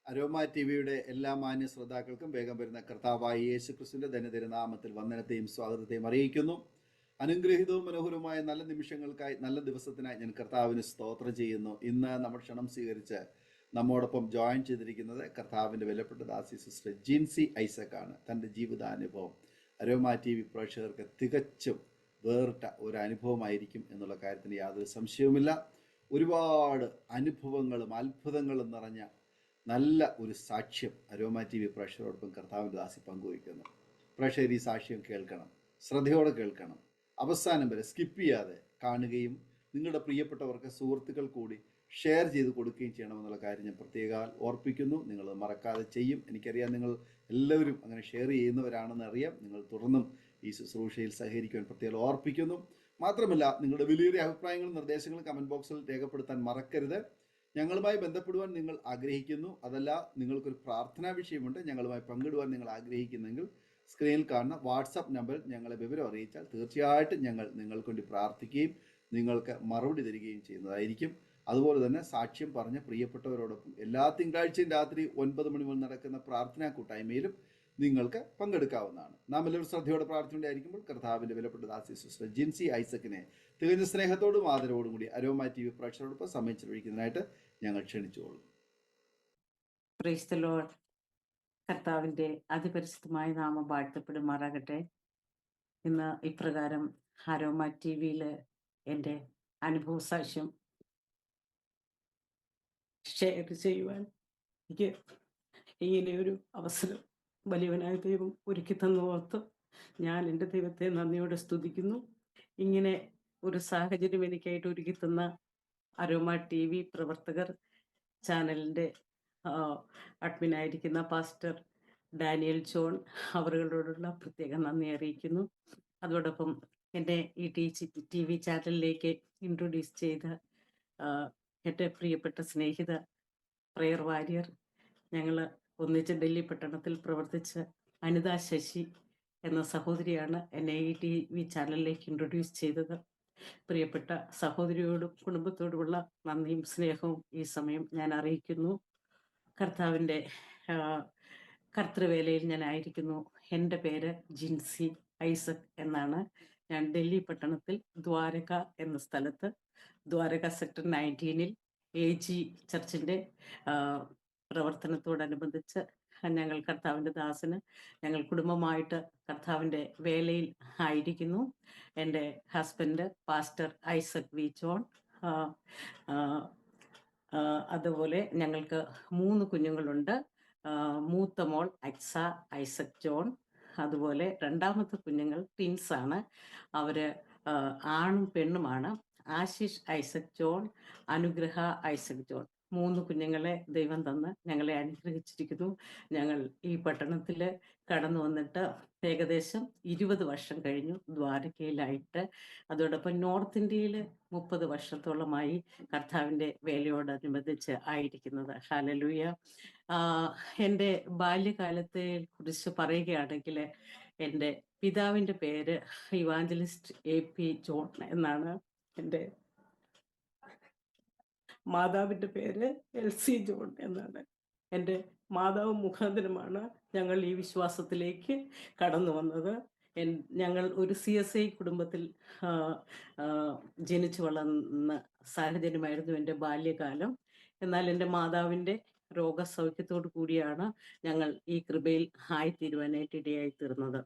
Aroma T വിയുടെ എല്ലാ മാന്യ ശ്രോതാക്കൾക്കും വേഗം വരുന്ന കർത്താവായ യേശു ക്രിസ്തുവിന്റെ ധന്യതിരുനാമത്തിൽ വന്ദനത്തെയും സ്വാഗതത്തെയും അറിയിക്കുന്നു. അനുഗ്രഹീതവും മനോഹരവുമായ നല്ല നിമിഷങ്ങൾക്കായി, നല്ല ദിവസത്തിനായി ഞാൻ കർത്താവിന് സ്തോത്രം ചെയ്യുന്നു. ഇന്ന് നമ്മൾ ക്ഷണം സ്വീകരിച്ച് നമ്മോടൊപ്പം ജോയിൻ ചെയ്തിരിക്കുന്നത് കർത്താവിൻ്റെ വിലപ്പെട്ട ദാസി സിസ്റ്റർ ജിൻസി ഐസക് ആണ്. തൻ്റെ ജീവിതാനുഭവം അരോമ ടി വി പ്രേക്ഷകർക്ക് തികച്ചും വേറിട്ട ഒരു അനുഭവമായിരിക്കും എന്നുള്ള കാര്യത്തിന് യാതൊരു സംശയവുമില്ല. ഒരുപാട് അനുഭവങ്ങളും അത്ഭുതങ്ങളും നിറഞ്ഞ നല്ല ഒരു സാക്ഷ്യം അരോമ ടി വി പ്രേക്ഷകരോടൊപ്പം കർത്താവിൻ്റെ ദാസി പങ്കുവയ്ക്കുന്നു. പ്രേക്ഷകർ ഈ സാക്ഷ്യം കേൾക്കണം, ശ്രദ്ധയോടെ കേൾക്കണം, അവസാനം വരെ സ്കിപ്പ് ചെയ്യാതെ കാണുകയും നിങ്ങളുടെ പ്രിയപ്പെട്ടവർക്ക്, സുഹൃത്തുക്കൾ കൂടി ഷെയർ ചെയ്ത് കൊടുക്കുകയും ചെയ്യണമെന്നുള്ള കാര്യം ഞാൻ പ്രത്യേകം ഓർപ്പിക്കുന്നു. നിങ്ങൾ മറക്കാതെ ചെയ്യും. എനിക്കറിയാം നിങ്ങൾ എല്ലാവരും അങ്ങനെ ഷെയർ ചെയ്യുന്നവരാണെന്ന് അറിയാം. നിങ്ങൾ തുടർന്നും ഈ ശുശ്രൂഷയിൽ സഹകരിക്കുവാൻ പ്രത്യേകം ഓർപ്പിക്കുന്നു. മാത്രമല്ല, നിങ്ങളുടെ വലിയൊരു അഭിപ്രായങ്ങളും നിർദ്ദേശങ്ങളും കമൻറ്റ് ബോക്സിൽ രേഖപ്പെടുത്താൻ മറക്കരുത്. ഞങ്ങളുമായി ബന്ധപ്പെടുവാൻ നിങ്ങൾ ആഗ്രഹിക്കുന്നു, അതല്ല നിങ്ങൾക്കൊരു പ്രാർത്ഥനാ വിഷയമുണ്ട്, ഞങ്ങളുമായി പങ്കിടുവാൻ നിങ്ങൾ ആഗ്രഹിക്കുന്നെങ്കിൽ സ്ക്രീനിൽ കാണുന്ന വാട്സാപ്പ് നമ്പറിൽ ഞങ്ങളെ വിവരം അറിയിച്ചാൽ തീർച്ചയായിട്ടും ഞങ്ങൾ നിങ്ങൾക്ക് വേണ്ടി പ്രാർത്ഥിക്കുകയും നിങ്ങൾക്ക് മറുപടി തരികയും ചെയ്യുന്നതായിരിക്കും. അതുപോലെ തന്നെ സാക്ഷ്യം പറഞ്ഞ പ്രിയപ്പെട്ടവരോടൊപ്പം എല്ലാ തിങ്കളാഴ്ചയും രാത്രി 9 മണി മുതൽ നടക്കുന്ന പ്രാർത്ഥനാ കൂട്ടായ്മയിലും നിങ്ങൾക്ക് പങ്കെടുക്കാവുന്നതാണ്. നാം എല്ലാവരും ശ്രദ്ധയോടെ പ്രാർത്ഥനയുണ്ടായിരിക്കുമ്പോൾ കർത്താവിൻ്റെ വിലപ്പെട്ട ദാസി സിസ്റ്റർ ജിൻസി ഐസക്കിനെ തികഞ്ഞ സ്നേഹത്തോടും ആദരവോടും കൂടി അരോമ ടി വി പ്രേക്ഷകരോടൊപ്പം സമയം ചെലവഴിക്കുന്നതിനായിട്ട് ഞങ്ങൾ ക്ഷണിച്ചുകൊള്ളും. Praise the Lord. കർത്താവിൻ്റെ അതിപരിശുദ്ധമായ നാമം വാഴ്ത്തപ്പെടുമാറാകട്ടെ. ഇന്ന് ഇപ്രകാരം അരോമ ടി വിയിൽ എൻ്റെ അനുഭവ സാക്ഷ്യം ഷെയർ ചെയ്യുവാൻ എനിക്ക് ഇങ്ങനെ ഒരു അവസരം വലിയവനായ ദൈവം ഒരുക്കി തന്നോർത്ത് ഞാൻ എൻ്റെ ദൈവത്തെ നന്ദിയോടെ സ്തുതിക്കുന്നു. ഇങ്ങനെ ഒരു സാഹചര്യം എനിക്കായിട്ട് ഒരുക്കി തന്ന അരോമ ടി വി പ്രവർത്തകർ, ചാനലിൻ്റെ അഡ്മിനായിരിക്കുന്ന പാസ്റ്റർ ഡാനിയൽ ജോൺ അവരോടുള്ള പ്രത്യേക നന്ദി അറിയിക്കുന്നു. അതോടൊപ്പം എൻ്റെ ഈ ടി വി ചാനലിലേക്ക് ഇൻട്രൊഡ്യൂസ് ചെയ്ത എൻ്റെ പ്രിയപ്പെട്ട സ്നേഹിത പ്രയർ വാരിയർ, ഞങ്ങൾ ഒന്നിച്ച് ഡൽഹി പട്ടണത്തിൽ പ്രവർത്തിച്ച അനിത ശശി എന്ന സഹോദരിയാണ് എന്നെ ഈ ടി വി ചാനലിലേക്ക് ഇൻട്രൊഡ്യൂസ് ചെയ്തത്. പ്രിയപ്പെട്ട സഹോദരിയോടും കുടുംബത്തോടുമുള്ള നന്ദിയും സ്നേഹവും ഈ സമയം ഞാൻ അറിയിക്കുന്നു. കർത്താവിൻ്റെ കർത്തൃവേലയിൽ ഞാൻ ആയിരിക്കുന്നു. എൻ്റെ പേര് ജിൻസി ഐസക് എന്നാണ്. ഞാൻ ഡൽഹി പട്ടണത്തിൽ ദ്വാരക എന്ന സ്ഥലത്ത്, ദ്വാരക സെക്ടർ 19 AG ചർച്ചിൻ്റെ പ്രവർത്തനത്തോടനുബന്ധിച്ച് ഞങ്ങൾ കർത്താവിൻ്റെ ദാസന് ഞങ്ങൾ കുടുംബമായിട്ട് കർത്താവിൻ്റെ വേലയിൽ ആയിരിക്കുന്നു. എൻ്റെ husband pastor Isaac V John, അതുപോലെ ഞങ്ങൾക്ക് 3 കുഞ്ഞുങ്ങളുണ്ട്. മൂത്ത മോൾ അക്സ ഐസക് ജോൺ, അതുപോലെ രണ്ടാമത്തെ കുഞ്ഞുങ്ങൾ ട്വിൻസാണ്. അവർ ആണും പെണ്ണുമാണ്. ആശിഷ് ഐസക് ജോൺ, അനുഗ്രഹ ഐസക് ജോൺ. 3 കുഞ്ഞുങ്ങളെ ദൈവം തന്ന് ഞങ്ങളെ അനുഗ്രഹിച്ചിരിക്കുന്നു. ഞങ്ങൾ ഈ പട്ടണത്തിൽ കടന്നു വന്നിട്ട് ഏകദേശം 20 വർഷം കഴിഞ്ഞു ദ്വാരകയിലായിട്ട്. അതോടൊപ്പം നോർത്ത് ഇന്ത്യയിൽ 30 വർഷത്തോളമായി കർത്താവിൻ്റെ വേലയോടനുബന്ധിച്ച് ആയിരിക്കുന്നത്. ഹല്ലേലൂയ. എൻ്റെ ബാല്യകാലത്തെ കുറിച്ച് പറയുകയാണെങ്കിൽ, എൻ്റെ പിതാവിൻ്റെ പേര് ഇവാഞ്ചലിസ്റ്റ് AP ജോൺ എന്നാണ്. എൻ്റെ മാതാവിൻ്റെ പേര് LC ജോൺ എന്നാണ്. എൻ്റെ മാതാവ് മുഖാന്തരമാണ് ഞങ്ങൾ ഈ വിശ്വാസത്തിലേക്ക് കടന്നു വന്നത്. ഞങ്ങൾ ഒരു CSI കുടുംബത്തിൽ ജനിച്ചു വളർന്ന സാഹചര്യമായിരുന്നു എൻ്റെ ബാല്യകാലം. എന്നാൽ എൻ്റെ മാതാവിൻ്റെ രോഗസൗഖ്യത്തോടു കൂടിയാണ് ഞങ്ങൾ ഈ കൃപയിൽ ആയിത്തീരുവാനായിട്ട് ഇടയായി തീർന്നത്.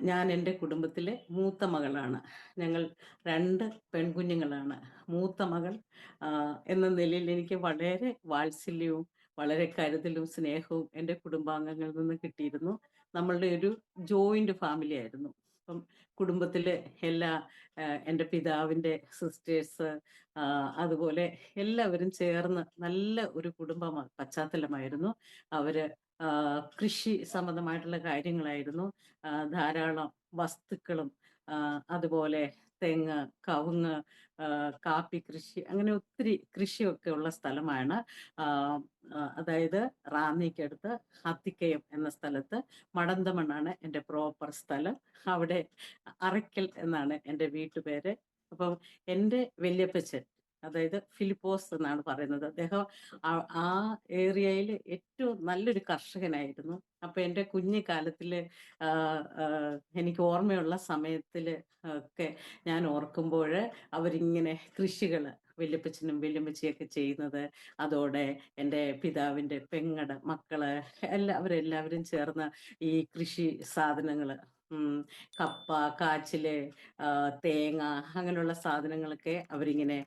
ഞാൻ എൻ്റെ കുടുംബത്തിലെ മൂത്ത മകളാണ്. ഞങ്ങൾ 2 പെൺകുഞ്ഞുങ്ങളാണ്. മൂത്ത മകൾ എന്ന നിലയിൽ എനിക്ക് വളരെ വാത്സല്യവും വളരെ കരുതലും സ്നേഹവും എൻ്റെ കുടുംബാംഗങ്ങളിൽ നിന്ന് കിട്ടിയിരുന്നു. നമ്മളുടെ ഒരു ജോയിൻ്റ് ഫാമിലി ആയിരുന്നു. അപ്പം കുടുംബത്തിലെ എല്ലാ എൻ്റെ പിതാവിൻ്റെ സിസ്റ്റേഴ്സ്, അതുപോലെ എല്ലാവരും ചേർന്ന് നല്ല ഒരു കുടുംബ പശ്ചാത്തലമായിരുന്നു. അവർ കൃഷി സംബന്ധമായിട്ടുള്ള കാര്യങ്ങളായിരുന്നു. ധാരാളം വസ്തുക്കളും അതുപോലെ തെങ്ങ്, കവുങ്ങ്, കാപ്പി കൃഷി, അങ്ങനെ ഒത്തിരി കൃഷിയൊക്കെ ഉള്ള സ്ഥലമാണ്. അതായത് റാന്നിക്കടുത്ത് അത്തിക്കയം എന്ന സ്ഥലത്ത് മടന്തമണ്ണാണ് എൻ്റെ പ്രോപ്പർ സ്ഥലം. അവിടെ അറയ്ക്കൽ എന്നാണ് എൻ്റെ വീട്ടുപേര്. അപ്പം എൻ്റെ വല്യപ്പച്ചൻ അതായത് ഫിലിപ്പോസ് എന്നാണ് പറയുന്നത്. അദ്ദേഹം ആ ഏരിയയിൽ ഏറ്റവും നല്ലൊരു കർഷകനായിരുന്നു. അപ്പൊ എൻ്റെ കുഞ്ഞുകാലത്തില് എനിക്ക് ഓർമ്മയുള്ള സമയത്തില് ഒക്കെ ഞാൻ ഓർക്കുമ്പോൾ അവരിങ്ങനെ കൃഷികള് വല്യപ്പച്ചനും വല്യമ്മച്ചിയൊക്കെ ചെയ്യുന്നത്, അതോടെ എൻ്റെ പിതാവിൻ്റെ പെങ്ങടെ മക്കള് അവരെല്ലാവരും ചേർന്ന് ഈ കൃഷി സാധനങ്ങള്, കപ്പ, കാച്ചില്, തേങ്ങ, അങ്ങനെയുള്ള സാധനങ്ങളൊക്കെ അവരിങ്ങനെ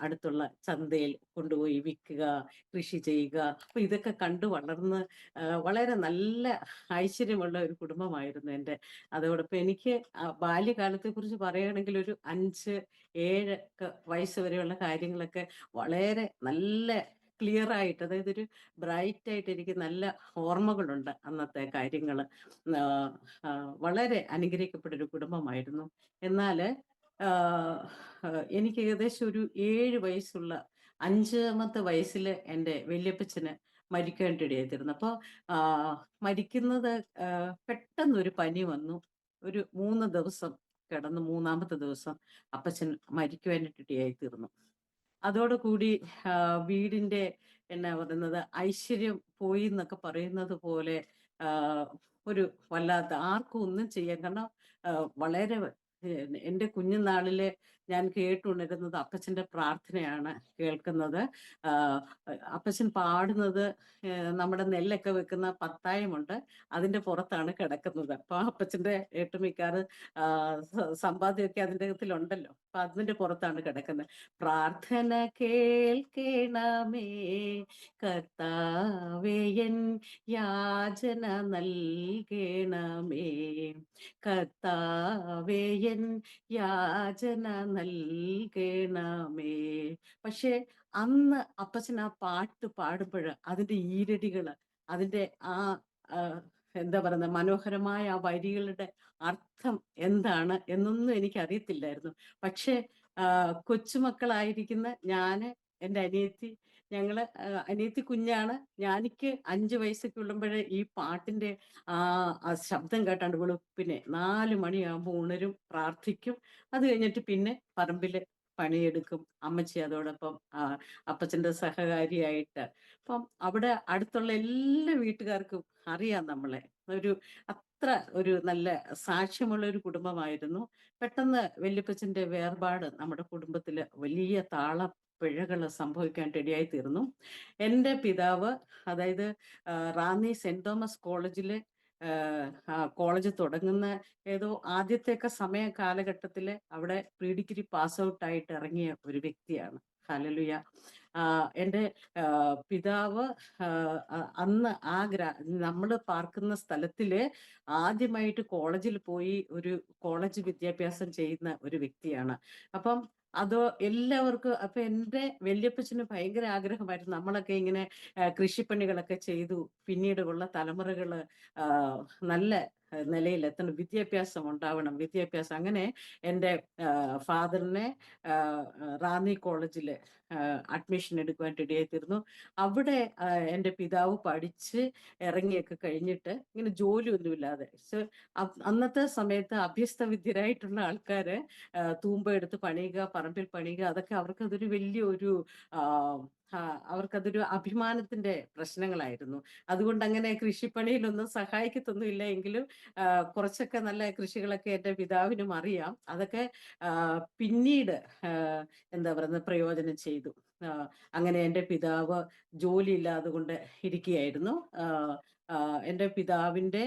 അടുത്തുള്ള ചന്തയിൽ കൊണ്ടുപോയി വിൽക്കുക, കൃഷി ചെയ്യുക. അപ്പൊ ഇതൊക്കെ കണ്ടു വളർന്ന് വളരെ നല്ല ഐശ്വര്യമുള്ള ഒരു കുടുംബമായിരുന്നു എൻ്റെ. അതോടൊപ്പം എനിക്ക് ബാല്യകാലത്തെ കുറിച്ച് പറയുകയാണെങ്കിൽ ഒരു 5-7 വയസ്സ് വരെയുള്ള കാര്യങ്ങളൊക്കെ വളരെ നല്ല ക്ലിയർ ആയിട്ട്, അതായത് ഒരു ബ്രൈറ്റ് ആയിട്ട് എനിക്ക് നല്ല ഓർമ്മകളുണ്ട് അന്നത്തെ കാര്യങ്ങൾ. വളരെ അനുഗ്രഹിക്കപ്പെട്ടൊരു കുടുംബമായിരുന്നു. എന്നാൽ എനിക്ക് ഏകദേശം ഒരു 7 വയസ്സുള്ള 5ാമത്തെ വയസ്സിൽ എൻ്റെ വല്യപ്പച്ചന് മരിക്കേണ്ടിടയായിത്തീർന്നു. അപ്പോൾ മരിക്കുന്നത് പെട്ടെന്നൊരു പനി വന്നു. ഒരു 3 ദിവസം കിടന്ന് 3ാമത്തെ ദിവസം അപ്പച്ചൻ മരിക്കുവാനിടയായിത്തീർന്നു. അതോടുകൂടി വീടിന്റെ എന്നാ പറയുന്നത് ഐശ്വര്യം പോയി എന്നൊക്കെ പറയുന്നത് പോലെ ഒരു വല്ലാത്ത ആർക്കും ഒന്നും ചെയ്യാൻ, കാരണം വളരെ എൻ്റെ കുഞ്ഞുനാളിലെ ഞാൻ കേട്ടുണരുന്നത് അപ്പച്ചൻ്റെ പ്രാർത്ഥനയാണ് കേൾക്കുന്നത്. അപ്പച്ചൻ പാടുന്നത് നമ്മുടെ നെല്ലൊക്കെ വെക്കുന്ന പത്തായമുണ്ട്, അതിൻ്റെ പുറത്താണ് കിടക്കുന്നത്. അപ്പൊ അപ്പച്ചൻ്റെ ഏട്ടുമിക്കാറ് സമ്പാദ്യമൊക്കെ അതിൻ്റെ അകത്തിലുണ്ടല്ലോ, അപ്പൊ അതിൻ്റെ പുറത്താണ് കിടക്കുന്നത്. പ്രാർത്ഥന കേൾക്കണമേ കർത്താവേ, എൻ യാചന നൽകണമേ കർത്താവേ, എൻ യാചന നൽകണമേ. പക്ഷെ അന്ന് അപ്പച്ചൻ ആ പാട്ട് പാടുമ്പോൾ അതിന്റെ ഈരടികള്, അതിന്റെ ആ എന്താ പറയുന്ന മനോഹരമായ ആ വരികളുടെ അർത്ഥം എന്താണ് എന്നൊന്നും എനിക്ക് അറിയത്തില്ലായിരുന്നു. പക്ഷെ കൊച്ചുമക്കളായിരിക്കുന്ന ഞാന്, എൻ്റെ അനിയത്തി, ഞങ്ങള് അനിയത്തി കുഞ്ഞാണ്. ഞാനിക്ക് 5 വയസ്സൊക്കെ ഉള്ളുമ്പോഴേ ഈ പാട്ടിന്റെ ആ ശബ്ദം കേട്ടാണ്ട് വെളുപ്പിനെ 4 മണിയാകുമ്പോൾ ഉണരും, പ്രാർത്ഥിക്കും. അത് കഴിഞ്ഞിട്ട് പിന്നെ പറമ്പില് പണിയെടുക്കും. അമ്മച്ചി അതോടൊപ്പം അപ്പച്ചന്റെ സഹകാരിയായിട്ട്. അപ്പം അവിടെ അടുത്തുള്ള എല്ലാ വീട്ടുകാർക്കും അറിയാം നമ്മളെ. ഒരു അത്ര ഒരു നല്ല സാക്ഷ്യമുള്ള ഒരു കുടുംബമായിരുന്നു. പെട്ടെന്ന് വല്യപ്പച്ചന്റെ വേർപാട് നമ്മുടെ കുടുംബത്തില് വലിയ പിഴകൾ സംഭവിക്കാൻ ഇടയായി തീർന്നു. എൻ്റെ പിതാവ്, അതായത് റാന്നി സെന്റ് തോമസ് കോളേജിലെ കോളേജ് തുടങ്ങുന്ന ഏതോ ആദ്യത്തെയൊക്കെ സമയ കാലഘട്ടത്തില് അവിടെ പ്രീ ഡിഗ്രി പാസ് ഔട്ട് ആയിട്ട് ഇറങ്ങിയ ഒരു വ്യക്തിയാണ്. ഹല്ലേലൂയ. എൻ്റെ പിതാവ് അന്ന് നമ്മൾ പാർക്കുന്ന സ്ഥലത്തില് ആദ്യമായിട്ട് കോളേജിൽ പോയി ഒരു കോളേജ് വിദ്യാഭ്യാസം ചെയ്യുന്ന ഒരു വ്യക്തിയാണ്. അപ്പം അതോ എല്ലാവർക്കും, അപ്പൊ എൻ്റെ വല്യപ്പച്ചന് ഭയങ്കര ആഗ്രഹമായിരുന്നു നമ്മളൊക്കെ ഇങ്ങനെ കൃഷിപ്പണികളൊക്കെ ചെയ്തു പിന്നീട് ഉള്ള തലമുറകള് നല്ല നിലയിലെത്തണം, വിദ്യാഭ്യാസം ഉണ്ടാവണം, വിദ്യാഭ്യാസം. അങ്ങനെ എൻ്റെ ഫാദറിനെ റാന്നി കോളേജില് അഡ്മിഷൻ എടുക്കുവാൻ ഇടയായിത്തീർന്നു. അവിടെ എൻ്റെ പിതാവ് പഠിച്ച് ഇറങ്ങിയൊക്കെ കഴിഞ്ഞിട്ട് ഇങ്ങനെ ജോലിയൊന്നുമില്ലാതെ, അന്നത്തെ സമയത്ത് അഭ്യസ്ത വിദ്യരായിട്ടുള്ള ആൾക്കാര് തൂമ്പ എടുത്ത് പണിയുക, പറമ്പിൽ പണിയുക, അതൊക്കെ അവർക്കതൊരു വലിയൊരു അവർക്കതൊരു അഭിമാനത്തിന്റെ പ്രശ്നങ്ങളായിരുന്നു. അതുകൊണ്ട് അങ്ങനെ കൃഷിപ്പണിയിലൊന്നും സഹായിക്കത്തൊന്നുമില്ല എങ്കിലും കുറച്ചൊക്കെ നല്ല കൃഷികളൊക്കെ എൻ്റെ പിതാവിനും അറിയാം. അതൊക്കെ പിന്നീട് എന്താ പറയുന്നത് പ്രയോജനം ചെയ്തു. അങ്ങനെ എൻ്റെ പിതാവ് ജോലിയില്ലാതെ കൊണ്ട് ഇരിക്കുകയായിരുന്നു. എൻ്റെ പിതാവിൻ്റെ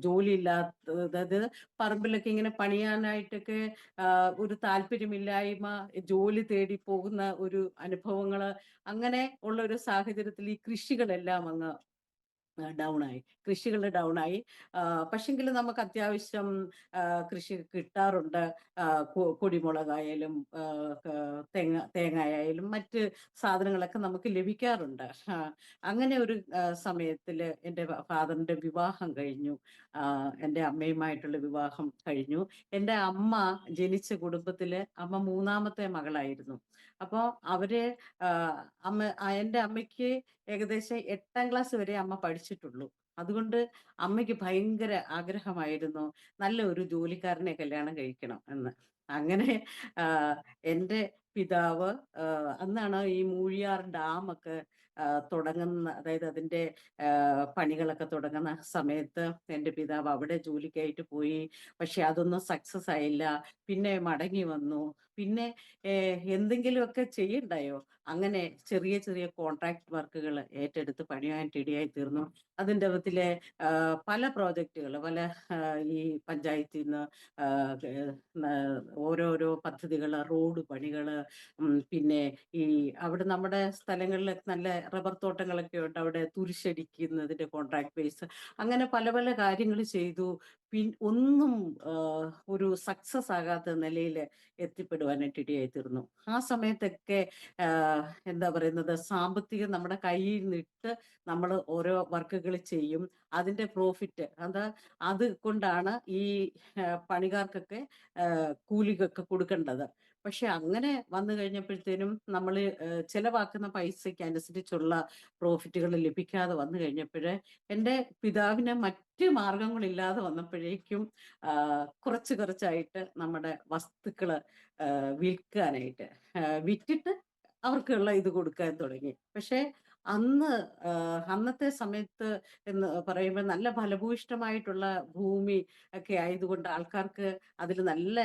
ജോലിയില്ലാത്ത, അതായത് പറമ്പിലൊക്കെ ഇങ്ങനെ പണിയാനായിട്ടൊക്കെ ഒരു താല്പര്യമില്ലായ്മ, ജോലി തേടി പോകുന്ന ഒരു അനുഭവങ്ങള്, അങ്ങനെ ഉള്ള ഒരു സാഹചര്യത്തിൽ ഈ കൃഷികളെല്ലാം അങ്ങ് ഡൗൺ ആയി. പക്ഷെങ്കിൽ നമുക്ക് അത്യാവശ്യം കൃഷി കിട്ടാറുണ്ട്. കുടിമുളകായാലും തേങ്ങയായാലും മറ്റ് സാധനങ്ങളൊക്കെ നമുക്ക് ലഭിക്കാറുണ്ട്. അങ്ങനെ ഒരു സമയത്തിൽ എൻ്റെ ഫാദറിന്റെ വിവാഹം കഴിഞ്ഞു. എൻ്റെ അമ്മയുമായിട്ടുള്ള വിവാഹം കഴിഞ്ഞു. എൻ്റെ അമ്മ ജനിച്ച കുടുംബത്തില് അമ്മ 3ാമത്തെ മകളായിരുന്നു. അപ്പോൾ അവര് എൻ്റെ അമ്മയ്ക്ക് ഏകദേശം 8ാം ക്ലാസ് വരെ അമ്മ പഠിച്ചിട്ടുള്ളൂ. അതുകൊണ്ട് അമ്മയ്ക്ക് ഭയങ്കര ആഗ്രഹമായിരുന്നു നല്ല ഒരു ജോലിക്കാരനെ കല്യാണം കഴിക്കണം എന്ന്. അങ്ങനെ ആഹ്, എൻ്റെ പിതാവ് അന്നാണ് ഈ മൂഴിയാർ ഡാമൊക്കെ തുടങ്ങുന്ന, അതായത് അതിൻ്റെ പണികളൊക്കെ തുടങ്ങുന്ന സമയത്ത് എൻ്റെ പിതാവ് അവിടെ ജോലിക്കായിട്ട് പോയി. പക്ഷെ അതൊന്നും സക്സസ് ആയില്ല. പിന്നെ മടങ്ങി വന്നു. പിന്നെ എന്തെങ്കിലുമൊക്കെ ചെയ്യണ്ടായോ? അങ്ങനെ ചെറിയ ചെറിയ കോൺട്രാക്ട് വർക്കുകൾ ഏറ്റെടുത്ത് പണിയാനായിട്ട് ഇടയായി തീർന്നു. അതിൻ്റെ വിധത്തിലെ പല പ്രോജക്റ്റുകൾ, പല ഈ പഞ്ചായത്തിൽ നിന്ന് ഓരോരോ പദ്ധതികൾ, റോഡ് പണികൾ, പിന്നെ ഈ അവിടെ നമ്മുടെ സ്ഥലങ്ങളിൽ നല്ല റബ്ബർ തോട്ടങ്ങളൊക്കെ ഉണ്ട്. അവിടെ തുരിശടിക്കുന്നതിന്റെ കോൺട്രാക്ട് ബേസ്, അങ്ങനെ പല പല കാര്യങ്ങൾ ചെയ്തു. ഒന്നും ഒരു സക്സസ് ആകാത്ത നിലയിൽ എത്തിപ്പെടുവാനായിട്ട് ഇടയായി തീർന്നു. ആ സമയത്തൊക്കെ ആഹ്, എന്താ പറയുന്നത്, സാമ്പത്തികം നമ്മുടെ കയ്യിൽ നിന്നിട്ട് നമ്മൾ ഓരോ വർക്കുകൾ ചെയ്യും. അതിന്റെ പ്രോഫിറ്റ് അത് കൊണ്ടാണ് ഈ പണിക്കാർക്കൊക്കെ കൂലിക്കൊക്കെ കൊടുക്കേണ്ടത്. പക്ഷെ അങ്ങനെ വന്നു കഴിഞ്ഞപ്പോഴത്തേനും നമ്മൾ ചെലവാക്കുന്ന പൈസയ്ക്ക് അനുസരിച്ചുള്ള പ്രോഫിറ്റുകൾ ലഭിക്കാതെ വന്നു കഴിഞ്ഞപ്പോഴേ എൻ്റെ പിതാവിന് മറ്റ് മാർഗങ്ങളില്ലാതെ വന്നപ്പോഴേക്കും കുറച്ച് കുറച്ചായിട്ട് നമ്മുടെ വസ്തുക്കൾ വിൽക്കാനായിട്ട്, വിറ്റിട്ട് അവർക്കുള്ള ഇത് കൊടുക്കാൻ തുടങ്ങി. പക്ഷേ അന്ന് അന്നത്തെ സമയത്ത് എന്ന് പറയുമ്പോൾ നല്ല ഫലഭൂയിഷ്ടമായിട്ടുള്ള ഭൂമി ഒക്കെ ആയതുകൊണ്ട് ആൾക്കാർക്ക് അതിൽ നല്ല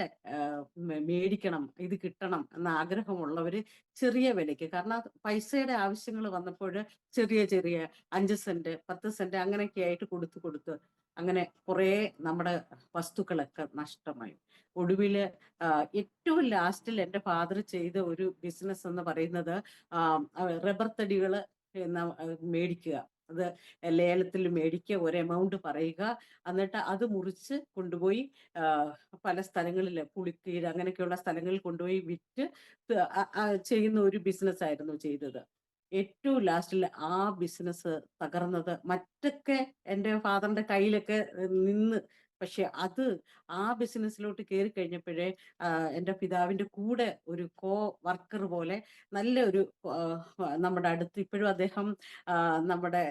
മേടിക്കണം, ഇത് കിട്ടണം എന്ന ആഗ്രഹമുള്ളവർ ചെറിയ വിലയ്ക്ക്, കാരണം പൈസയുടെ ആവശ്യങ്ങൾ വന്നപ്പോൾ ചെറിയ ചെറിയ 5 സെന്റ് 10 സെന്റ് അങ്ങനെയൊക്കെ ആയിട്ട് കൊടുത്ത് അങ്ങനെ കുറേ നമ്മുടെ വസ്തുക്കളൊക്കെ നഷ്ടമായി. ഒടുവിൽ ഏറ്റവും ലാസ്റ്റിൽ എൻ്റെ ഫാദർ ചെയ്ത ഒരു ബിസിനസ് എന്ന് പറയുന്നത് റബ്ബർ തടികൾ മേടിക്കുക. അത് ലേലത്തിൽ മേടിക്കുക, ഒരു എമൗണ്ട് പറയുക, എന്നിട്ട് അത് മുറിച്ച് കൊണ്ടുപോയി പല സ്ഥലങ്ങളിൽ, പുളിക്കീട് അങ്ങനെയൊക്കെയുള്ള സ്ഥലങ്ങളിൽ കൊണ്ടുപോയി വിറ്റ് ചെയ്യുന്ന ഒരു ബിസിനസ് ആയിരുന്നു ചെയ്തത്. ഏറ്റവും ലാസ്റ്റിൽ ആ ബിസിനസ് തകർന്നത്. മറ്റൊക്കെ എൻ്റെ ഫാദറിന്റെ കയ്യിലൊക്കെ നിന്ന്. പക്ഷെ അത് ആ ബിസിനസ്സിലോട്ട് കയറി കഴിഞ്ഞപ്പോഴേ എൻ്റെ പിതാവിന്റെ കൂടെ ഒരു വർക്കർ പോലെ നല്ല ഒരു നമ്മുടെ അടുത്ത് ഇപ്പോഴും അദ്ദേഹം നമ്മുടെ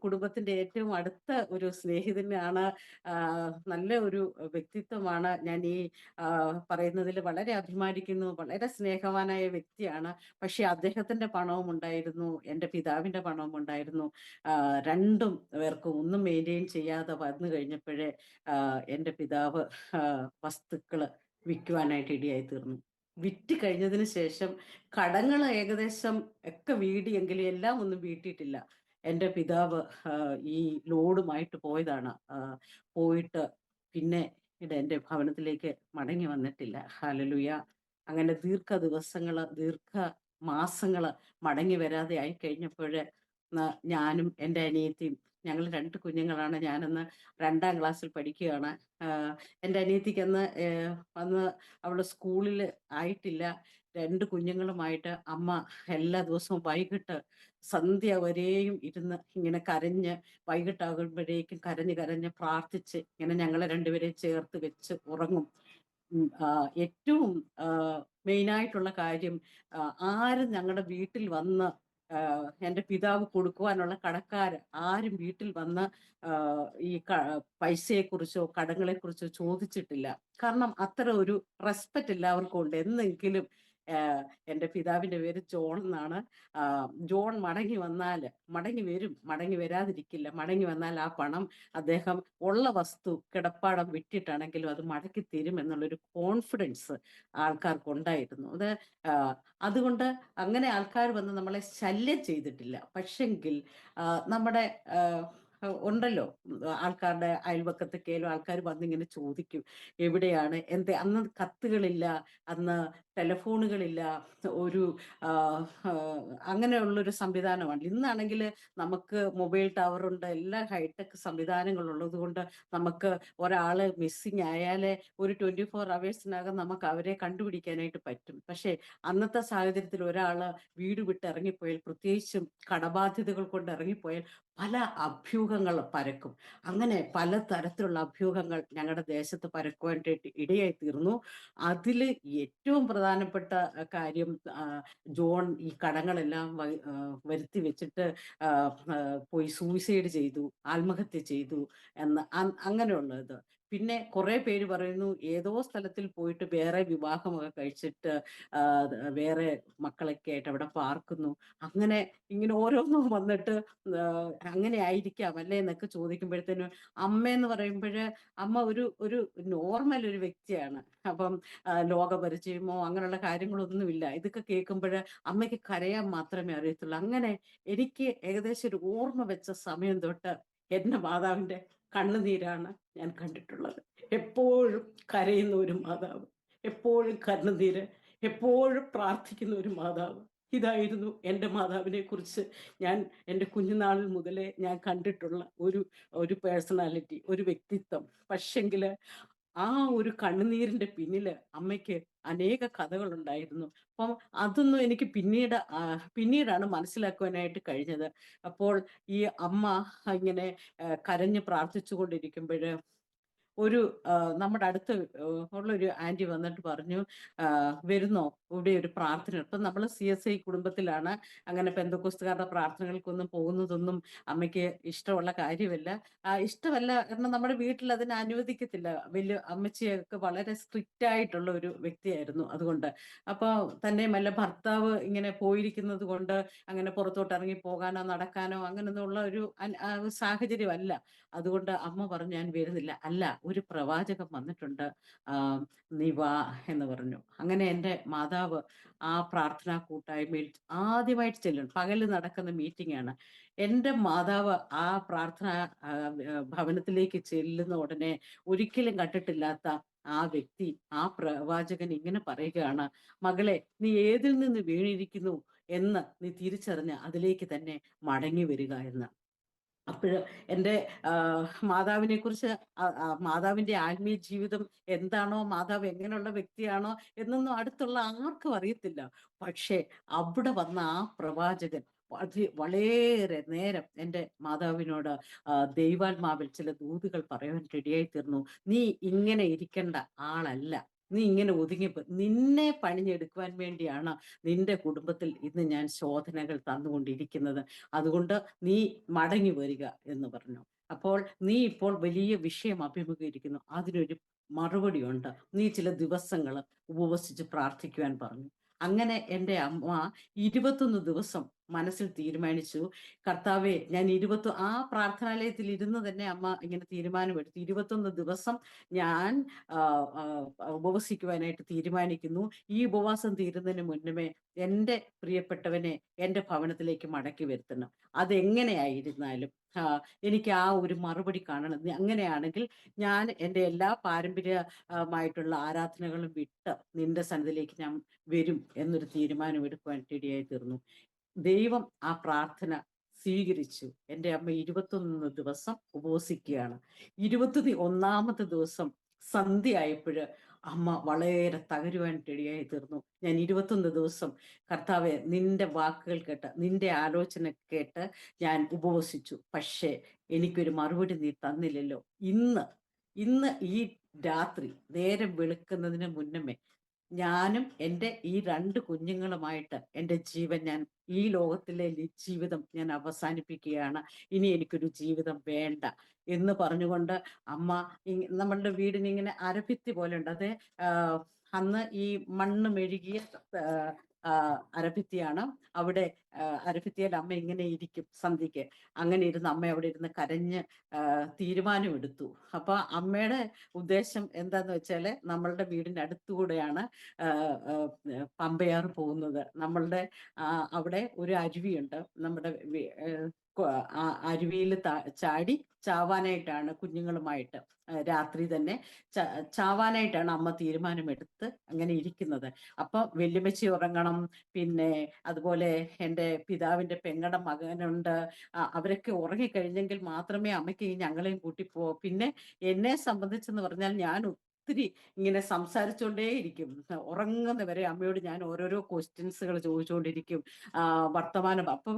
കുടുംബത്തിന്റെ ഏറ്റവും അടുത്ത ഒരു സ്നേഹിതനാണ്. നല്ല ഒരു വ്യക്തിത്വമാണ്. ഞാൻ ഈ പറയുന്നതിൽ വളരെ അഭിമാനിക്കുന്നു. വളരെ സ്നേഹവാനായ വ്യക്തിയാണ്. പക്ഷെ അദ്ദേഹത്തിന്റെ പണവും ഉണ്ടായിരുന്നു, എൻ്റെ പിതാവിന്റെ പണവും ഉണ്ടായിരുന്നു. രണ്ടും പേർക്കും ഒന്നും മെയിൻറ്റെയിൻ ചെയ്യാതെ വന്നു കഴിഞ്ഞപ്പോഴേ എൻ്റെ പിതാവ് വസ്തുക്കൾ വിൽക്കുവാനായിട്ട് ഇടയായി തീർന്നു. വിറ്റ് കഴിഞ്ഞതിന് ശേഷം കടങ്ങൾ ഏകദേശം ഒക്കെ വീടിയെങ്കിലും എല്ലാം ഒന്നും വീട്ടിയിട്ടില്ല. എൻ്റെ പിതാവ് ഈ ലോഡുമായിട്ട് പോയതാണ്. പോയിട്ട് പിന്നെ എൻ്റെ ഭവനത്തിലേക്ക് മടങ്ങി വന്നിട്ടില്ല. ഹല്ലേലൂയ. അങ്ങനെ ദീർഘ മാസങ്ങള് മടങ്ങി വരാതെ ആയി കഴിഞ്ഞപ്പോഴ് ഞാനും എൻ്റെ അനിയത്തിയും, ഞങ്ങൾ 2 കുഞ്ഞുങ്ങളാണ്. ഞാനന്ന് 2ാം ക്ലാസ്സിൽ പഠിക്കുകയാണ്. എൻ്റെ അനിയത്തിക്ക് അന്ന് അവള് സ്കൂളിൽ ആയിട്ടില്ല. 2 കുഞ്ഞുങ്ങളുമായിട്ട് അമ്മ എല്ലാ ദിവസവും വൈകിട്ട് സന്ധ്യ വരെയും ഇരുന്ന് ഇങ്ങനെ കരഞ്ഞ്, വൈകിട്ടാകുമ്പോഴേക്കും കരഞ്ഞ് കരഞ്ഞ് പ്രാർത്ഥിച്ച് ഇങ്ങനെ ഞങ്ങളെ രണ്ടുപേരെയും ചേർത്ത് വെച്ച് ഉറങ്ങും. ഏറ്റവും മെയിനായിട്ടുള്ള കാര്യം, ആരും ഞങ്ങളുടെ വീട്ടിൽ വന്ന് എൻ്റെ പിതാവ് കൊടുക്കുവാനുള്ള കടക്കാർ ആരും വീട്ടിൽ വന്ന് ഈ പൈസയെക്കുറിച്ചോ കടങ്ങളെക്കുറിച്ചോ ചോദിച്ചിട്ടില്ല. കാരണം അത്ര ഒരു റെസ്പെക്റ്റ് എല്ലാവർക്കും ഉണ്ട്. എന്നെങ്കിലും എൻ്റെ പിതാവിൻ്റെ പേര് ജോൺ എന്നാണ്. ജോൺ മടങ്ങി വരും, മടങ്ങി വരാതിരിക്കില്ല. മടങ്ങി വന്നാൽ ആ പണം അദ്ദേഹം ഉള്ള വസ്തു കിടപ്പാടം വിറ്റിട്ടാണെങ്കിലും അത് മടക്കി തരും എന്നുള്ളൊരു കോൺഫിഡൻസ് ആൾക്കാർക്ക് ഉണ്ടായിരുന്നു. അതുകൊണ്ട് അങ്ങനെ ആൾക്കാർ വന്ന് നമ്മളെ ശല്യം ചെയ്തിട്ടില്ല. പക്ഷെങ്കിൽ നമ്മുടെ ഉണ്ടല്ലോ, ആൾക്കാരുടെ അയൽവക്കത്തൊക്കെയായാലും ആൾക്കാർ വന്നിങ്ങനെ ചോദിക്കും, എവിടെയാണ് അന്ന് കത്തുകളില്ല, അന്ന് ടെലഫോണുകളില്ല, ഒരു അങ്ങനെയുള്ളൊരു സംവിധാനമാണ്. ഇന്നാണെങ്കിൽ നമുക്ക് മൊബൈൽ ടവറുണ്ട്, എല്ലാ ഹൈടെക് സംവിധാനങ്ങളുള്ളത് കൊണ്ട് നമുക്ക് ഒരാള് മിസ്സിങ് ആയാലേ ഒരു 24 അവേഴ്സിനകം നമുക്ക് അവരെ കണ്ടുപിടിക്കാനായിട്ട് പറ്റും. പക്ഷേ അന്നത്തെ സാഹചര്യത്തിൽ ഒരാള് വീട് വിട്ട് ഇറങ്ങിപ്പോയാൽ, പ്രത്യേകിച്ചും കടബാധ്യതകൾ കൊണ്ട് ഇറങ്ങിപ്പോയാൽ പല അഭ്യൂഹങ്ങൾ പരക്കും. അങ്ങനെ പലതരത്തിലുള്ള അഭ്യൂഹങ്ങൾ ഞങ്ങളുടെ ദേശത്ത് പരക്കുവാനായിട്ട് ഇടയായി തീർന്നു. അതിൽ ഏറ്റവും പ്രധാനപ്പെട്ട കാര്യം, ജോൺ ഈ കടങ്ങളെല്ലാം വരുത്തി വെച്ചിട്ട് പോയി സൂയിസൈഡ് ചെയ്തു, ആത്മഹത്യ ചെയ്തു അങ്ങനെയുള്ളത്. പിന്നെ കുറെ പേര് പറയുന്നു ഏതോ സ്ഥലത്തിൽ പോയിട്ട് വേറെ വിവാഹമൊക്കെ കഴിച്ചിട്ട് വേറെ മക്കളൊക്കെ ആയിട്ട് അവിടെ പാർക്കുന്നു. അങ്ങനെ ഇങ്ങനെ ഓരോന്നും വന്നിട്ട് അങ്ങനെ ആയിരിക്കാം അല്ലേ എന്നൊക്കെ ചോദിക്കുമ്പോഴത്തേനും അമ്മയെന്ന് പറയുമ്പോഴ് അമ്മ ഒരു ഒരു നോർമൽ ഒരു വ്യക്തിയാണ്. അപ്പം ലോകപരിചയമോ അങ്ങനെയുള്ള കാര്യങ്ങളൊന്നുമില്ല. ഇതൊക്കെ കേൾക്കുമ്പോൾ അമ്മയ്ക്ക് കരയാൻ മാത്രമേ അറിയത്തുള്ളൂ. അങ്ങനെ എനിക്ക് ഏകദേശം ഒരു ഓർമ്മ വെച്ച സമയം തൊട്ട് എന്റെ മാതാവിന്റെ കണ്ണുനീരാണ് ഞാൻ കണ്ടിട്ടുള്ളത്. എപ്പോഴും കരയുന്ന ഒരു മാതാവ്, എപ്പോഴും കണ്ണുനീര്, എപ്പോഴും പ്രാർത്ഥിക്കുന്ന ഒരു മാതാവ്. ഇതായിരുന്നു എൻ്റെ മാതാവിനെ കുറിച്ച് ഞാൻ എൻ്റെ കുഞ്ഞുനാളിൽ മുതലേ ഞാൻ കണ്ടിട്ടുള്ള ഒരു ഒരു പേഴ്സണാലിറ്റി, ഒരു വ്യക്തിത്വം. പക്ഷെങ്കിൽ ആ ഒരു കണ്ണുനീരിന്റെ പിന്നില് അമ്മയ്ക്ക് അനേക കഥകളുണ്ടായിരുന്നു. അപ്പം അതൊന്നും എനിക്ക് പിന്നീടാണ് മനസ്സിലാക്കുവാനായിട്ട് കഴിഞ്ഞത്. അപ്പോൾ ഈ അമ്മ ഇങ്ങനെ കരഞ്ഞ് പ്രാർത്ഥിച്ചു കൊണ്ടിരിക്കുമ്പോഴ് ഒരു നമ്മുടെ അടുത്ത് ഉള്ളൊരു ആന്റി വന്നിട്ട് പറഞ്ഞു, വരുന്നോ ഇവിടെ ഒരു പ്രാർത്ഥന. ഇപ്പം നമ്മൾ CSI കുടുംബത്തിലാണ്. അങ്ങനെ പെന്തക്കോസ്തുകാരുടെ പ്രാർത്ഥനകൾക്കൊന്നും പോകുന്നതൊന്നും അമ്മയ്ക്ക് ഇഷ്ടമുള്ള കാര്യമല്ല. ഇഷ്ടമല്ല കാരണം നമ്മുടെ വീട്ടിൽ അതിനെ അനുവദിക്കത്തില്ല. വലിയ അമ്മച്ചിയൊക്കെ വളരെ സ്ട്രിക്റ്റ് ആയിട്ടുള്ള ഒരു വ്യക്തിയായിരുന്നു. അതുകൊണ്ട് അപ്പോൾ തന്നെയുമല്ല ഭർത്താവ് ഇങ്ങനെ പോയിരിക്കുന്നത് കൊണ്ട് അങ്ങനെ പുറത്തോട്ട് ഇറങ്ങി പോകാനോ നടക്കാനോ അങ്ങനെയൊന്നും ഉള്ള ഒരു സാഹചര്യമല്ല. അതുകൊണ്ട് അമ്മ പറഞ്ഞു ഞാൻ വരുന്നില്ല. അല്ല, ഒരു പ്രവാചകൻ വന്നിട്ടുണ്ട്, നീ വാ എന്ന് പറഞ്ഞു. അങ്ങനെ എൻ്റെ മാതാവ് ആ പ്രാർത്ഥനാ കൂട്ടായ്മയിൽ ആദ്യമായിട്ട് ചെല്ലുന്നു. പകല് നടക്കുന്ന മീറ്റിംഗ് ആണ്. എൻ്റെ മാതാവ് ആ പ്രാർത്ഥനാ ഭവനത്തിലേക്ക് ചെല്ലുന്ന ഉടനെ ഒരിക്കലും കണ്ടിട്ടില്ലാത്ത ആ വ്യക്തി, ആ പ്രവാചകൻ ഇങ്ങനെ പറയുകയാണ്, മകളെ നീ ഏതിൽ നിന്ന് വീണിരിക്കുന്നു എന്ന് നീ തിരിച്ചറിഞ്ഞ് അതിലേക്ക് തന്നെ മടങ്ങി വരിക എന്ന്. അപ്പോഴ് എൻ്റെ മാതാവിനെ കുറിച്ച് മാതാവിന്റെ ആത്മീയ ജീവിതം എന്താണോ, മാതാവ് എങ്ങനെയുള്ള വ്യക്തിയാണോ എന്നൊന്നും അടുത്തുള്ള ആർക്കും അറിയത്തില്ല. പക്ഷേ അവിടെ വന്ന ആ പ്രവാചകൻ വളരെ നേരം എൻ്റെ മാതാവിനോട് ദൈവാത്മാവിൽ ചില ദൂതുകൾ പറയാൻ റെഡിയായി തീർന്നു. നീ ഇങ്ങനെ ഇരിക്കേണ്ട ആളല്ല, നീ ഇങ്ങനെ ഒതുങ്ങിപ്പോ, നിന്നെ പണിഞ്ഞെടുക്കുവാൻ വേണ്ടിയാണ് നിന്റെ കുടുംബത്തിൽ ഇന്ന് ഞാൻ ശോധനകൾ തന്നുകൊണ്ടിരിക്കുന്നത്. അതുകൊണ്ട് നീ മടങ്ങി വരിക എന്ന് പറഞ്ഞു. അപ്പോൾ നീ ഇപ്പോൾ വലിയ വിഷയം അഭിമുഖീകരിക്കുന്നു, അതിനൊരു മറുപടിയുണ്ട്. നീ ചില ദിവസങ്ങൾ ഉപവസിച്ച് പ്രാർത്ഥിക്കുവാൻ പറഞ്ഞു. അങ്ങനെ എൻ്റെ അമ്മ 21 ദിവസം മനസ്സിൽ തീരുമാനിച്ചു, കർത്താവെ ഞാൻ ആ പ്രാർത്ഥനാലയത്തിൽ ഇരുന്ന് തന്നെ അമ്മ ഇങ്ങനെ തീരുമാനമെടുത്തു. 21 ദിവസം ഞാൻ ഉപവസിക്കുവാനായിട്ട് തീരുമാനിക്കുന്നു. ഈ ഉപവാസം തീരുന്നതിന് മുന്നമേ എൻ്റെ പ്രിയപ്പെട്ടവനെ എൻ്റെ ഭവനത്തിലേക്ക് മടക്കി വരുത്തണം. അതെങ്ങനെയായിരുന്നാലും എനിക്ക് ആ ഒരു മറുപടി കാണണം. അങ്ങനെയാണെങ്കിൽ ഞാൻ എൻ്റെ എല്ലാ പാരമ്പര്യമായിട്ടുള്ള ആരാധനകളും വിട്ട് നിന്റെ സന്നിധിയിലേക്ക് ഞാൻ വരും എന്നൊരു തീരുമാനം എടുക്കുവാൻ ഇടയായി തീർന്നു. ദൈവം ആ പ്രാർത്ഥന സ്വീകരിച്ചു. എൻ്റെ അമ്മ 21 ദിവസം ഉപവസിക്കുകയാണ്. 21ാമത്തെ ദിവസം സന്ധ്യ ആയപ്പോഴ് അമ്മ വളരെ തകരുവാൻ ഇടയായി തീർന്നു. ഞാൻ 21 ദിവസം കർത്താവെ നിന്റെ വാക്കുകൾ കേട്ട്, നിന്റെ ആലോചന കേട്ട് ഞാൻ ഉപവസിച്ചു. പക്ഷേ എനിക്കൊരു മറുപടി നീ തന്നില്ലല്ലോ. ഇന്ന് ഈ രാത്രി നേരം വെളുക്കുന്നതിന് മുന്നമേ ഞാനും എൻ്റെ ഈ 2 കുഞ്ഞുങ്ങളുമായിട്ട് എൻ്റെ ജീവൻ ഞാൻ ഈ ലോകത്തിലെ ജീവിതം ഞാൻ അവസാനിപ്പിക്കുകയാണ്. ഇനി എനിക്കൊരു ജീവിതം വേണ്ട എന്ന് പറഞ്ഞുകൊണ്ട് അമ്മ നമ്മളുടെ വീടിനിങ്ങനെ അരഭിത്തി പോലെ ഉണ്ട്. അത് അന്ന് ഈ മണ്ണ് മെഴുകിയ അരഭിത്തിയാണ്. അവിടെ അരഭിത്തിയിൽ അമ്മ ഇങ്ങനെ ഇരിക്കും സന്ധ്യയ്ക്ക്. അങ്ങനെ ഇരുന്ന് അമ്മ അവിടെ ഇരുന്ന് കരഞ്ഞ് തീരുമാനമെടുത്തു. അപ്പൊ അമ്മയുടെ ഉദ്ദേശം എന്താന്ന് വെച്ചാല് നമ്മളുടെ വീടിന്റെ അടുത്തുകൂടെയാണ് പമ്പയാറ് പോകുന്നത്. നമ്മളുടെ അവിടെ ഒരു അരുവിയുണ്ട്. നമ്മുടെ അരുവിയിൽ ചാടി ചാവാനായിട്ടാണ് കുഞ്ഞുങ്ങളുമായിട്ട് രാത്രി തന്നെ ചാവാനായിട്ടാണ് അമ്മ തീരുമാനമെടുത്ത് അങ്ങനെ ഇരിക്കുന്നത്. അപ്പൊ വല്യമ്മച്ചി ഉറങ്ങണം, പിന്നെ അതുപോലെ എൻ്റെ പിതാവിന്റെ പെങ്ങടെ മകനുണ്ട്, അവരൊക്കെ ഉറങ്ങിക്കഴിഞ്ഞെങ്കിൽ മാത്രമേ അമ്മയ്ക്ക് ഈ ഞങ്ങളെയും കൂട്ടി പിന്നെ എന്നെ സംബന്ധിച്ചെന്ന് പറഞ്ഞാൽ ഞാൻ ഒത്തിരി ഇങ്ങനെ സംസാരിച്ചുകൊണ്ടേയിരിക്കും. ഉറങ്ങുന്നവരെ അമ്മയോട് ഞാൻ ഓരോരോ ക്വസ്റ്റ്യൻസുകൾ ചോദിച്ചുകൊണ്ടിരിക്കും, വർത്തമാനം. അപ്പം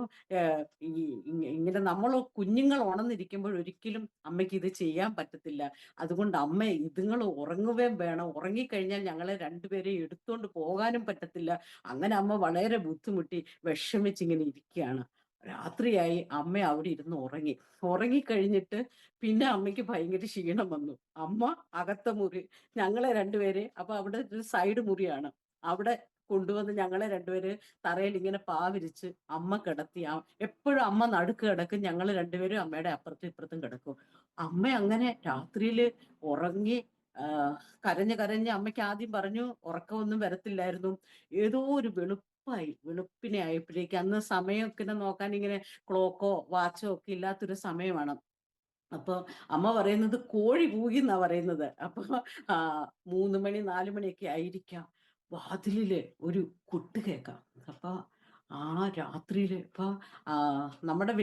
ഇങ്ങനെ നമ്മൾ കുഞ്ഞുങ്ങൾ ഉണർന്നിരിക്കുമ്പോൾ ഒരിക്കലും അമ്മയ്ക്ക് ഇത് ചെയ്യാൻ പറ്റത്തില്ല. അതുകൊണ്ട് അമ്മ ഇതുങ്ങൾ ഉറങ്ങുകയും വേണം, ഉറങ്ങിക്കഴിഞ്ഞാൽ ഞങ്ങളെ രണ്ടുപേരെയും എടുത്തുകൊണ്ട് പോകാനും പറ്റത്തില്ല. അങ്ങനെ അമ്മ വളരെ ബുദ്ധിമുട്ടി വിഷമിച്ചിങ്ങനെ ഇരിക്കുകയാണ്. രാത്രിയായി. അമ്മ അവിടെ ഇരുന്ന് ഉറങ്ങി. ഉറങ്ങിക്കഴിഞ്ഞിട്ട് പിന്നെ അമ്മയ്ക്ക് ഭയങ്കര ക്ഷീണം വന്നു. അമ്മ അകത്തെ മുറി ഞങ്ങളെ 2 പേരെ അപ്പൊ അവിടെ ഒരു സൈഡ് മുറിയാണ്. അവിടെ കൊണ്ടുവന്ന് ഞങ്ങളെ 2 പേരെ തറയിൽ ഇങ്ങനെ വിരിച്ച് അമ്മ കിടത്തി. എപ്പോഴും അമ്മ നടുക്ക് കിടക്കും. ഞങ്ങള് 2 പേരും അമ്മയുടെ അപ്പുറത്തും ഇപ്പുറത്തും കിടക്കും. അമ്മ അങ്ങനെ രാത്രിയില് ഉറങ്ങി. ആഹ് കരഞ്ഞ് കരഞ്ഞ് അമ്മയ്ക്ക് ആദ്യം പറഞ്ഞു ഉറക്കമൊന്നും വരത്തില്ലായിരുന്നു. ഏതോ ഒരു വെളുപ്പിനെ ആയപ്പോഴേക്കും അന്ന് സമയമൊക്കെ നോക്കാൻ ഇങ്ങനെ ക്ലോക്കോ വാച്ചോ ഒക്കെ ഇല്ലാത്തൊരു സമയമാണ്. അപ്പൊ അമ്മ പറയുന്നത് കോഴി കൂകിന്നാ പറയുന്നത്. അപ്പൊ 3 മണി 4 മണിയൊക്കെ ആയിരിക്കാം. വാതിലില് ഒരു കൊട്ട് കേക്കാം. അപ്പൊ ആ രാത്രിയില് ഇപ്പൊ നമ്മുടെ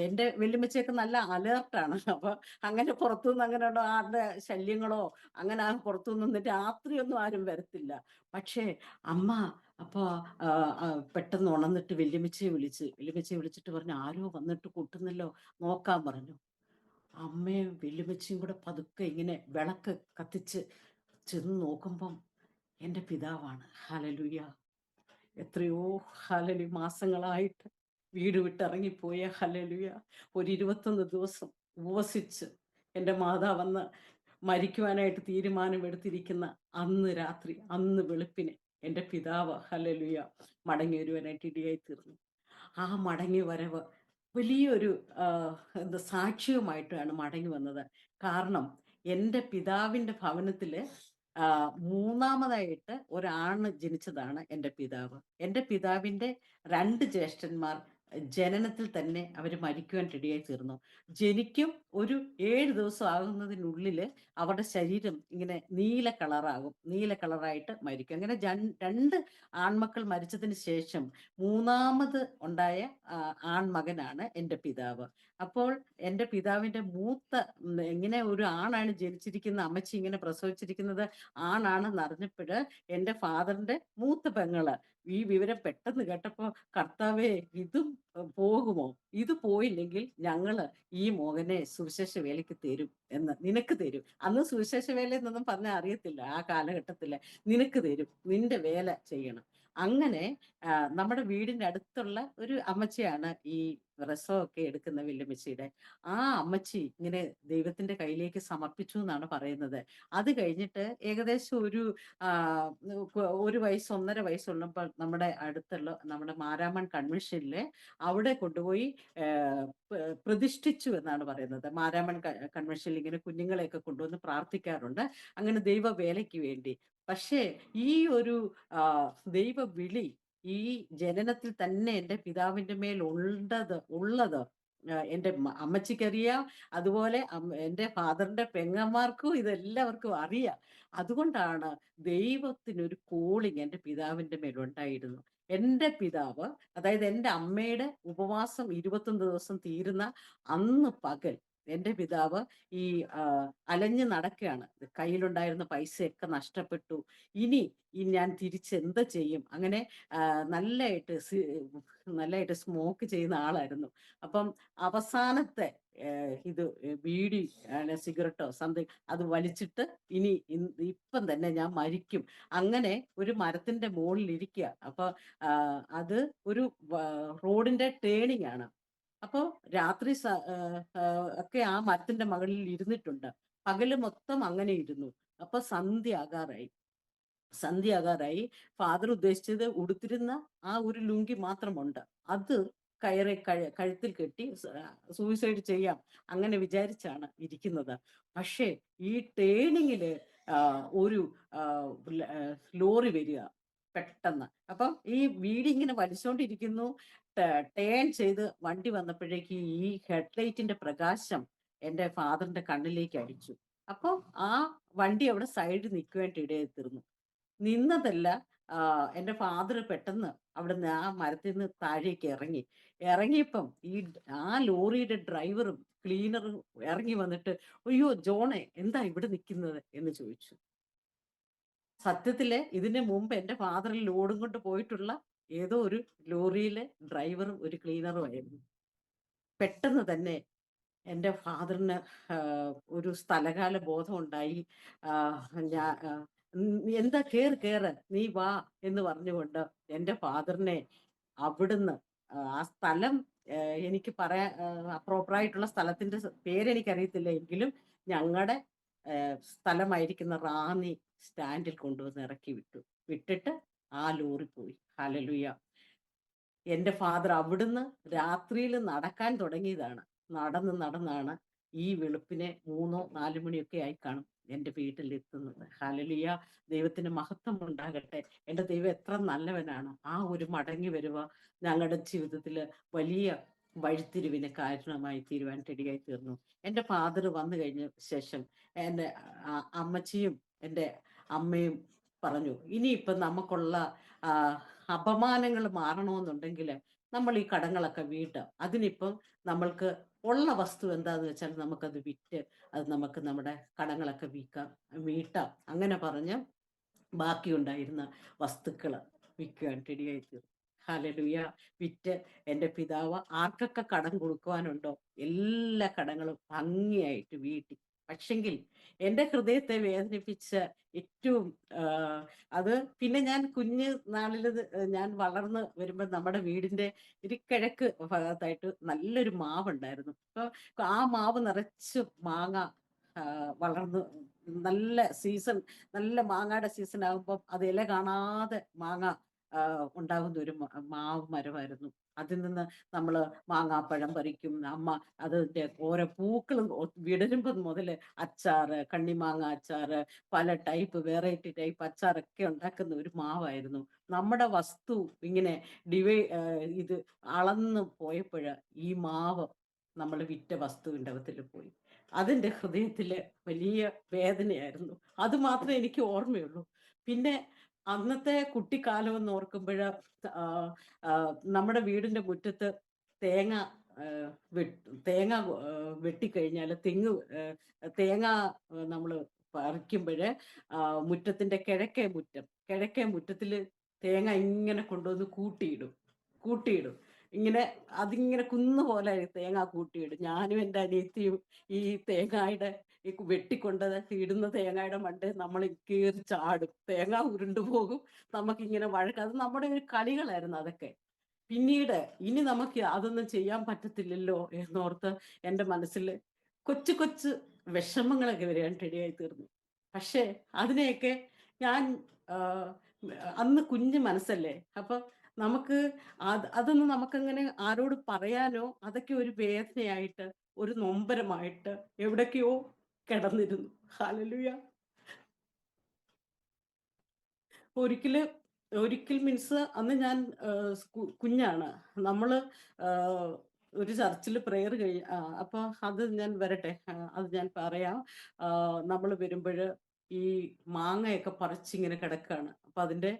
എന്റെ വല്യമ്മച്ചിയൊക്കെ നല്ല അലേർട്ടാണ്. അപ്പൊ അങ്ങനെ പുറത്തുനിന്ന് അങ്ങനെയുള്ള ആരുടെ ശല്യങ്ങളോ അങ്ങനെ പുറത്തുനിന്ന് രാത്രിയൊന്നും ആരും വരത്തില്ല. പക്ഷേ അമ്മ അപ്പൊ പെട്ടെന്ന് ഉണർന്നിട്ട് വല്യമ്മച്ചിയെ വിളിച്ചിട്ട് പറഞ്ഞു, ആരോ വന്നിട്ട് കൊട്ടുന്നല്ലോ, നോക്കാൻ പറഞ്ഞു. അമ്മയും വല്യമ്മച്ചിയും കൂടെ പതുക്കെ ഇങ്ങനെ വിളക്ക് കത്തിച്ച് ചെന്ന് നോക്കുമ്പം എൻ്റെ പിതാവാണ്. ഹല്ലേലൂയ! എത്രയോ മാസങ്ങളായിട്ട് വീട് വിട്ടിറങ്ങിപ്പോയ ഹല്ലേലൂയ! ഒരു 21 ദിവസം ഉപവസിച്ച് എൻ്റെ മാതാവന്ന് മരിക്കുവാനായിട്ട് തീരുമാനമെടുത്തിരിക്കുന്ന അന്ന് രാത്രി, അന്ന് വെളുപ്പിന് എൻ്റെ പിതാവ് ഹല്ലേലൂയ മടങ്ങി വരുവാനായിട്ട് ഇടയായി തീർന്നു. ആ മടങ്ങി വരവ് വലിയൊരു എന്താ സാക്ഷ്യവുമായിട്ടാണ് മടങ്ങി വന്നത്. കാരണം എൻ്റെ പിതാവിൻ്റെ ഭവനത്തില് മൂന്നാമതായിട്ട് ഒരാണ് ജനിച്ചതാണ് എൻ്റെ പിതാവ്. എൻ്റെ പിതാവിൻ്റെ 2 ജ്യേഷ്ഠന്മാർ ജനനത്തിൽ തന്നെ അവര് മരിക്കുവാൻ ഇടയായി തീർന്നു. ജനിക്കും ഒരു 7 ദിവസം ആകുന്നതിനുള്ളില് അവരുടെ ശരീരം ഇങ്ങനെ നീല കളറാകും. നീല കളറായിട്ട് മരിക്കും. അങ്ങനെ 2 ആൺമക്കൾ മരിച്ചതിന് ശേഷം മൂന്നാമത് ഉണ്ടായ ആൺമകനാണ് എൻ്റെ പിതാവ്. അപ്പോൾ എൻ്റെ പിതാവിൻ്റെ ഇങ്ങനെ ഒരു ആണാണ് ജനിച്ചിരിക്കുന്ന, അമ്മച്ചി ഇങ്ങനെ പ്രസവിച്ചിരിക്കുന്നത് ആണാണെന്നറിഞ്ഞപ്പോഴ് എൻ്റെ ഫാദറിന്റെ മൂത്ത പെങ്ങള് ഈ വിവരം പെട്ടെന്ന് കേട്ടപ്പോ, കർത്താവേ ഇതും പോകുമോ? ഇത് പോയില്ലെങ്കിൽ ഞങ്ങള് ഈ മകനെ സുവിശേഷ വേലയ്ക്ക് തരും നിനക്ക് തരും. അന്ന് സുവിശേഷ വേല എന്നൊന്നും പറഞ്ഞാൽ അറിയത്തില്ല ആ കാലഘട്ടത്തില്. നിനക്ക് തരും, നിന്റെ വേല ചെയ്യണം. അങ്ങനെ നമ്മുടെ വീടിന്റെ അടുത്തുള്ള ഒരു അമ്മച്ചിയാണ് ഈ പ്രസവമൊക്കെ എടുക്കുന്ന വല്യമ്മച്ചിയുടെ. ആ അമ്മച്ചി ഇങ്ങനെ ദൈവത്തിന്റെ കയ്യിലേക്ക് സമർപ്പിച്ചു എന്നാണ് പറയുന്നത്. അത് കഴിഞ്ഞിട്ട് ഏകദേശം ഒരു വയസ്സ് 1.5 വയസ്സുള്ളപ്പോൾ നമ്മുടെ അടുത്തുള്ള നമ്മുടെ മാരാമൺ കൺവെൻഷനില് അവിടെ കൊണ്ടുപോയി പ്രതിഷ്ഠിച്ചു എന്നാണ് പറയുന്നത്. മാരാമൺ കൺവെൻഷനിൽ ഇങ്ങനെ കുഞ്ഞുങ്ങളെയൊക്കെ കൊണ്ടുവന്ന് പ്രാർത്ഥിക്കാറുണ്ട് അങ്ങനെ ദൈവ വേലയ്ക്ക് വേണ്ടി. പക്ഷേ ഈ ഒരു ദൈവ വിളി ഈ ജനനത്തിൽ തന്നെ എൻ്റെ പിതാവിന്റെ മേൽ ഉള്ളത് എൻ്റെ അമ്മച്ചിക്കറിയാം. അതുപോലെ എൻ്റെ ഫാദറിന്റെ പെങ്ങന്മാർക്കും ഇതെല്ലാവർക്കും അറിയാം. അതുകൊണ്ടാണ് ദൈവത്തിനൊരു കോളിങ് എൻ്റെ പിതാവിന്റെ മേലുണ്ടായിരുന്നു. എൻ്റെ പിതാവ്, അതായത് എൻ്റെ അമ്മയുടെ ഉപവാസം 21 ദിവസം തീരുന്ന അന്ന് പകൽ എൻ്റെ പിതാവ് ഈ അലഞ്ഞു നടക്കുകയാണ്. കയ്യിലുണ്ടായിരുന്ന പൈസയൊക്കെ നഷ്ടപ്പെട്ടു. ഇനി ഞാൻ തിരിച്ച് എന്ത് ചെയ്യും? അങ്ങനെ നല്ലതായിട്ട് സ്മോക്ക് ചെയ്യുന്ന ആളായിരുന്നു. അപ്പം അവസാനത്തെ ബീഡി സിഗരറ്റോ സംതിങ് അത് വലിച്ചിട്ട് ഇപ്പം തന്നെ ഞാൻ മരിക്കും. അങ്ങനെ ഒരു മരത്തിന്റെ മുകളിൽ ഇരിക്കുക. അപ്പൊ അത് ഒരു റോഡിന്റെ ടേണിംഗ് ആണ്. അപ്പൊ രാത്രി ഒക്കെ ആ മരത്തിന്റെ മുകളിൽ ഇരുന്നിട്ടുണ്ട്. പകല് മൊത്തം അങ്ങനെ ഇരുന്നു. അപ്പൊ സന്ധ്യയാകാറായി. ഫാദർ ഉദ്ദേശിച്ചത് ഉടുത്തിരുന്ന ആ ഒരു ലുങ്കി മാത്രമുണ്ട്. അത് കഴുത്തിൽ കെട്ടി സൂയിസൈഡ് ചെയ്യാം അങ്ങനെ വിചാരിച്ചാണ് ഇരിക്കുന്നത്. പക്ഷേ ഈ ടേണിങ്ങില് ഒരു ലോറി വരിക പെട്ടെന്ന്. അപ്പം ഈ വീട് ഇങ്ങനെ വലിച്ചോണ്ടിരിക്കുന്നു. ടേൺ ചെയ്ത് വണ്ടി വന്നപ്പോഴേക്ക് ഈ ഹെഡ്ലൈറ്റിന്റെ പ്രകാശം എൻ്റെ ഫാദറിന്റെ കണ്ണിലേക്ക് അടിച്ചു. അപ്പൊ ആ വണ്ടി അവിടെ സൈഡിൽ നിൽക്കുവാനായിട്ട് ഇടയായി തീർന്നു. നിന്നതല്ല, എൻ്റെ ഫാദർ പെട്ടെന്ന് അവിടുന്ന് ആ മരത്തിൽ നിന്ന് താഴേക്ക് ഇറങ്ങിയപ്പം ആ ലോറിയുടെ ഡ്രൈവറും ക്ലീനറും ഇറങ്ങി വന്നിട്ട്, അയ്യോ ജോണെ എന്താ ഇവിടെ നിൽക്കുന്നത് എന്ന് ചോദിച്ചു. സത്യത്തില് ഇതിന് മുമ്പ് എൻ്റെ ഫാദർ ലോഡും കൊണ്ട് പോയിട്ടുള്ള ഏതോ ഒരു ലോറിയിലെ ഡ്രൈവറും ഒരു ക്ലീനറും ആയിരുന്നു. പെട്ടെന്ന് തന്നെ എൻ്റെ ഫാദറിന് ഒരു സ്ഥലകാല ബോധം ഉണ്ടായി. എന്താ കേറ് നീ വാ എന്ന് പറഞ്ഞുകൊണ്ട് എൻ്റെ ഫാദറിനെ അവിടുന്ന് ആ സ്ഥലം എനിക്ക് പറയാൻ പ്രോപ്പറായിട്ടുള്ള സ്ഥലത്തിന്റെ പേരെനിക്കറിയത്തില്ല എങ്കിലും ഞങ്ങളുടെ സ്ഥലമായിരിക്കുന്ന റാന്നി സ്റ്റാൻഡിൽ കൊണ്ടുവന്ന് ഇറക്കി വിട്ടിട്ട് ആ ലോറി പോയി. ഹല്ലേലൂയ. എന്റെ ഫാദർ അവിടുന്ന് രാത്രിയിൽ നടക്കാൻ തുടങ്ങിയതാണ്. നടന്നാണ് ഈ വെളുപ്പിനെ 3-4 മണിയൊക്കെ ആയി കാണും എന്റെ വീട്ടിലെത്തുന്നത്. ഹല്ലേലൂയ. ദൈവത്തിന് മഹത്വം ഉണ്ടാകട്ടെ. എന്റെ ദൈവം എത്ര നല്ലവനാണ്. ആ ഒരു മടങ്ങി വരുവ ഞങ്ങളുടെ ജീവിതത്തില് വലിയ വഴിത്തിരിവിന് കാരണമായി തീരുവാൻ ഇടയായി തീർന്നു. എന്റെ ഫാദർ വന്നു കഴിഞ്ഞ ശേഷം എന്റെ അമ്മച്ചിയും എന്റെ അമ്മയും പറഞ്ഞു, ഇനിയിപ്പം നമുക്കുള്ള ആ, അപമാനങ്ങൾ മാറണമെന്നുണ്ടെങ്കിൽ നമ്മൾ ഈ കടങ്ങളൊക്കെ വീട്ടുക. അതിനിപ്പം നമ്മൾക്ക് ഉള്ള വസ്തു എന്താന്ന് വെച്ചാൽ നമുക്കത് വിറ്റ് അത് നമുക്ക് നമ്മുടെ കടങ്ങളൊക്കെ വീട്ടാം. അങ്ങനെ പറഞ്ഞ് ബാക്കിയുണ്ടായിരുന്ന വസ്തുക്കൾ വിൽക്കുവാൻ ഇടയായി തീർന്നു. ഹല്ലേലൂയ. വിറ്റ് എൻ്റെ പിതാവ് ആർക്കൊക്കെ കടം കൊടുക്കുവാനുണ്ടോ എല്ലാ കടങ്ങളും ഭംഗിയായിട്ട് വീട്ടി. പക്ഷെങ്കിൽ എൻ്റെ ഹൃദയത്തെ വേദനിപ്പിച്ച ഏറ്റവും അത് പിന്നെ ഞാൻ കുഞ്ഞ് നാളില് ഞാൻ വളർന്ന് വരുമ്പോൾ നമ്മുടെ വീടിന്റെ ഒരു കിഴക്ക് ഭാഗത്തായിട്ട് നല്ലൊരു മാവുണ്ടായിരുന്നു. അപ്പൊ ആ മാവ് നിറച്ച് മാങ്ങ വളർന്ന് നല്ല മാങ്ങയുടെ സീസൺ ആകുമ്പോൾ അത് ഇല കാണാതെ മാങ്ങ ഉണ്ടാകുന്ന ഒരു മാവ് മരമായിരുന്നു. അതിൽ നിന്ന് നമ്മൾ മാങ്ങാപ്പഴം പറിക്കും. അമ്മ അതിന്റെ ഓരോ പൂക്കളും വിടരുമ്പം മുതല് അച്ചാറ്, കണ്ണിമാങ്ങ അച്ചാറ്, പല ടൈപ്പ് വെറൈറ്റി ടൈപ്പ് അച്ചാറൊക്കെ ഉണ്ടാക്കുന്ന ഒരു മാവായിരുന്നു. നമ്മുടെ വസ്തു ഇങ്ങനെ ഇത് അളന്ന് പോയപ്പോഴ് ഈ മാവ് നമ്മൾ വിറ്റ വസ്തുവിൻ്റെ അകത്തിൽ പോയി. അതിൻ്റെ ഹൃദയത്തില് വലിയ വേദനയായിരുന്നു. അത് മാത്രമേ എനിക്ക് ഓർമ്മയുള്ളൂ. പിന്നെ അന്നത്തെ കുട്ടിക്കാലം എന്ന് ഓർക്കുമ്പോഴ് നമ്മുടെ വീടിന്റെ മുറ്റത്ത് തേങ്ങ തേങ്ങ വെട്ടിക്കഴിഞ്ഞാൽ തേങ്ങ നമ്മൾ പറിക്കുമ്പോഴ് മുറ്റത്തിന്റെ കിഴക്കേ മുറ്റത്തിൽ തേങ്ങ ഇങ്ങനെ കൊണ്ടുവന്ന് കൂട്ടിയിടും. അതിങ്ങനെ കുന്നുപോലെ തേങ്ങ കൂട്ടിയിടും. ഞാനും എൻ്റെ അനിയത്തിയും ഈ തേങ്ങയുടെ ഈ വെട്ടിക്കൊണ്ടത് ഇടുന്ന തേങ്ങയുടെ മണ്ടേ നമ്മൾ കയറി ചാടും. തേങ്ങ ഉരുണ്ടുപോകും. നമുക്കിങ്ങനെ അത് നമ്മുടെ ഒരു കളികളായിരുന്നു അതൊക്കെ. പിന്നീട് ഇനി നമുക്ക് അതൊന്നും ചെയ്യാൻ പറ്റത്തില്ലല്ലോ എന്നോർത്ത് എൻ്റെ മനസ്സിൽ കൊച്ചു വിഷമങ്ങളൊക്കെ വരാൻ ഇടയായി തീർന്നു. പക്ഷേ അതിനെയൊക്കെ ഞാൻ അന്ന് കുഞ്ഞു മനസ്സല്ലേ, അപ്പൊ നമുക്ക് അതൊന്നും നമുക്കങ്ങനെ ആരോട് പറയാനോ, അതൊക്കെ ഒരു വേദനയായിട്ട് ഒരു നൊമ്പരമായിട്ട് എവിടൊക്കെയോ കിടന്നിരുന്നു. ഹല്ലേലൂയ. ഒരിക്കൽ മീൻസ് അന്ന് ഞാൻ കുഞ്ഞാണ്. നമ്മള് ഒരു ചർച്ചിൽ പ്രെയർ അപ്പൊ അത് ഞാൻ വരട്ടെ, അത് ഞാൻ പറയാം. നമ്മൾ വരുമ്പോഴ് ഈ മാങ്ങയൊക്കെ പറിച്ചിങ്ങനെ കിടക്കാണ്. അപ്പൊ അതിന്റെ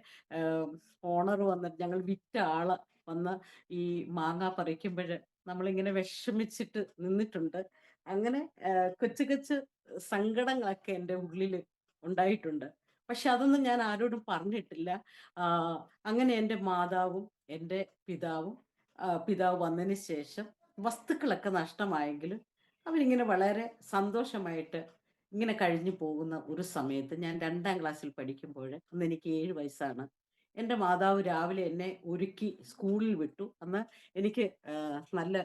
ഓണർ വന്നിട്ട്, ഞങ്ങൾ വിറ്റ ആള് വന്ന് ഈ മാങ്ങ പറിക്കുമ്പോഴ് നമ്മളിങ്ങനെ വിഷമിച്ചിട്ട് നിന്നിട്ടുണ്ട്. അങ്ങനെ കൊച്ചു സങ്കടങ്ങളൊക്കെ എൻ്റെ ഉള്ളിൽ ഉണ്ടായിട്ടുണ്ട്. പക്ഷെ അതൊന്നും ഞാൻ ആരോടും പറഞ്ഞിട്ടില്ല. അങ്ങനെ എൻ്റെ മാതാവും എൻ്റെ പിതാവ് വന്നതിന് ശേഷം വസ്തുക്കളൊക്കെ നഷ്ടമായെങ്കിലും അവരിങ്ങനെ വളരെ സന്തോഷമായിട്ട് ഇങ്ങനെ കഴിഞ്ഞു പോകുന്ന ഒരു സമയത്ത് ഞാൻ 2ാം ക്ലാസ്സിൽ പഠിക്കുമ്പോൾ, അന്ന് എനിക്ക് 7 വയസ്സാണ്. എൻ്റെ മാതാവ് രാവിലെ എന്നെ ഒരുക്കി സ്കൂളിൽ വിട്ടു. അന്ന് എനിക്ക് നല്ല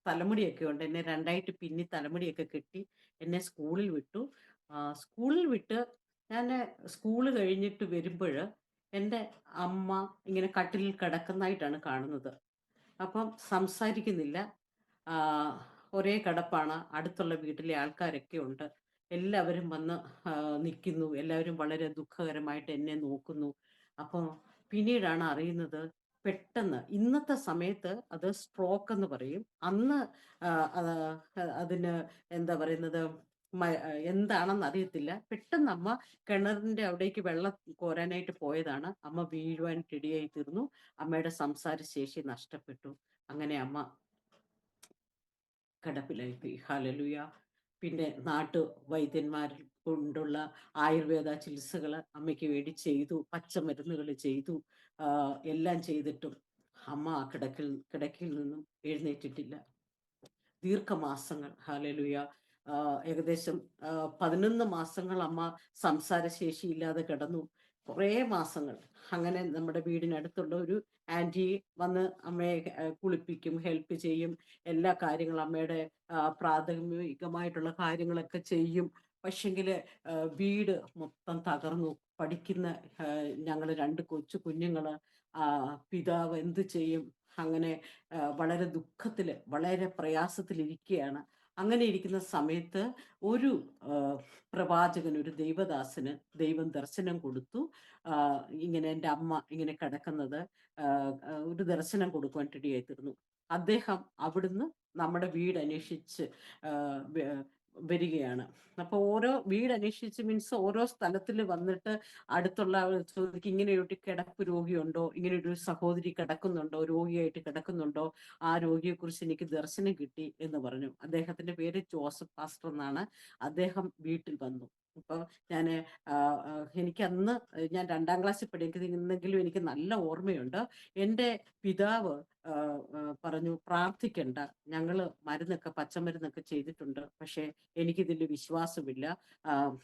തലമുടിയൊക്കെ ഉണ്ട്. എന്നെ 2ആയിട്ട് പിന്നി തലമുടിയൊക്കെ കെട്ടി എന്നെ സ്കൂളിൽ വിട്ടു. സ്കൂളിൽ വിട്ട് ഞാൻ സ്കൂള് കഴിഞ്ഞിട്ട് വരുമ്പോൾ എൻ്റെ അമ്മ ഇങ്ങനെ കട്ടിലിൽ കിടക്കുന്നതായിട്ടാണ് കാണുന്നത്. അപ്പം സംസാരിക്കുന്നില്ല. ഒരേ കിടപ്പാണ്. അടുത്തുള്ള വീട്ടിലെ ആൾക്കാരൊക്കെ ഉണ്ട്. എല്ലാവരും വന്ന് നിൽക്കുന്നു. എല്ലാവരും വളരെ ദുഃഖകരമായിട്ട് എന്നെ നോക്കുന്നു. അപ്പം പിന്നീടാണ് അറിയുന്നത്, പെട്ടെന്ന് ഇന്നത്തെ സമയത്ത് അത് സ്ട്രോക്ക് എന്ന് പറയും. അന്ന് അതിന് എന്താ പറയുന്നത്, എന്താണെന്ന് അറിയത്തില്ല. പെട്ടെന്ന് അമ്മ കിണറിന്റെ അവിടേക്ക് വെള്ളം കോരാനായിട്ട് പോയതാണ്. അമ്മ വീഴുവാൻ ഇടയായി തീർന്നു. അമ്മയുടെ സംസാരശേഷി നഷ്ടപ്പെട്ടു. അങ്ങനെ അമ്മ കിടപ്പിലായിപ്പോയി. ഹല്ലേലൂയ. പിന്നെ വൈദ്യന്മാരിൽ കൊണ്ടുള്ള ആയുർവേദ ചികിത്സകൾ അമ്മയ്ക്ക് വേണ്ടി ചെയ്തു. പച്ചമരുന്നുകൾ ചെയ്തു. എല്ലാം ചെയ്തിട്ടും അമ്മ ആ കിടക്കയിൽ നിന്നും എഴുന്നേറ്റിട്ടില്ല. ദീർഘമാസങ്ങൾ. ഹല്ലേലൂയ. ഏകദേശം 11 മാസങ്ങൾ അമ്മ സംസാരശേഷി ഇല്ലാതെ കിടന്നു. കുറേ മാസങ്ങൾ. അങ്ങനെ നമ്മുടെ വീടിനടുത്തുള്ള ഒരു ആൻറ്റി വന്ന് അമ്മയെ കുളിപ്പിക്കും, ഹെൽപ്പ് ചെയ്യും. എല്ലാ കാര്യങ്ങളും അമ്മയുടെ പ്രാഥമികമായിട്ടുള്ള കാര്യങ്ങളൊക്കെ ചെയ്യും. പക്ഷെങ്കില് വീട് മൊത്തം തകർന്നു. പഠിക്കുന്ന ഞങ്ങള് 2 കൊച്ചു കുഞ്ഞുങ്ങള്, പിതാവ് എന്ത് ചെയ്യും? അങ്ങനെ വളരെ ദുഃഖത്തില്, വളരെ പ്രയാസത്തിലിരിക്കയാണ്. അങ്ങനെ ഇരിക്കുന്ന സമയത്ത് ഒരു പ്രവാചകൻ, ഒരു ദൈവദാസന് ദൈവം ദർശനം കൊടുത്തു. ഇങ്ങനെ എൻ്റെ അമ്മ ഇങ്ങനെ കിടക്കുന്നത് ഒരു ദർശനം കൊടുക്കുവാനിടയായി തീർന്നു. അദ്ദേഹം അവിടുന്ന് നമ്മുടെ വീട് അന്വേഷിച്ച് വെ വരികയാണ്. അപ്പൊ ഓരോ വീട് അന്വേഷിച്ച് മീൻസ് ഓരോ സ്ഥലത്തില് വന്നിട്ട് അടുത്തുള്ള ആള് ചോദിക്കും, ഇങ്ങനെയൊരു കിടപ്പ് രോഗിയുണ്ടോ? ഇങ്ങനെയൊരു സഹോദരി കിടക്കുന്നുണ്ടോ? രോഗിയായിട്ട് കിടക്കുന്നുണ്ടോ? ആ രോഗിയെക്കുറിച്ച് എനിക്ക് ദർശനം കിട്ടി എന്ന് പറഞ്ഞു. അദ്ദേഹത്തിന്റെ പേര് ജോസഫ് പാസ്റ്റർ എന്നാണ്. അദ്ദേഹം വീട്ടിൽ വന്നു. അപ്പൊ ഞാന് എനിക്കന്ന് ഞാൻ 2ാം ക്ലാസ്സിൽ പഠിക്കുന്നെങ്കിലും എനിക്ക് നല്ല ഓർമ്മയുണ്ട്. എൻ്റെ പിതാവ് പറഞ്ഞു, പ്രാർത്ഥിക്കണ്ട, ഞങ്ങള് മരുന്നൊക്കെ പച്ചമരുന്നൊക്കെ ചെയ്തിട്ടുണ്ട്, പക്ഷെ എനിക്കിതിൽ വിശ്വാസമില്ല,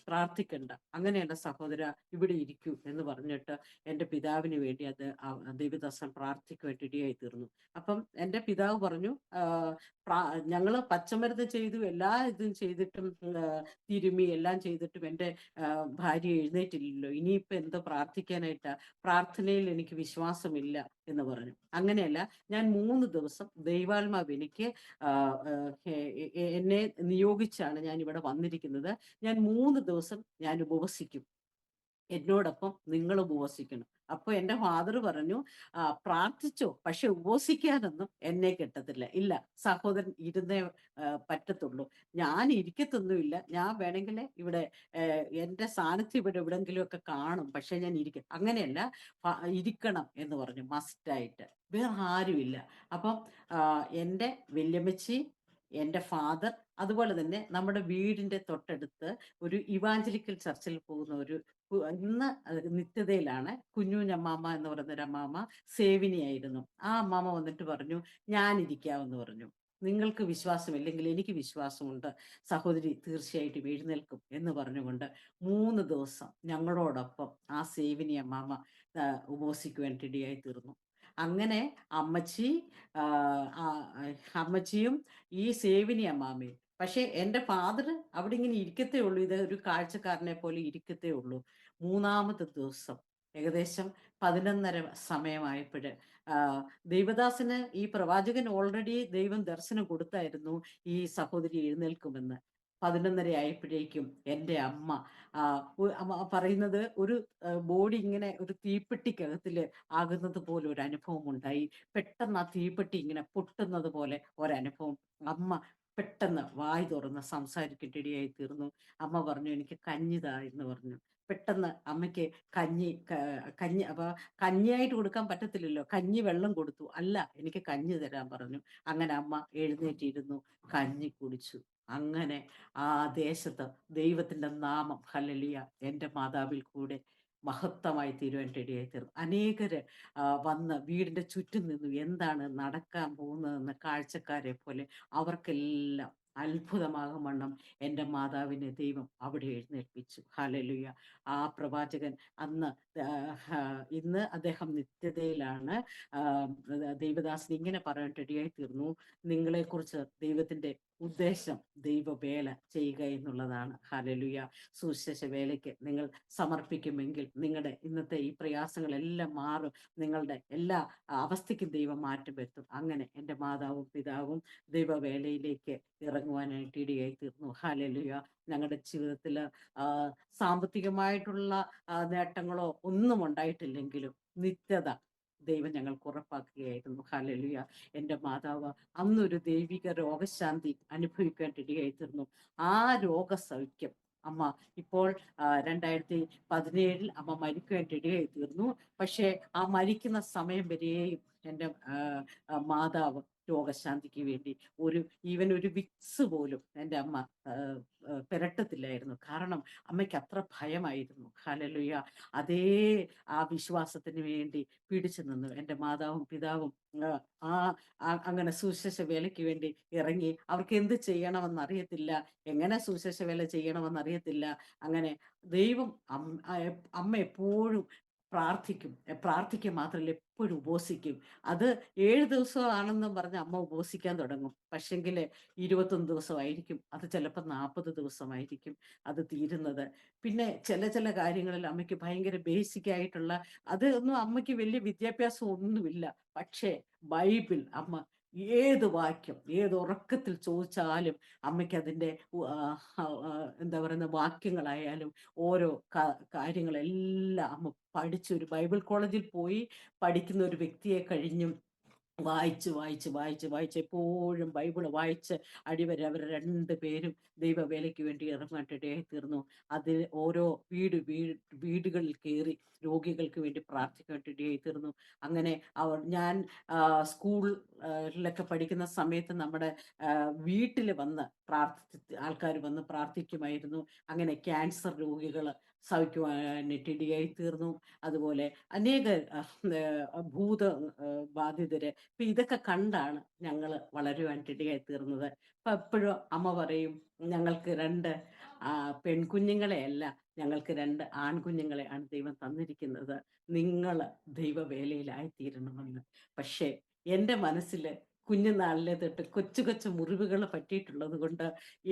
പ്രാർത്ഥിക്കണ്ട, അങ്ങനെയല്ല സഹോദര, ഇവിടെ ഇരിക്കൂ എന്ന് പറഞ്ഞിട്ട് എൻ്റെ പിതാവിന് വേണ്ടി ദൈവദാസൻ പ്രാർത്ഥിക്കുവാൻ ഇടയായി തീർന്നു. അപ്പം എൻ്റെ പിതാവ് പറഞ്ഞു, ഞങ്ങള് പച്ചമരുന്ന് ചെയ്തു, എല്ലാ ഇതും ചെയ്തിട്ടും തിരുമ്മി എല്ലാം ചെയ്തിട്ടും എൻ്റെ ഭാര്യ എഴുന്നേറ്റില്ലല്ലോ, ഇനിയിപ്പോ എന്തോ പ്രാർത്ഥിക്കാനായിട്ടാ, പ്രാർത്ഥനയിൽ എനിക്ക് വിശ്വാസമില്ല എന്ന് പറഞ്ഞു. അങ്ങനെയല്ല, ഞാൻ 3 ദിവസം ദൈവാത്മാവ് എനിക്ക് എന്നെ നിയോഗിച്ചാണ് ഞാൻ ഇവിടെ വന്നിരിക്കുന്നത്. ഞാൻ 3 ദിവസം ഞാൻ ഉപവസിക്കും, എന്നോടൊപ്പം നിങ്ങൾ ഉപവസിക്കണം. അപ്പൊ എൻ്റെ ഫാദർ പറഞ്ഞു, പ്രാർത്ഥിച്ചോ, പക്ഷെ ഉപവസിക്കാനൊന്നും എന്നെ കിട്ടത്തില്ല. ഇല്ല സഹോദരൻ, ഇരുന്നേ പറ്റത്തുള്ളൂ. ഞാൻ ഇരിക്കത്തൊന്നുമില്ല, ഞാൻ വേണമെങ്കിൽ ഇവിടെ എൻ്റെ സാന്നിധ്യം ഇവിടെ എവിടെങ്കിലും ഒക്കെ കാണും, പക്ഷെ ഞാൻ ഇരിക്കും. അങ്ങനെയല്ല, ഇരിക്കണം എന്ന് പറഞ്ഞു മസ്റ്റായിട്ട്. വേറെ ആരുമില്ല. അപ്പം എൻ്റെ വല്യമ്മച്ചി, എൻ്റെ ഫാദർ, അതുപോലെ തന്നെ നമ്മുടെ വീടിന്റെ തൊട്ടടുത്ത് ഒരു ഇവാഞ്ചലിക്കൽ ചർച്ചിൽ പോകുന്ന ഒരു ഇന്ന് നിത്യതയിലാണ് കുഞ്ഞൂഞ്ഞമ്മാമ എന്ന് പറയുന്ന ഒരു അമ്മാമ സേവിനിയായിരുന്നു. ആ അമ്മാമ വന്നിട്ട് പറഞ്ഞു, ഞാൻ ഇരിക്കാമെന്ന് പറഞ്ഞു. നിങ്ങൾക്ക് വിശ്വാസമില്ലെങ്കിൽ എനിക്ക് വിശ്വാസമുണ്ട്, സഹോദരി തീർച്ചയായിട്ടും എഴുന്നേൽക്കും എന്ന് പറഞ്ഞുകൊണ്ട് 3 ദിവസം ഞങ്ങളോടൊപ്പം ആ സേവിനി അമ്മാമ ഉപവസിക്കുവാനിടയായി തീർന്നു. അങ്ങനെ അമ്മച്ചി, അമ്മച്ചിയും ഈ സേവിനി അമ്മാമയും. പക്ഷെ എൻ്റെ ഫാദർ അവിടെ ഇങ്ങനെ ഇരിക്കത്തേ ഉള്ളൂ, ഇത് ഒരു കാഴ്ചക്കാരനെ പോലെ ഇരിക്കത്തേ ഉള്ളൂ. 3ാമത്തെ ദിവസം ഏകദേശം 11:30 സമയമായപ്പോഴ് ദൈവദാസന്, ഈ പ്രവാചകൻ ഓൾറെഡി ദൈവം ദർശനം കൊടുത്തായിരുന്നു ഈ സഹോദരി എഴുന്നേൽക്കുമെന്ന്. 11:30 ആയപ്പോഴേക്കും എൻ്റെ അമ്മ അമ്മ പറയുന്നത്, ഒരു ബോഡി ഇങ്ങനെ ഒരു തീപ്പെട്ടിക്കകത്തില് ആകുന്നത് പോലെ ഒരു അനുഭവം ഉണ്ടായി. പെട്ടെന്ന് ആ തീപ്പെട്ടി ഇങ്ങനെ പൊട്ടുന്നത് പോലെ ഒരനുഭവം. അമ്മ പെട്ടെന്ന് വായ് തുറന്ന് സംസാരിക്കേണ്ടിടയായി തീർന്നു. അമ്മ പറഞ്ഞു, എനിക്ക് കഞ്ഞിതാ എന്ന് പറഞ്ഞു. പെട്ടെന്ന് അമ്മയ്ക്ക് കഞ്ഞി അപ്പൊ കഞ്ഞിയായിട്ട് കൊടുക്കാൻ പറ്റത്തില്ലല്ലോ, കഞ്ഞി വെള്ളം കൊടുത്തു. അല്ല, എനിക്ക് കഞ്ഞി തരാൻ പറഞ്ഞു. അങ്ങനെ അമ്മ എഴുന്നേറ്റിരുന്നു, കഞ്ഞി കുടിച്ചു. അങ്ങനെ ആ ദേശത്ത് ദൈവത്തിന്റെ നാമം, ഹല്ലേലൂയ, എൻ്റെ മാതാവിൽ കൂടെ മഹത്വമായി തീരുവാനിടയായി തീർന്നു. അനേകര് വന്ന് വീടിന്റെ ചുറ്റും നിന്നു, എന്താണ് നടക്കാൻ പോകുന്നതെന്ന് കാഴ്ചക്കാരെ പോലെ. അവർക്കെല്ലാം അത്ഭുതമാകും വണ്ണം എൻ്റെ മാതാവിനെ ദൈവം അവിടെ എഴുന്നേൽപ്പിച്ചു. ഹല്ലേലൂയ. ആ പ്രവാചകൻ അന്ന്, ഇന്ന് അദ്ദേഹം നിത്യതയിലാണ്. ദൈവദാസൻ ഇങ്ങനെ പറയാനിടയായി തീർന്നു, നിങ്ങളെക്കുറിച്ച് ദൈവത്തിന്റെ ഉദ്ദേശം ദൈവവേല ചെയ്യുക എന്നുള്ളതാണ്. ഹല്ലേലൂയ. സുവിശേഷ വേലയ്ക്ക് നിങ്ങൾ സമർപ്പിക്കുമെങ്കിൽ നിങ്ങളുടെ ഇന്നത്തെ ഈ പ്രയാസങ്ങളെല്ലാം മാറും. നിങ്ങളുടെ എല്ലാ അവസ്ഥയ്ക്കും ദൈവം മാറ്റം വരുത്തും. അങ്ങനെ എൻ്റെ മാതാവും പിതാവും ദൈവവേലയിലേക്ക് ഇറങ്ങുവാനായിട്ട് ഇടയായി തീർന്നു. ഹല്ലേലൂയ. ഞങ്ങളുടെ ജീവിതത്തിൽ സാമ്പത്തികമായിട്ടുള്ള നേട്ടങ്ങളോ ഒന്നും ഉണ്ടായിട്ടില്ലെങ്കിലും നിത്യത ദൈവം ഞങ്ങൾക്ക് ഉറപ്പാക്കുകയായിരുന്നു. ഹല്ലേലൂയ. എൻ്റെ മാതാവ് അന്നൊരു ദൈവിക രോഗശാന്തി അനുഭവിക്കാൻ ഇടയായി തീർന്നു. ആ രോഗസൗഖ്യം അമ്മ ഇപ്പോൾ 2017 അമ്മ മരിക്കുവാൻ ഇടയായി തീർന്നു. പക്ഷേ ആ മരിക്കുന്ന സമയം വരെയും എൻ്റെ മാതാവ് രോഗശാന്തിക്ക് വേണ്ടി ഈവൻ ഒരു വിക്സ് പോലും എൻ്റെ അമ്മ പുരട്ടത്തില്ലായിരുന്നു. കാരണം അമ്മയ്ക്ക് അത്ര ഭയമായിരുന്നു. ഹല്ലേലൂയ. അതേ ആ വിശ്വാസത്തിന് വേണ്ടി പിടിച്ചു നിന്നു എൻ്റെ മാതാവും പിതാവും. ആ അങ്ങനെ സുവിശേഷ വേലയ്ക്ക് വേണ്ടി ഇറങ്ങി. അവർക്ക് എന്ത് ചെയ്യണമെന്ന് അറിയത്തില്ല, എങ്ങനെ സുവിശേഷ വേല ചെയ്യണമെന്ന് അറിയത്തില്ല. അങ്ങനെ ദൈവം അമ്മ എപ്പോഴും പ്രാർത്ഥിക്കും. പ്രാർത്ഥിക്കുക മാത്രമല്ല, എപ്പോഴും ഉപവസിക്കും. അത് 7 ദിവസമാണെന്നും പറഞ്ഞ് അമ്മ ഉപവസിക്കാൻ തുടങ്ങും. പക്ഷെങ്കില് 21 ദിവസമായിരിക്കും. അത് ചിലപ്പോൾ 40 ദിവസമായിരിക്കും അത് തീരുന്നത്. പിന്നെ ചില കാര്യങ്ങളിൽ അമ്മയ്ക്ക് ഭയങ്കര ബേസിക് ആയിട്ടുള്ള, അത് ഒന്നും അമ്മയ്ക്ക് വലിയ വിദ്യാഭ്യാസം ഒന്നുമില്ല. പക്ഷേ ബൈബിൾ അമ്മ ഏത് വാക്യം ഏത് ഉറക്കത്തിൽ ചോദിച്ചാലും അമ്മയ്ക്ക് അതിൻ്റെ എന്താ പറയുന്ന വാക്യങ്ങളായാലും ഓരോ കാര്യങ്ങളെല്ലാം അമ്മ പഠിച്ചു. ഒരു ബൈബിൾ കോളേജിൽ പോയി പഠിക്കുന്ന ഒരു വ്യക്തിയെ കഴിഞ്ഞും വായിച്ച് എപ്പോഴും ബൈബിള് വായിച്ച് അടിവരെ അവർ 2 പേരും ദൈവവേലയ്ക്ക് വേണ്ടി ഇറങ്ങാനിടയായി തീർന്നു. അതിൽ ഓരോ വീടുകളിൽ കയറി രോഗികൾക്ക് വേണ്ടി പ്രാർത്ഥിക്കാനിടയായി തീർന്നു. അങ്ങനെ ഞാൻ സ്കൂളിലൊക്കെ പഠിക്കുന്ന സമയത്ത് നമ്മുടെ വീട്ടിൽ വന്ന് ആൾക്കാർ വന്ന് പ്രാർത്ഥിക്കുമായിരുന്നു. അങ്ങനെ ക്യാൻസർ രോഗികൾ സൗഖ്യമായിട്ടിടയായി തീർന്നു. അതുപോലെ അനേക ഭൂത ബാധിതര്. അപ്പൊ ഇതൊക്കെ കണ്ടാണ് ഞങ്ങൾ വളരുവാനിടയായി തീർന്നത്. അപ്പൊ എപ്പോഴും അമ്മ പറയും, ഞങ്ങൾക്ക് 2 പെൺകുഞ്ഞുങ്ങളെയല്ല, ഞങ്ങൾക്ക് 2 ആൺകുഞ്ഞുങ്ങളെയാണ് ദൈവം തന്നിരിക്കുന്നത്. നിങ്ങൾ ദൈവവേലയിലായിത്തീരണമെന്ന്. പക്ഷേ എൻ്റെ മനസ്സില് കുഞ്ഞുനാളിലെ തൊട്ട് കൊച്ചു കൊച്ചു മുറിവുകൾ പറ്റിയിട്ടുള്ളത് കൊണ്ട്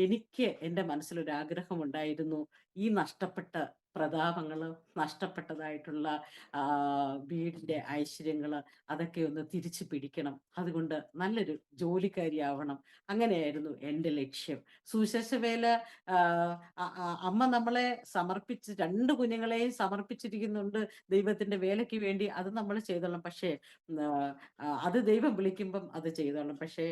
എനിക്ക് എൻ്റെ മനസ്സിലൊരാഗ്രഹമുണ്ടായിരുന്നു, ഈ നഷ്ടപ്പെട്ട പ്രതാപങ്ങൾ, നഷ്ടപ്പെട്ടതായിട്ടുള്ള വീടിൻ്റെ ഐശ്വര്യങ്ങൾ, അതൊക്കെ ഒന്ന് തിരിച്ചു പിടിക്കണം. അതുകൊണ്ട് നല്ലൊരു ജോലിക്കാരിയാവണം. അങ്ങനെയായിരുന്നു എൻ്റെ ലക്ഷ്യം. സുവിശേഷ വേല അമ്മ നമ്മളെ സമർപ്പിച്ച് 2 കുഞ്ഞുങ്ങളെയും സമർപ്പിച്ചിരിക്കുന്നുണ്ട് ദൈവത്തിൻ്റെ വേലയ്ക്ക് വേണ്ടി. അത് നമ്മൾ ചെയ്തോളാം. പക്ഷേ അത് ദൈവം വിളിക്കുമ്പം അത് ചെയ്തോളാം. പക്ഷേ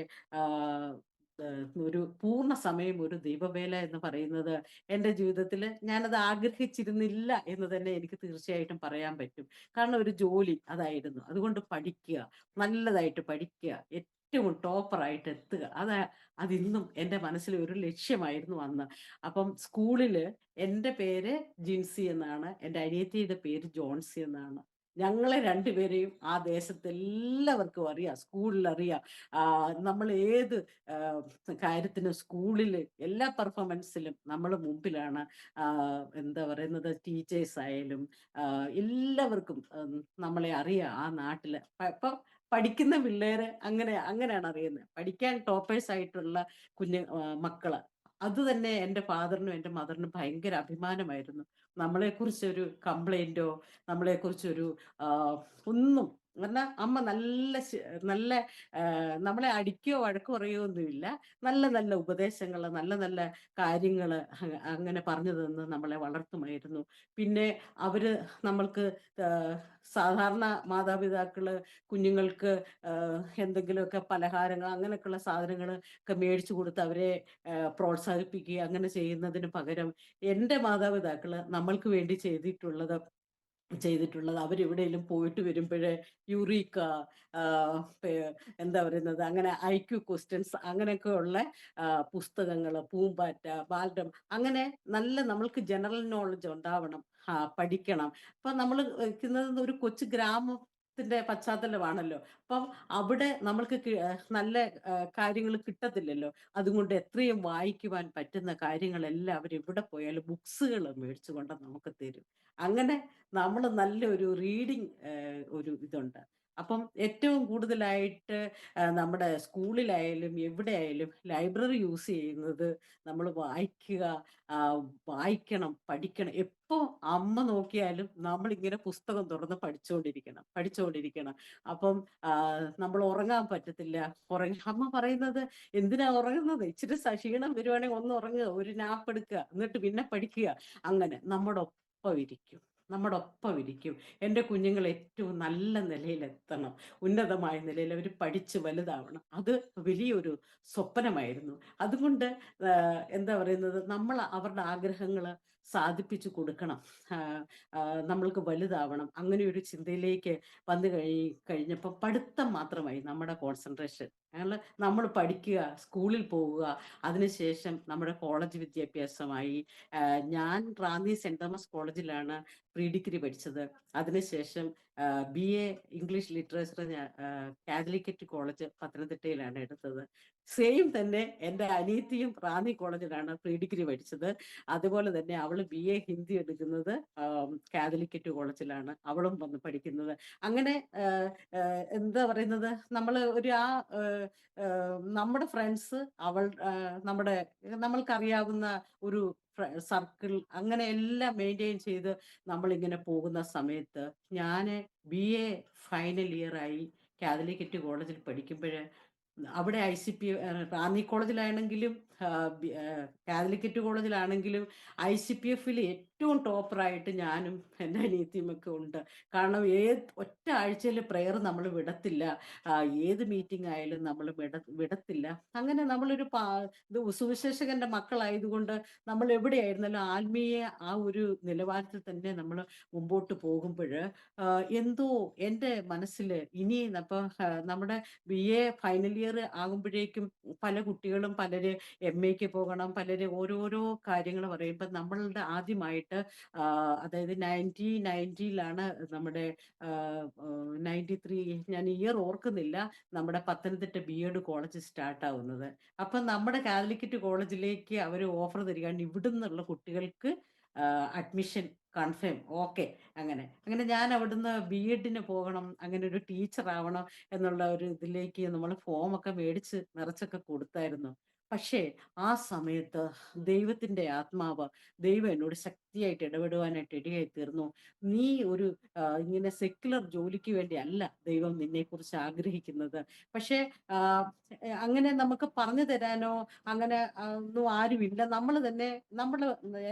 ഒരു പൂർണ്ണ സമയം ഒരു ദൈവവേല എന്ന് പറയുന്നത് എൻ്റെ ജീവിതത്തിൽ ഞാനത് ആഗ്രഹിച്ചിരുന്നില്ല എന്ന് തന്നെ എനിക്ക് തീർച്ചയായിട്ടും പറയാൻ പറ്റും. കാരണം ഒരു ജോലി അതായിരുന്നു. അതുകൊണ്ട് പഠിക്കുക, നല്ലതായിട്ട് പഠിക്കുക, ഏറ്റവും ടോപ്പറായിട്ട് എത്തുക, അതിന്നും എൻ്റെ മനസ്സിലെ ഒരു ലക്ഷ്യമായിരുന്നു അന്ന്. അപ്പം സ്കൂളിൽ എൻ്റെ പേര് ജിൻസി എന്നാണ്, എൻ്റെ അനിയത്തിയുടെ പേര് ജോൺസി എന്നാണ്. ഞങ്ങളെ 2 പേരെയും ആ ദേശത്ത് എല്ലാവർക്കും അറിയാം, സ്കൂളിൽ അറിയാം. നമ്മൾ ഏത് കാര്യത്തിനും സ്കൂളിൽ എല്ലാ പെർഫോമൻസിലും നമ്മൾ മുമ്പിലാണ്. എന്താ പറയുന്നത്, ടീച്ചേഴ്സ് ആയാലും എല്ലാവർക്കും നമ്മളെ അറിയാം ആ നാട്ടില്. ഇപ്പൊ പഠിക്കുന്ന പിള്ളേര് അങ്ങനെയാണ് അറിയുന്നത്. പഠിക്കാൻ ടോപ്പേഴ്സ് ആയിട്ടുള്ള മക്കള്. അത് തന്നെ എൻ്റെ ഫാദറിനും എൻ്റെ മദറിനും ഭയങ്കര അഭിമാനമായിരുന്നു. നമ്മളെക്കുറിച്ചൊരു കംപ്ലൈന്റോ നമ്മളെക്കുറിച്ചൊരു ഒന്നും പറഞ്ഞാൽ അമ്മ നല്ല നമ്മളെ അടിക്കുകയോ വഴക്കോ പറയുകയോ ഒന്നുമില്ല. നല്ല നല്ല ഉപദേശങ്ങൾ, നല്ല നല്ല കാര്യങ്ങൾ അങ്ങനെ പറഞ്ഞു തന്ന് നമ്മളെ വളർത്തുമായിരുന്നു. പിന്നെ അവര് നമ്മൾക്ക് സാധാരണ മാതാപിതാക്കള് കുഞ്ഞുങ്ങൾക്ക് എന്തെങ്കിലുമൊക്കെ പലഹാരങ്ങൾ അങ്ങനെയൊക്കെയുള്ള സാധനങ്ങൾ ഒക്കെ മേടിച്ചു കൊടുത്ത് അവരെ പ്രോത്സാഹിപ്പിക്കുക അങ്ങനെ ചെയ്യുന്നതിന് പകരം എൻ്റെ മാതാപിതാക്കള് നമ്മൾക്ക് വേണ്ടി ചെയ്തിട്ടുള്ളത് അവരെവിടെയെങ്കിലും പോയിട്ട് വരുമ്പോഴേ യുറീക്ക, എന്താ പറയുന്നത്, അങ്ങനെ IQ ക്വസ്റ്റ്യൻസ് അങ്ങനെയൊക്കെ ഉള്ള പുസ്തകങ്ങൾ, പൂമ്പാറ്റ, ബാലരമ, അങ്ങനെ നല്ല നമ്മൾക്ക് ജനറൽ നോളജ് ഉണ്ടാവണം, പഠിക്കണം. അപ്പൊ നമ്മൾ വയ്ക്കുന്നത് ഒരു കൊച്ചു ഗ്രാമത്തിന്റെ പശ്ചാത്തലമാണല്ലോ. അപ്പം അവിടെ നമ്മൾക്ക് നല്ല കാര്യങ്ങൾ കിട്ടത്തില്ലല്ലോ. അതുകൊണ്ട് എത്രയും വായിക്കുവാൻ പറ്റുന്ന കാര്യങ്ങളെല്ലാം അവരെവിടെ പോയാലും ബുക്സുകൾ മേടിച്ചുകൊണ്ട് നമുക്ക് തരും. അങ്ങനെ നമ്മൾ നല്ലൊരു റീഡിങ് ഒരു ഇതുണ്ട്. അപ്പം ഏറ്റവും കൂടുതലായിട്ട് നമ്മുടെ സ്കൂളിലായാലും എവിടെയായാലും ലൈബ്രറി യൂസ് ചെയ്യുന്നത് നമ്മൾ വായിക്കുക, വായിക്കണം, പഠിക്കണം. എപ്പോൾ അമ്മ നോക്കിയാലും നമ്മളിങ്ങനെ പുസ്തകം തുറന്ന് പഠിച്ചുകൊണ്ടിരിക്കണം. അപ്പം നമ്മൾ ഉറങ്ങാൻ പറ്റത്തില്ല. അമ്മ പറയുന്നത്, എന്തിനാ ഉറങ്ങുന്നത്, ഇച്ചിരി ക്ഷീണം വരുവാണെങ്കിൽ ഒന്ന് ഉറങ്ങുക, ഒരു നാപ്പ് എടുക്കുക, എന്നിട്ട് പിന്നെ പഠിക്കുക. അങ്ങനെ നമ്മുടെ ഒപ്പം ഇരിക്കും. എൻ്റെ കുഞ്ഞുങ്ങൾ ഏറ്റവും നല്ല നിലയിലെത്തണം, ഉന്നതമായ നിലയിൽ അവർ പഠിച്ച് വലുതാവണം. അത് വലിയൊരു സ്വപ്നമായിരുന്നു. അതുകൊണ്ട് എന്താ പറയുന്നത്, നമ്മൾ അവരുടെ ആഗ്രഹങ്ങൾ സാധിപ്പിച്ചു കൊടുക്കണം. നമ്മൾക്ക് വലുതാവണം, അങ്ങനെ ഒരു ചിന്തയിലേക്ക് വന്നു കഴിഞ്ഞപ്പോൾ പഠിത്തം മാത്രമായി നമ്മുടെ കോൺസെൻട്രേഷൻ. നമ്മൾ പഠിക്കുക, സ്കൂളിൽ പോവുക, അതിനുശേഷം നമ്മുടെ കോളേജ് വിദ്യാഭ്യാസമായി. ഞാൻ റാന്നി സെന്റ് തോമസ് കോളേജിലാണ് പ്രീ ഡിഗ്രി പഠിച്ചത്. അതിനുശേഷം BA English literature Calicut college പത്തനംതിട്ടയിലാണ് എടുത്തത്. സെയിം തന്നെ എൻ്റെ അനിയത്തിയും റാന്നി കോളേജിലാണ് പ്രീ ഡിഗ്രി പഠിച്ചത്. അതുപോലെ തന്നെ അവൾ അവള് BA ഹിന്ദി എടുക്കുന്നത് കാത്തലിക്കറ്റ് കോളേജിലാണ് അവളും വന്ന് പഠിക്കുന്നത്. അങ്ങനെ എന്താ പറയുന്നത്, നമ്മള് ഒരു നമ്മുടെ ഫ്രണ്ട്സ്, നമ്മുടെ നമ്മൾക്കറിയാവുന്ന ഒരു സർക്കിൾ, അങ്ങനെ എല്ലാം മെയിൻറ്റെയിൻ ചെയ്ത് നമ്മളിങ്ങനെ പോകുന്ന സമയത്ത് ഞാന് BA ഫൈനൽ ഇയർ ആയി കാത്തലിക്കറ്റ് കോളേജിൽ പഠിക്കുമ്പഴ് അവിടെ ICP റാന്നി കോളേജിലാണെങ്കിലും കാത്തലിക്കറ്റ് കോളേജിലാണെങ്കിലും ICPF-ൽ ഏറ്റവും ടോപ്പറായിട്ട് ഞാനും എൻ്റെ അനിയത്തിയും ഒക്കെ ഉണ്ട്. കാരണം ഒറ്റ ആഴ്ചയിൽ പ്രെയർ നമ്മൾ വിടത്തില്ല. ഏത് മീറ്റിംഗ് ആയാലും നമ്മൾ വിടത്തില്ല. അങ്ങനെ നമ്മളൊരു സുവിശേഷകന്റെ മക്കളായതുകൊണ്ട് നമ്മൾ എവിടെയായിരുന്നാലും ആത്മീയ ആ ഒരു നിലവാരത്തിൽ തന്നെ നമ്മൾ മുമ്പോട്ട് പോകുമ്പോൾ എന്തോ എൻ്റെ മനസ്സിൽ ഇനി നമ്മുടെ BA ഫൈനൽ ഇയർ ആകുമ്പോഴേക്കും പല കുട്ടികളും പലര് MAക്ക് പോകണം, പലര് ഓരോരോ കാര്യങ്ങൾ പറയുമ്പോൾ നമ്മളുടെ ആദ്യമായിട്ട് അതായത് 1990-ലാണ് നമ്മുടെ 93, ഞാൻ ഇയർ ഓർക്കുന്നില്ല, നമ്മുടെ പത്തനംതിട്ട BEd കോളേജ് സ്റ്റാർട്ട് ആവുന്നത്. അപ്പം നമ്മുടെ കാത്തലിക്കറ്റ് കോളേജിലേക്ക് അവർ ഓഫർ തരികയാണ് ഇവിടുന്നുള്ള കുട്ടികൾക്ക് അഡ്മിഷൻ കൺഫേം, ഓക്കെ. അങ്ങനെ ഞാൻ അവിടുന്ന് BEdന് പോകണം, അങ്ങനെ ഒരു ടീച്ചർ ആവണം എന്നുള്ള ഒരു ഇതിലേക്ക് നമ്മൾ ഫോമൊക്കെ മേടിച്ച് നിറച്ചൊക്കെ കൊടുത്തായിരുന്നു. പക്ഷേ ആ സമയത്ത് ദൈവത്തിന്റെ ആത്മാവ്, ദൈവം എന്നോട് ശക്തിയായിട്ട് ഇടപെടുവാനായിട്ട് ഇടയായി തീർന്നു. നീ ഒരു ഇങ്ങനെ സെക്യുലർ ജോലിക്ക് വേണ്ടി അല്ല ദൈവം നിന്നെ കുറിച്ച് ആഗ്രഹിക്കുന്നത്. പക്ഷേ അങ്ങനെ നമുക്ക് പറഞ്ഞു തരാനോ അങ്ങനെ ഒന്നും ആരുമില്ല. നമ്മൾ തന്നെ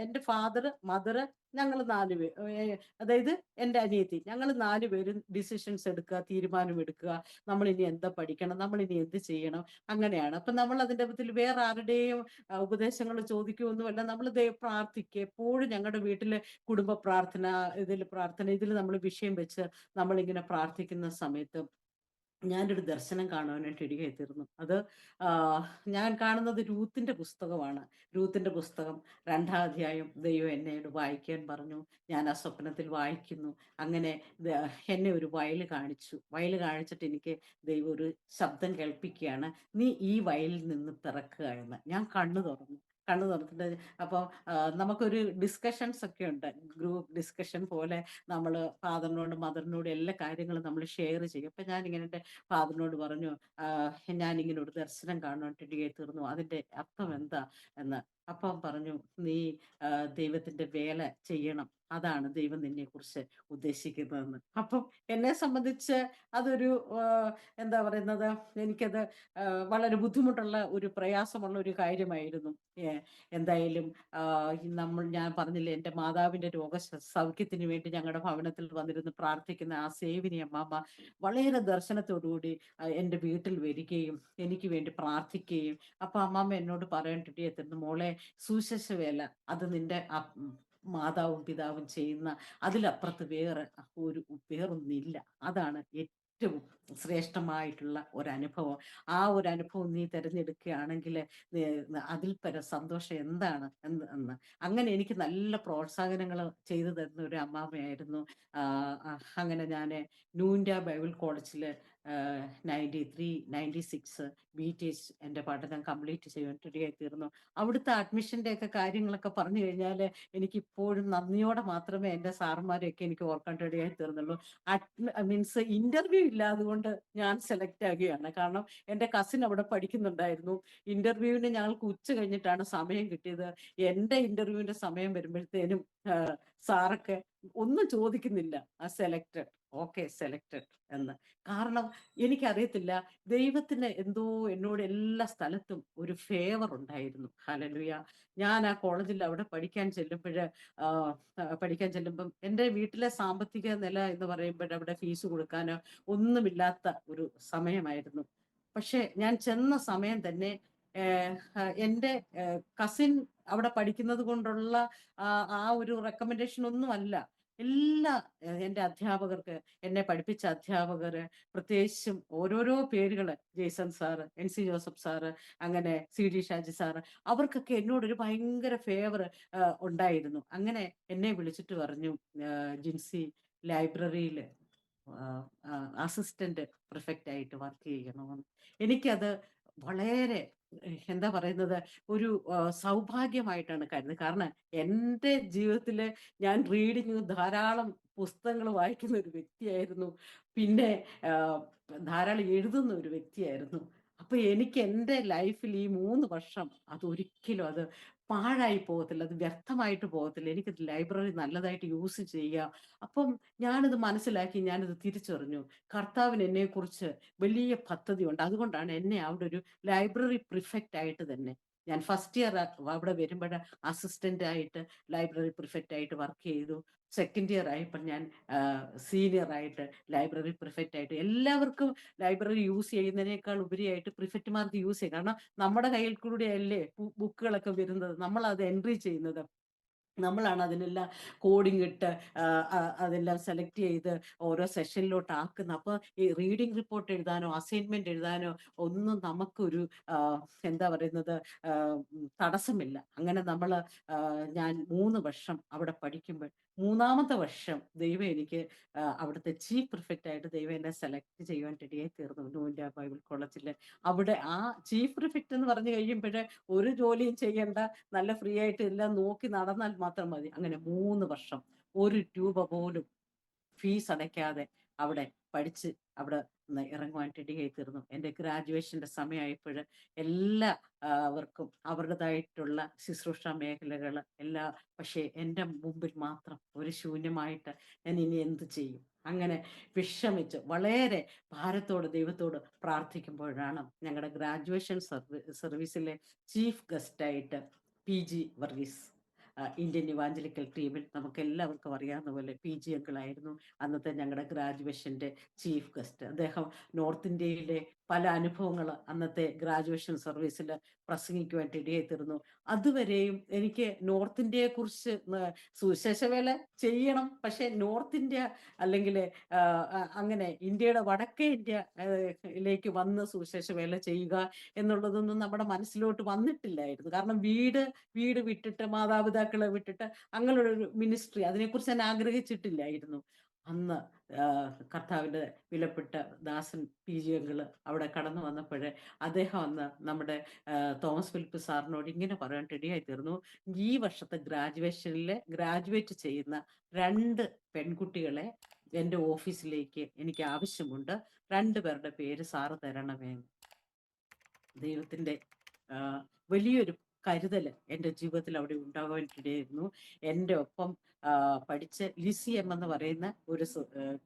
എൻ്റെ ഫാദർ, മദർ, ഞങ്ങൾ 4 പേര്, അതായത് എൻ്റെ അനിയത്തി, ഞങ്ങൾ 4 പേരും ഡിസിഷൻസ് എടുക്കുക, തീരുമാനമെടുക്കുക. നമ്മളിനി എന്താ പഠിക്കണം, നമ്മളിനി എന്ത് ചെയ്യണം, അങ്ങനെയാണ്. അപ്പം നമ്മൾ അതിൻ്റെ പറ്റിൽ വേറെ ആരുടെയും ഉപദേശങ്ങൾ ചോദിക്കുകയൊന്നുമല്ല. നമ്മൾ പ്രാർത്ഥിക്കുക. എപ്പോഴും ഞങ്ങളുടെ വീട്ടിൽ കുടുംബ പ്രാർത്ഥന, ഇതിൽ നമ്മൾ വിഷയം വെച്ച് നമ്മളിങ്ങനെ പ്രാർത്ഥിക്കുന്ന സമയത്ത് ഞാനൊരു ദർശനം കാണുവാനായിട്ട് ഇടയായി തീർന്നു. അത് ഞാൻ കാണുന്നത് രൂത്തിന്റെ പുസ്തകമാണ്. രൂത്തിന്റെ പുസ്തകം 2-ാം അധ്യായം ദൈവം എന്നോട് വായിക്കാൻ പറഞ്ഞു. ഞാൻ ആ സ്വപ്നത്തിൽ വായിക്കുന്നു. അങ്ങനെ എന്നെ ഒരു വയല് കാണിച്ചു. വയല് കാണിച്ചിട്ട് എനിക്ക് ദൈവം ഒരു ശബ്ദം കേൾപ്പിക്കുകയാണ്, നീ ഈ വയലിൽ നിന്ന് പിറക്കുക എന്ന്. ഞാൻ കണ്ണു തുറന്നിട്ട് അപ്പോൾ നമുക്കൊരു ഡിസ്കഷൻസ് ഒക്കെ ഉണ്ട്, ഗ്രൂപ്പ് ഡിസ്കഷൻ പോലെ. നമ്മൾ ഫാദറിനോടും മദറിനോടും എല്ലാ കാര്യങ്ങളും നമ്മൾ ഷെയർ ചെയ്യും. അപ്പം ഞാനിങ്ങനെ എൻ്റെ ഫാദറിനോട് പറഞ്ഞു, ഞാനിങ്ങനെ ഒരു ദർശനം കാണാനായിട്ട് ഇടയായി തീർന്നു, അതിൻ്റെ അർത്ഥം എന്താ എന്ന്. അപ്പം പറഞ്ഞു, നീ ദൈവത്തിന്റെ വേല ചെയ്യണം, അതാണ് ദൈവം നിന്നെ കുറിച്ച് ഉദ്ദേശിക്കുന്നതെന്ന്. അപ്പം എന്നെ സംബന്ധിച്ച് അതൊരു എന്താ പറയുന്നത്, എനിക്കത് വളരെ ബുദ്ധിമുട്ടുള്ള ഒരു പ്രയാസമുള്ള ഒരു കാര്യമായിരുന്നു. എന്തായാലും ഞാൻ പറഞ്ഞില്ലേ, എൻ്റെ മാതാവിൻ്റെ സൗഖ്യത്തിന് വേണ്ടി ഞങ്ങളുടെ ഭവനത്തിൽ വന്നിരുന്ന് പ്രാർത്ഥിക്കുന്ന ആ സേവിനി അമ്മാമ്മ വളരെ ദർശനത്തോടുകൂടി എൻ്റെ വീട്ടിൽ വരികയും എനിക്ക് വേണ്ടി പ്രാർത്ഥിക്കുകയും. അപ്പൊ അമ്മാമ്മ എന്നോട് പറയാണ്ടിരിക്കുന്നു, മോളെ, സുവിശേഷ വേല അത് നിന്റെ മാതാവും പിതാവും ചെയ്യുന്ന, അതിലപ്പുറത്ത് വേറൊന്നില്ല. അതാണ് ഏറ്റവും ശ്രേഷ്ഠമായിട്ടുള്ള ഒരനുഭവം. ആ ഒരു അനുഭവം നീ തിരഞ്ഞെടുക്കുകയാണെങ്കിൽ അതിൽ പര സന്തോഷം എന്താണ് എന്ന്. അങ്ങനെ എനിക്ക് നല്ല പ്രോത്സാഹനങ്ങൾ ചെയ്തു തരുന്ന ഒരു അമ്മാമ്മയായിരുന്നു. അങ്ങനെ ഞാൻ നൂൻഡ ബൈബിൾ കോളേജിൽ 93, 96 BTH എൻ്റെ പഠനം കംപ്ലീറ്റ് ചെയ്യാൻ തീർന്നു. അവിടുത്തെ അഡ്മിഷൻ്റെ ഒക്കെ കാര്യങ്ങളൊക്കെ പറഞ്ഞു കഴിഞ്ഞാൽ എനിക്കിപ്പോഴും നന്ദിയോടെ മാത്രമേ എൻ്റെ സാറുമാരെയൊക്കെ എനിക്ക് ഓർക്കാൻ ഇടയായി തീർന്നുള്ളൂ. മീൻസ് ഇന്റർവ്യൂ ഇല്ലാതുകൊണ്ട് ഞാൻ സെലക്ട് ആകുകയാണ്. കാരണം എൻ്റെ കസിൻ അവിടെ പഠിക്കുന്നുണ്ടായിരുന്നു. ഇന്റർവ്യൂവിന് ഞങ്ങൾക്ക് ഉച്ച കഴിഞ്ഞിട്ടാണ് സമയം കിട്ടിയത്. എൻ്റെ ഇന്റർവ്യൂവിന്റെ സമയം വരുമ്പോഴത്തേനും സാറൊക്കെ ഒന്നും ചോദിക്കുന്നില്ല, സെലക്റ്റഡ്, ഓക്കെ സെലക്റ്റഡ് എന്ന്. കാരണം എനിക്കറിയത്തില്ല, ദൈവത്തിന് എന്തോ എന്നോട് എല്ലാ സ്ഥലത്തും ഒരു ഫേവർ ഉണ്ടായിരുന്നു. ഹല്ലേലൂയ. ഞാൻ ആ കോളേജിൽ അവിടെ പഠിക്കാൻ ചെല്ലുമ്പം എൻ്റെ വീട്ടിലെ സാമ്പത്തിക നില എന്ന് പറയുമ്പോൾ അവിടെ ഫീസ് കൊടുക്കാനോ ഒന്നുമില്ലാത്ത ഒരു സമയമായിരുന്നു. പക്ഷെ ഞാൻ ചെന്ന സമയം തന്നെ എൻ്റെ കസിൻ അവിടെ പഠിക്കുന്നത് കൊണ്ടുള്ള ആ ഒരു റെക്കമെൻഡേഷൻ ഒന്നുമല്ല. എൻ്റെ അധ്യാപകർക്ക്, എന്നെ പഠിപ്പിച്ച അധ്യാപകര്, പ്രത്യേകിച്ചും ഓരോരോ പേരുകള്, Jason sir, NC Joseph sir, അങ്ങനെ CD ഷാജി സാറ്, അവർക്കൊക്കെ എന്നോടൊരു ഭയങ്കര ഫേവർ ഉണ്ടായിരുന്നു. അങ്ങനെ എന്നെ വിളിച്ചിട്ട് പറഞ്ഞു, ജിൻസി, ലൈബ്രറിയിൽ അസിസ്റ്റന്റ് പ്രിഫെക്റ്റ് ആയിട്ട് വർക്ക് ചെയ്യണമെന്ന്. എനിക്കത് വളരെ എന്താ പറയുന്നത്, ഒരു സൗഭാഗ്യമായിട്ടാണ് കരുതുന്നത്. കാരണം എൻ്റെ ജീവിതത്തില് ഞാൻ റീഡിങ് ധാരാളം പുസ്തകങ്ങൾ വായിക്കുന്ന ഒരു വ്യക്തിയായിരുന്നു. പിന്നെ ആഹ്, ധാരാളം എഴുതുന്ന ഒരു വ്യക്തിയായിരുന്നു. അപ്പൊ എനിക്ക് എൻ്റെ ലൈഫിൽ ഈ 3 വർഷം അതൊരിക്കലും അത് പാഴായി പോകത്തില്ല. അത് വ്യർത്ഥമായിട്ട് പോകത്തില്ല. എനിക്ക് ലൈബ്രറി നല്ലതായിട്ട് യൂസ് ചെയ്യാം. അപ്പം ഞാനിത് മനസ്സിലാക്കി, ഞാനിത് തിരിച്ചറിഞ്ഞു. കർത്താവിന് എന്നെക്കുറിച്ച് വലിയ പദ്ധതിയുണ്ട്. അതുകൊണ്ടാണ് എന്നെ അവിടെ ഒരു ലൈബ്രറി പ്രിഫെക്റ്റ് ആയിട്ട് തന്നെ ഞാൻ ഫസ്റ്റ് ഇയർ അവിടെ വരുമ്പോഴ് അസിസ്റ്റന്റ് ആയിട്ട് ലൈബ്രറി പ്രിഫെക്റ്റ് ആയിട്ട് വർക്ക് ചെയ്തു. സെക്കൻഡ് ഇയർ ആയപ്പോൾ ഞാൻ സീനിയർ ആയിട്ട് ലൈബ്രറി പ്രിഫെക്റ്റ് ആയിട്ട് എല്ലാവർക്കും ലൈബ്രറി യൂസ് ചെയ്യുന്നതിനേക്കാൾ ഉപരിയായിട്ട് പ്രിഫെക്റ്റുമാർക്ക് യൂസ് ചെയ്യും. കാരണം നമ്മുടെ കയ്യിൽ കൂടെയല്ലേ ബുക്കുകളൊക്കെ വരുന്നത്. നമ്മൾ അത് എൻട്രി ചെയ്യുന്നത്. നമ്മളാണ് അതിനെല്ലാം കോഡിംഗ് ഇട്ട് അതെല്ലാം സെലക്ട് ചെയ്ത് ഓരോ സെഷനിലോട്ട് ആക്കുന്നത്. അപ്പോൾ ഈ റീഡിംഗ് റിപ്പോർട്ട് എഴുതാനോ അസൈൻമെന്റ് എഴുതാനോ ഒന്നും നമുക്കൊരു ആ, എന്താ പറയുന്നത്, തടസ്സമില്ല. അങ്ങനെ നമ്മൾ ഞാൻ 3 വർഷം അവിടെ പഠിക്കുമ്പോൾ മൂന്നാമത്തെ വർഷം ദൈവം എനിക്ക് അവിടുത്തെ ചീഫ് പ്രിഫെക്റ്റ് ആയിട്ട് ദൈവം എന്നെ സെലക്ട് ചെയ്യുവാൻ റെഡിയായി തീർന്നു. ന്യൂ ഇന്ത്യ ബൈബിൾ കോളേജിൽ അവിടെ ആ ചീഫ് പ്രിഫെക്റ്റ് എന്ന് പറഞ്ഞു കഴിയുമ്പോൾ ഒരു ജോലിയും ചെയ്യേണ്ട, നല്ല ഫ്രീ ആയിട്ട് എല്ലാം നോക്കി നടന്നാൽ മാത്രം മതി. അങ്ങനെ 3 വർഷം ഒരു രൂപ പോലും ഫീസ് അടയ്ക്കാതെ അവിടെ പഠിച്ച് അവിടെ ഇറങ്ങുവാൻ റെഡിയായി തീർന്നു. എൻ്റെ ഗ്രാജുവേഷന്റെ സമയമായപ്പോൾ എല്ലാ അവർക്കും അവരുടേതായിട്ടുള്ള ശുശ്രൂഷ മേഖലകൾ എല്ലാ, പക്ഷേ എൻ്റെ മുമ്പിൽ മാത്രം ഒരു ശൂന്യമായിട്ട് ഞാൻ ഇനി എന്ത് ചെയ്യും? അങ്ങനെ വിഷമിച്ച് വളരെ ഭാരത്തോട് ദൈവത്തോട് പ്രാർത്ഥിക്കുമ്പോഴാണ് ഞങ്ങളുടെ ഗ്രാജുവേഷൻ സർവീസിലെ ചീഫ് ഗസ്റ്റായിട്ട് പി.ജി. വർഗീസ്, ഇന്ത്യൻ ഇവാഞ്ചലിക്കൽ ടീമിൽ നമുക്ക് എല്ലാവർക്കും അറിയാവുന്ന പോലെ പി.ജി. അങ്കിളായിരുന്നു അന്നത്തെ ഞങ്ങളുടെ ഗ്രാജുവേഷന്റെ ചീഫ് ഗസ്റ്റ്. അദ്ദേഹം നോർത്ത് ഇന്ത്യയിലെ പല അനുഭവങ്ങൾ അന്നത്തെ ഗ്രാജുവേഷൻ സർവീസിൽ പ്രസംഗിക്കുവാൻ ഇടയായി തീർന്നു. അതുവരെയും എനിക്ക് നോർത്ത് ഇന്ത്യയെ കുറിച്ച് സുവിശേഷ വേല ചെയ്യണം, പക്ഷെ നോർത്ത് ഇന്ത്യ അല്ലെങ്കിൽ അങ്ങനെ ഇന്ത്യയുടെ വടക്കേ ഇന്ത്യയിലേക്ക് വന്ന് സുവിശേഷ വേല ചെയ്യുക എന്നുള്ളതൊന്നും നമ്മുടെ മനസ്സിലോട്ട് വന്നിട്ടില്ലായിരുന്നു. കാരണം വീട് വീട് വിട്ടിട്ട് മാതാപിതാക്കളെ വിട്ടിട്ട് അങ്ങനെയുള്ളൊരു മിനിസ്ട്രി അതിനെക്കുറിച്ച് ഞാൻ ആഗ്രഹിച്ചിട്ടില്ലായിരുന്നു. അന്ന് കർത്താവിൻ്റെ വിലപ്പെട്ട ദാസൻ പി.ജി. അങ്കിള് അവിടെ കടന്നു വന്നപ്പോഴേ അദ്ദേഹം അന്ന് നമ്മുടെ തോമസ് ഫിലിപ്പ് സാറിനോട് ഇങ്ങനെ പറയാൻ റെഡിയായി തീർന്നു. ഈ വർഷത്തെ ഗ്രാജുവേഷനിൽ ഗ്രാജുവേറ്റ് ചെയ്യുന്ന 2 പെൺകുട്ടികളെ എൻ്റെ ഓഫീസിലേക്ക് എനിക്ക് ആവശ്യമുണ്ട്. 2 പേരുടെ പേര് സാറ് തരണമേ. ദൈവത്തിൻ്റെ ആ, വലിയൊരു കരുതൽ എൻ്റെ ജീവിതത്തിൽ അവിടെ ഉണ്ടാകാൻ ഇടയായിരുന്നു. എൻ്റെ ഒപ്പം പഠിച്ച ലിസി എം എന്ന് പറയുന്ന ഒരു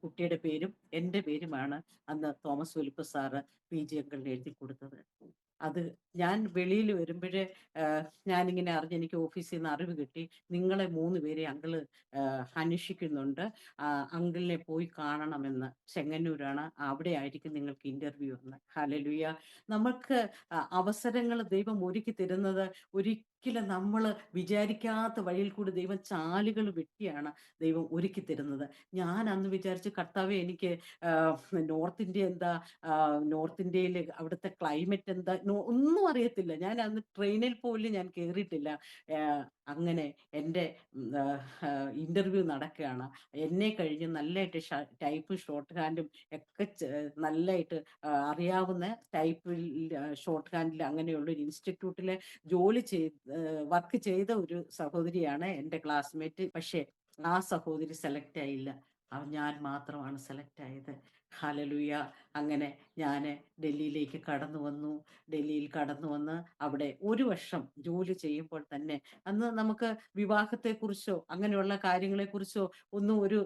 കുട്ടിയുടെ പേരും എൻ്റെ പേരുമാണ് അന്ന് തോമസ് ഫിലിപ്പ് സാറ് പി.ജി. അങ്കിളിന് എഴുതി കൊടുത്തത്. അത് ഞാൻ വെളിയിൽ വരുമ്പോഴേ ഞാനിങ്ങനെ അറിഞ്ഞ് എനിക്ക് ഓഫീസിൽ നിന്ന് അറിവ് കിട്ടി, നിങ്ങളെ 3 പേരെ അങ്കിള് അന്വേഷിക്കുന്നുണ്ട്, അങ്കിളിനെ പോയി കാണണമെന്ന്. ചെങ്ങന്നൂരാണ്, അവിടെ ആയിരിക്കും നിങ്ങൾക്ക് ഇന്റർവ്യൂ എന്ന്. ഹല്ലേലൂയ. നമുക്ക് അവസരങ്ങൾ ദൈവം ഒരുക്കി തരുന്നത് ഒരിക്കലും നമ്മൾ വിചാരിക്കാത്ത വഴിയിൽ കൂടി ദൈവം ചാലുകൾ വെട്ടിയാണ് ദൈവം ഒരുക്കി തരുന്നത്. ഞാൻ അന്ന് വിചാരിച്ചു, കർത്താവേ എനിക്ക് നോർത്ത് ഇന്ത്യ എന്താ, നോർത്ത് ഇന്ത്യയിൽ അവിടുത്തെ ക്ലൈമറ്റ് എന്താ, ഒന്നും അറിയത്തില്ല. ഞാൻ അന്ന് ട്രെയിനിൽ പോലും ഞാൻ കയറിയിട്ടില്ല. അങ്ങനെ എൻ്റെ ഇന്റർവ്യൂ നടക്കുകയാണ്. എന്നെ കഴിഞ്ഞ് നല്ലതായിട്ട് ടൈപ്പ് ഷോർട്ട് ഹാൻഡും ഒക്കെ നല്ലതായിട്ട് അറിയാവുന്ന ടൈപ്പിൽ ഷോർട്ട് ഹാൻഡിൽ അങ്ങനെയുള്ള ഒരു ഇൻസ്റ്റിറ്റ്യൂട്ടിൽ ജോലി വർക്ക് ചെയ്ത ഒരു സഹോദരിയാണ് എൻ്റെ ക്ലാസ്മേറ്റ്. പക്ഷേ ആ സഹോദരി സെലക്ട് ആയില്ല. ഞാൻ മാത്രമാണ് സെലക്ട് ആയത്. ഹല്ലേലൂയ. അങ്ങനെ ഞാൻ ഡൽഹിയിലേക്ക് കടന്നു വന്നു. ഡൽഹിയിൽ കടന്നു വന്ന് അവിടെ 1 വർഷം ജോലി ചെയ്യുമ്പോൾ തന്നെ അന്ന് നമുക്ക് വിവാഹത്തെക്കുറിച്ചോ അങ്ങനെയുള്ള കാര്യങ്ങളെക്കുറിച്ചോ ഒന്നും ഒരു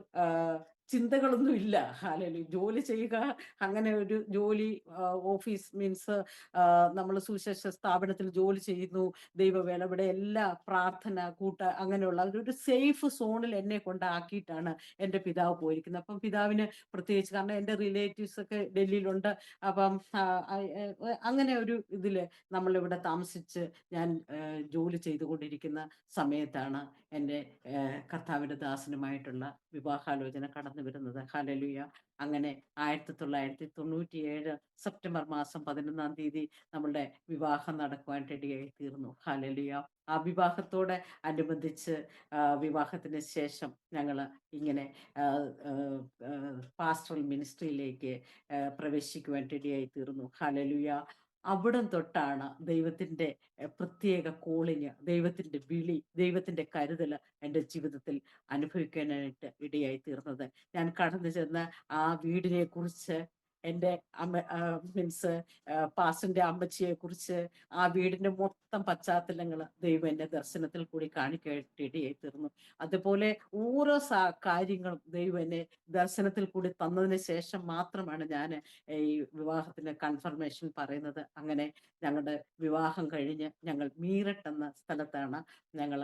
ചിന്തകളൊന്നും ഇല്ല. ഹല്ലേലൂയ. ജോലി ചെയ്യുക, അങ്ങനെ ഒരു ജോലി, ഓഫീസ് മീൻസ് നമ്മൾ സുവിശേഷ സ്ഥാപനത്തിൽ ജോലി ചെയ്യുന്നു, ദൈവവേല, ഇവിടെ എല്ലാ പ്രാർത്ഥന അങ്ങനെയുള്ള ഒരു സേഫ് സോണിൽ എന്നെ കൊണ്ടാക്കിയിട്ടാണ് എൻ്റെ പിതാവ് പോയിരിക്കുന്നത്. അപ്പം പിതാവിന് പ്രത്യേകിച്ച്, കാരണം എൻ്റെ റിലേറ്റീവ്സ് ഒക്കെ ഡൽഹിയിലുണ്ട്. അപ്പം അങ്ങനെ ഒരു ഇതില് നമ്മളിവിടെ താമസിച്ച് ഞാൻ ജോലി ചെയ്തുകൊണ്ടിരിക്കുന്ന സമയത്താണ് എൻ്റെ കർത്താവിൻ്റെ ദാസനുമായിട്ടുള്ള വിവാഹാലോചന കടന്നു വരുന്നത്. ഹല്ലേലൂയ. അങ്ങനെ 1997 സെപ്റ്റംബർ മാസം 11-ാം തീയതി നമ്മളുടെ വിവാഹം നടക്കുവാൻ റെഡിയായി തീർന്നു. ഹല്ലേലൂയ. ആ വിവാഹത്തോടെ അനുബന്ധിച്ച് വിവാഹത്തിന് ശേഷം ഞങ്ങൾ ഇങ്ങനെ പാസ്റ്ററൽ മിനിസ്ട്രിയിലേക്ക് പ്രവേശിക്കുവാൻ റെഡിയായി തീർന്നു. ഹല്ലേലൂയ. അവിടം തൊട്ടാണ് ദൈവത്തിൻ്റെ പ്രത്യേക കോളിങ്, ദൈവത്തിൻ്റെ വിളി, ദൈവത്തിൻ്റെ കരുതൽ എൻ്റെ ജീവിതത്തിൽ അനുഭവിക്കാനായിട്ട് ഇടയായി തീർന്നത്. ഞാൻ കടന്നു ചെന്ന ആ വീടിനെ കുറിച്ച് എൻ്റെ അമ്മ മീൻസ് പാസ്റ്ററിൻ്റെ അമ്മച്ചിയെ കുറിച്ച് ആ വീടിൻ്റെ മൊത്തം പശ്ചാത്തലങ്ങൾ ദൈവം എൻ്റെ ദർശനത്തിൽ കൂടി കാണിക്കാനായിട്ട് ഇടയായി തീർന്നു. അതുപോലെ ഓരോ കാര്യങ്ങളും ദൈവം എന്നെ ദർശനത്തിൽ കൂടി തന്നതിന് ശേഷം മാത്രമാണ് ഞാൻ ഈ വിവാഹത്തിന് കൺഫർമേഷൻ പറയുന്നത്. അങ്ങനെ ഞങ്ങളുടെ വിവാഹം കഴിഞ്ഞ് ഞങ്ങൾ മീററ്റ് എന്ന സ്ഥലത്താണ് ഞങ്ങൾ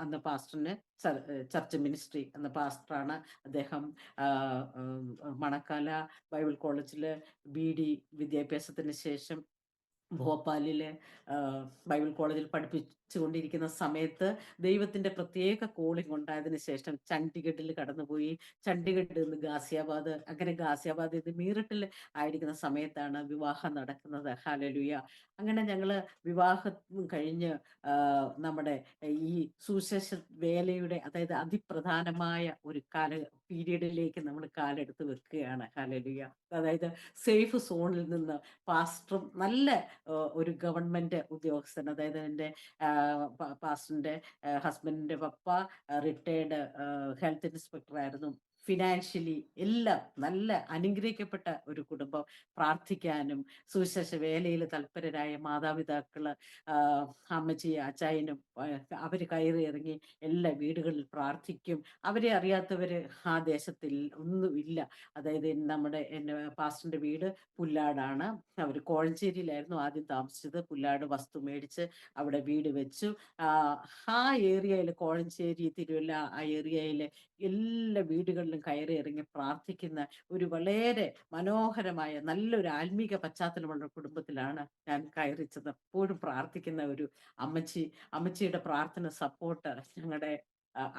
അന്ന് പാസ്റ്ററിന് ചർച്ച് മിനിസ്ട്രി എന്ന പാസ്റ്ററാണ് അദ്ദേഹം. മണക്കാല ബൈബിൾ കോളേജിൽ BD വിദ്യാഭ്യാസത്തിന് ശേഷം ഭോപ്പാലിലെ ബൈബിൾ കോളേജിൽ പഠിപ്പിച്ചുകൊണ്ടിരിക്കുന്ന സമയത്ത് ദൈവത്തിൻ്റെ പ്രത്യേക കോളിംഗ് ഉണ്ടായതിനു ശേഷം ചണ്ഡീഗഡിൽ കടന്നുപോയി. ചണ്ഡീഗഡിൽ നിന്ന് ഗാസിയാബാദ്, അങ്ങനെ ഗാസിയാബാദിൽ നിന്ന് മീററ്റിൽ ആയിരിക്കുന്ന സമയത്താണ് വിവാഹം നടക്കുന്നത്. ഹല്ലേലൂയ. അങ്ങനെ ഞങ്ങൾ വിവാഹം കഴിഞ്ഞ് നമ്മുടെ ഈ സുവിശേഷ വേലയുടെ, അതായത് അതിപ്രധാനമായ ഒരു പീരീഡിലേക്ക് നമ്മൾ കാലെടുത്ത് വെക്കുകയാണ്. ഹല്ലേലൂയ. അതായത് സേഫ് സോണിൽ നിന്ന് പാസ്റ്ററും നല്ല ഒരു ഗവൺമെന്റ് ഉദ്യോഗസ്ഥൻ, അതായത് എൻ്റെ പാസ്റ്ററിന്റെ ഹസ്ബൻഡിന്റെ പപ്പ റിട്ടയർഡ് ഹെൽത്ത് ഇൻസ്പെക്ടർ ആയിരുന്നു. ഫിനാൻഷ്യലി എല്ലാം നല്ല അനുഗ്രഹിക്കപ്പെട്ട ഒരു കുടുംബം. പ്രാർത്ഥിക്കാനും സുവിശേഷ വേലയിൽ തൽപരരായ മാതാപിതാക്കള്, അമ്മച്ചി അച്ചായനും അവര് കയറി ഇറങ്ങി എല്ലാ വീടുകളിൽ പ്രാർത്ഥിക്കും. അവരെ അറിയാത്തവര് ആ ദേശത്തിൽ ഒന്നുമില്ല. അതായത് എൻ്റെ പാസ്റ്ററിന്റെ വീട് പുല്ലാടാണ്. അവർ കോഴഞ്ചേരിയിലായിരുന്നു ആദ്യം താമസിച്ചത്. പുല്ലാട് വസ്തു മേടിച്ച് അവിടെ വീട് വെച്ചു. ആ ഏരിയയിൽ, കോഴഞ്ചേരി, തിരുവല്ല ആ ഏരിയയിലെ എല്ലാ വീടുകളിലും കയറി ഇറങ്ങി പ്രാർത്ഥിക്കുന്ന ഒരു വളരെ മനോഹരമായ നല്ലൊരു ആത്മീക പശ്ചാത്തലമുള്ള കുടുംബത്തിലാണ് ഞാൻ കയറിച്ചത്. എപ്പോഴും പ്രാർത്ഥിക്കുന്ന ഒരു അമ്മച്ചിയുടെ പ്രാർത്ഥന സപ്പോർട്ട് ഞങ്ങളുടെ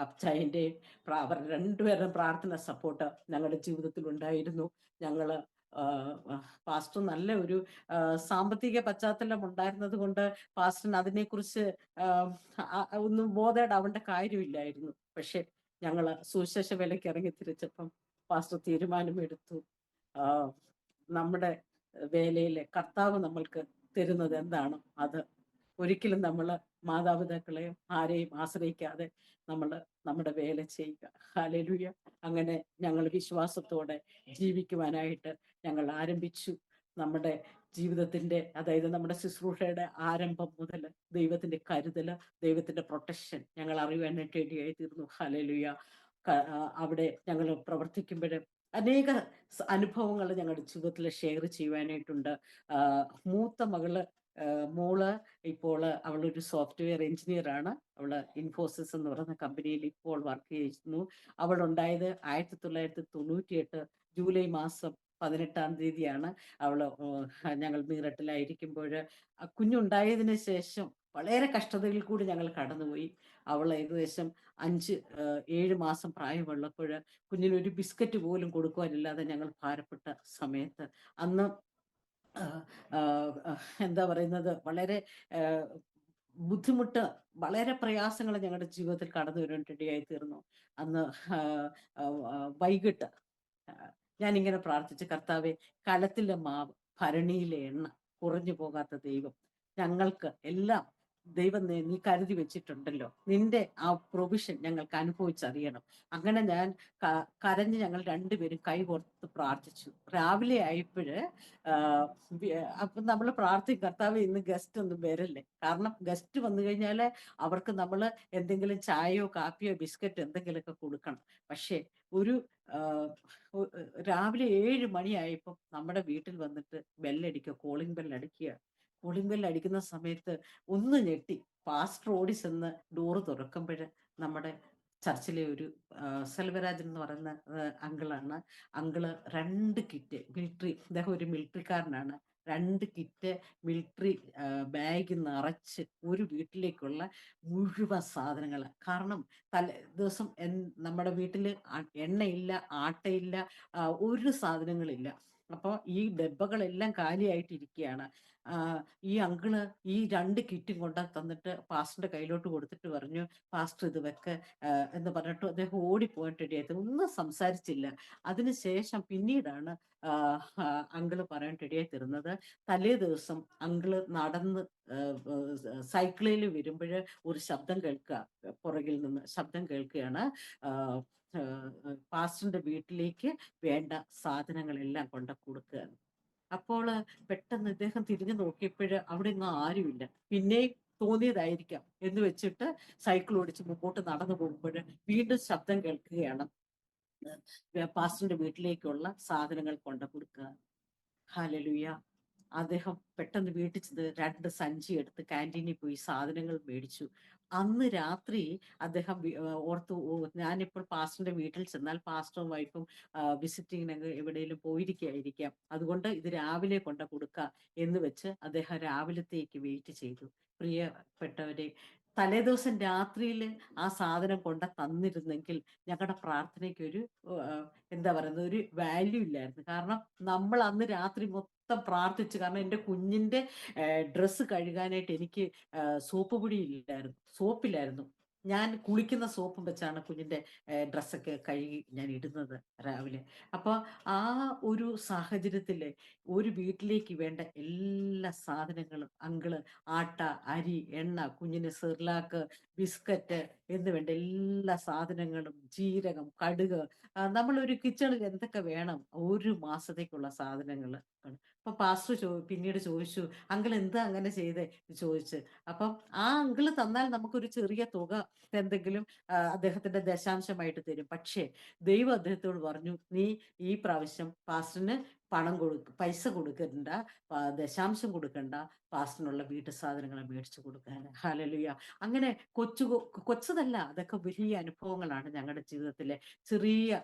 അച്ചായൻ്റെയും അവർ രണ്ടുപേരും പ്രാർത്ഥന സപ്പോർട്ട് ഞങ്ങളുടെ ജീവിതത്തിൽ ഉണ്ടായിരുന്നു. ഞങ്ങള് പാസ്റ്റർ നല്ല ഒരു സാമ്പത്തിക പശ്ചാത്തലം ഉണ്ടായിരുന്നത് കൊണ്ട് പാസ്റ്ററിന് അതിനെക്കുറിച്ച് ഒന്നും ബോധേടാവേണ്ട കാര്യമില്ലായിരുന്നു. പക്ഷെ ഞങ്ങള് സുവിശേഷ വേലയ്ക്ക് ഇറങ്ങി തിരിച്ചപ്പം പാസ്റ്റർ തീരുമാനമെടുത്തു, നമ്മുടെ വേലയിലെ കർത്താവ് നമ്മൾക്ക് തരുന്നത് എന്താണോ അത് ഒരിക്കലും നമ്മൾ മാതാപിതാക്കളെയും ആരെയും ആശ്രയിക്കാതെ നമ്മൾ നമ്മുടെ വേല ചെയ്യുക. ഹല്ലേലൂയ. അങ്ങനെ ഞങ്ങൾ വിശ്വാസത്തോടെ ജീവിക്കുവാനായിട്ട് ഞങ്ങൾ ആരംഭിച്ചു. നമ്മുടെ ജീവിതത്തിന്റെ, അതായത് നമ്മുടെ ശുശ്രൂഷയുടെ ആരംഭം മുതൽ ദൈവത്തിന്റെ കരുതല്, ദൈവത്തിന്റെ പ്രൊട്ടക്ഷൻ ഞങ്ങൾ അറിയുവാനായിട്ട് ഇടയായി തീർന്നു. ഹല്ലേലൂയ. അവിടെ ഞങ്ങൾ പ്രവർത്തിക്കുമ്പോൾ അനേക അനുഭവങ്ങൾ ഞങ്ങളുടെ ജീവിതത്തിൽ ഷെയർ ചെയ്യുവാനായിട്ടുണ്ട്. മൂത്ത മോള് ഇപ്പോൾ അവളൊരു സോഫ്റ്റ്വെയർ എഞ്ചിനീയർ ആണ്. അവള് ഇൻഫോസിസ് എന്ന് പറയുന്ന കമ്പനിയിൽ ഇപ്പോൾ വർക്ക് ചെയ്യുന്നു. അവളുണ്ടായത് 1998 ജൂലൈ മാസം 18-ാം തീയതിയാണ്. അവള് ഞങ്ങൾ മീററ്റിലായിരിക്കുമ്പോൾ കുഞ്ഞുണ്ടായതിനു ശേഷം വളരെ കഷ്ടതയിൽ കൂടി ഞങ്ങൾ കടന്നുപോയി. അവൾ ഏകദേശം 5-7 മാസം പ്രായമുള്ളപ്പോൾ കുഞ്ഞിനൊരു ബിസ്ക്കറ്റ് പോലും കൊടുക്കുവാനില്ലാതെ ഞങ്ങൾ ഭാരപ്പെട്ട സമയത്ത് അന്ന് എന്താ പറയുന്നത്, വളരെ ബുദ്ധിമുട്ട്, വളരെ പ്രയാസങ്ങൾ ഞങ്ങളുടെ ജീവിതത്തിൽ കടന്നു വരേണ്ടിടയായി തീർന്നു. അന്ന് വൈകിട്ട് ഞാനിങ്ങനെ പ്രാർത്ഥിച്ചു, കർത്താവെ, കലത്തിലെ മാവ് ഭരണിയിലെ എണ്ണ കുറഞ്ഞു പോകാത്ത ദൈവം, ഞങ്ങൾക്ക് എല്ലാം ദൈവം നീ കരുതി വെച്ചിട്ടുണ്ടല്ലോ, നിന്റെ ആ പ്രൊവിഷൻ ഞങ്ങൾക്ക് അനുഭവിച്ചറിയണം. അങ്ങനെ ഞാൻ കരഞ്ഞ് ഞങ്ങൾ രണ്ടുപേരും കൈകോർത്ത് പ്രാർത്ഥിച്ചു. രാവിലെ ആയപ്പോഴ് അപ്പൊ നമ്മൾ പ്രാർത്ഥിക്കും, കർത്താവ് ഇന്ന് ഗസ്റ്റ് ഒന്നും വരല്ലേ, കാരണം ഗസ്റ്റ് വന്നു കഴിഞ്ഞാൽ അവർക്ക് നമ്മൾ എന്തെങ്കിലും ചായയോ കാപ്പിയോ ബിസ്ക്കറ്റ് എന്തെങ്കിലുമൊക്കെ കൊടുക്കണം. പക്ഷേ ഒരു രാവിലെ 7 മണിയായപ്പോൾ നമ്മുടെ വീട്ടിൽ വന്നിട്ട് ബെല്ലടിക്കുക, കോളിംഗ് ബെല്ലടിക്കുക. കോളിംഗ് ബെല്ലടിക്കുന്ന സമയത്ത് ഒന്ന് ഞെട്ടി പാസ്റ്റർ ഓടി ചെന്ന് ഡോറ് തുറക്കുമ്പോൾ നമ്മുടെ ചർച്ചിലെ ഒരു സെൽവരാജൻ എന്ന് പറയുന്ന അങ്കിളാണ്. അങ്കിള് 2 കിറ്റ് മിലിറ്ററി, അദ്ദേഹം ഒരു മിലിറ്ററിക്കാരനാണ്, 2 കിറ്റ് മിലിറ്ററി ബാഗ് നിറച്ച് ഒരു വീട്ടിലേക്കുള്ള മുഴുവൻ സാധനങ്ങൾ. കാരണം ദിവസം നമ്മുടെ വീട്ടിൽ എണ്ണയില്ല, ആട്ടയില്ല, ഒരു സാധനങ്ങളില്ല. അപ്പോൾ ഈ ഡബ്ബകളെല്ലാം കാലിയായിട്ടിരിക്കുകയാണ്. ആ, ഈ അങ്കിള് ഈ 2 കിറ്റും കൊണ്ട് തന്നിട്ട് പാസ്റ്ററിന്റെ കയ്യിലോട്ട് കൊടുത്തിട്ട് പറഞ്ഞു, "പാസ്റ്റർ ഇത് വെക്ക്" എന്ന് പറഞ്ഞിട്ട് അദ്ദേഹം ഓടിപ്പോയിട്ട് റെഡിയായിട്ട് ഒന്നും സംസാരിച്ചില്ല. അതിനുശേഷം പിന്നീടാണ് അങ്കിള് പറയാൻ റെഡിയായി തീർന്നത്. തലേ ദിവസം അങ്കിള് നടന്ന് സൈക്കിളിൽ വരുമ്പോഴ് ഒരു ശബ്ദം കേൾക്കുക, പുറകിൽ നിന്ന് ശബ്ദം കേൾക്കുകയാണ്. ആ, ആ, പാസ്റ്ററിന്റെ വീട്ടിലേക്ക് വേണ്ട സാധനങ്ങളെല്ലാം കൊണ്ട് കൊടുക്കുക. അപ്പോൾ പെട്ടെന്ന് ഇദ്ദേഹം തിരിഞ്ഞു നോക്കിയപ്പോഴ് അവിടെ ഒന്നും ആരുമില്ല. പിന്നെയും തോന്നിയതായിരിക്കാം എന്ന് വെച്ചിട്ട് സൈക്കിൾ ഓടിച്ച് മുമ്പോട്ട് നടന്നു പോകുമ്പോൾ വീണ്ടും ശബ്ദം കേൾക്കുകയാണ്. പാസ്റ്ററിന്റെ വീട്ടിലേക്കുള്ള സാധനങ്ങൾ കൊണ്ട് കൊടുക്കുക. ഹല്ലേലൂയ. അദ്ദേഹം പെട്ടെന്ന് വീട്ടിൽ ചെന്ന് 2 സഞ്ചി എടുത്ത് കാന്റീനിൽ പോയി സാധനങ്ങൾ മേടിച്ചു. അന്ന് രാത്രി അദ്ദേഹം ഓർത്തു, "ഓ, ഞാനിപ്പോൾ പാസ്റ്ററിന്റെ വീട്ടിൽ ചെന്നാൽ പാസ്റ്ററും വൈഫും വിസിറ്റിങ്ങിന് എവിടെയെങ്കിലും പോയിരിക്കായിരിക്കാം. അതുകൊണ്ട് ഇത് രാവിലെ കൊണ്ട് കൊടുക്കാം" എന്ന് വെച്ച് അദ്ദേഹം രാവിലത്തേക്ക് വെയിറ്റ് ചെയ്തു. പ്രിയപ്പെട്ടവരെ, തലേദിവസം രാത്രിയിൽ ആ സാധനം കൊണ്ട് തന്നിരുന്നെങ്കിൽ ഞങ്ങളുടെ പ്രാർത്ഥനയ്ക്കൊരു എന്താ പറയുന്നത്, ഒരു വാല്യൂ ഇല്ലായിരുന്നു. കാരണം നമ്മൾ അന്ന് രാത്രി മൊത്തം പ്രാർത്ഥിച്ചു. കാരണം എൻ്റെ കുഞ്ഞിന്റെ ഡ്രസ്സ് കഴുകാനായിട്ട് എനിക്ക് സോപ്പ് പൊടി ഇല്ലായിരുന്നു, സോപ്പില്ലായിരുന്നു. ഞാൻ കുളിക്കുന്ന സോപ്പും വെച്ചാണ് കുഞ്ഞിന്റെ ഡ്രസ്സൊക്കെ കഴുകി ഞാൻ ഇടുന്നത് രാവിലെ. അപ്പൊ ആ ഒരു സാഹചര്യത്തില് ഒരു വീട്ടിലേക്ക് വേണ്ട എല്ലാ സാധനങ്ങളും അങ്കിള് ആട്ട, അരി, എണ്ണ, കുഞ്ഞിന് സെർലാക്ക്, ബിസ്ക്കറ്റ് എന്ന് വേണ്ട എല്ലാ സാധനങ്ങളും, ജീരകം, കടുക്, നമ്മളൊരു കിച്ചണിൽ എന്തൊക്കെ വേണം ഒരു മാസത്തേക്കുള്ള സാധനങ്ങൾ. അപ്പൊ പാസ്റ്റർ പിന്നീട് ചോദിച്ചു, "അങ്കിൾ എന്താ അങ്ങനെ ചെയ്തേ?" എന്ന് ചോദിച്ചു. അപ്പം ആ അങ്കിള് തന്നാൽ നമുക്കൊരു ചെറിയ തുക എന്തെങ്കിലും അദ്ദേഹത്തിന്റെ ദശാംശമായിട്ട് തരും. പക്ഷേ ദൈവം അദ്ദേഹത്തോട് പറഞ്ഞു, "നീ ഈ പ്രാവശ്യം പാസ്റ്ററിന് പൈസ കൊടുക്കണ്ട, ദശാംശം കൊടുക്കണ്ട, പാസ്റ്ററിനുള്ള വീട്ടു സാധനങ്ങൾ മേടിച്ചു കൊടുക്കാൻ." ഹല്ലേലൂയ. അങ്ങനെ കൊച്ചതല്ല, അതൊക്കെ വലിയ അനുഭവങ്ങളാണ് ഞങ്ങളുടെ ജീവിതത്തിലെ. ചെറിയ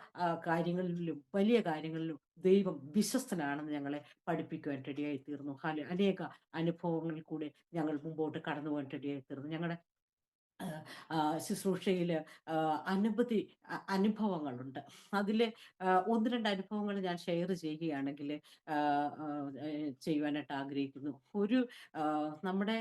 കാര്യങ്ങളിലും വലിയ കാര്യങ്ങളിലും ദൈവം വിശ്വസ്തനാണെന്ന് ഞങ്ങളെ പഠിപ്പിക്കുവാൻ റെഡിയായി തീർന്നു. അനേക അനുഭവങ്ങളിൽ കൂടെ ഞങ്ങൾ മുമ്പോട്ട് കടന്നു പോകാൻ റെഡിയായി തീർന്നു. ഞങ്ങളുടെ ശുശ്രൂഷയില് അനവധി അനുഭവങ്ങളുണ്ട്. അതില് 1, 2 അനുഭവങ്ങൾ ഞാൻ ഷെയർ ചെയ്യുകയാണെങ്കില് ചെയ്യുവാനായിട്ട് ആഗ്രഹിക്കുന്നു. ഒരു നമ്മുടെ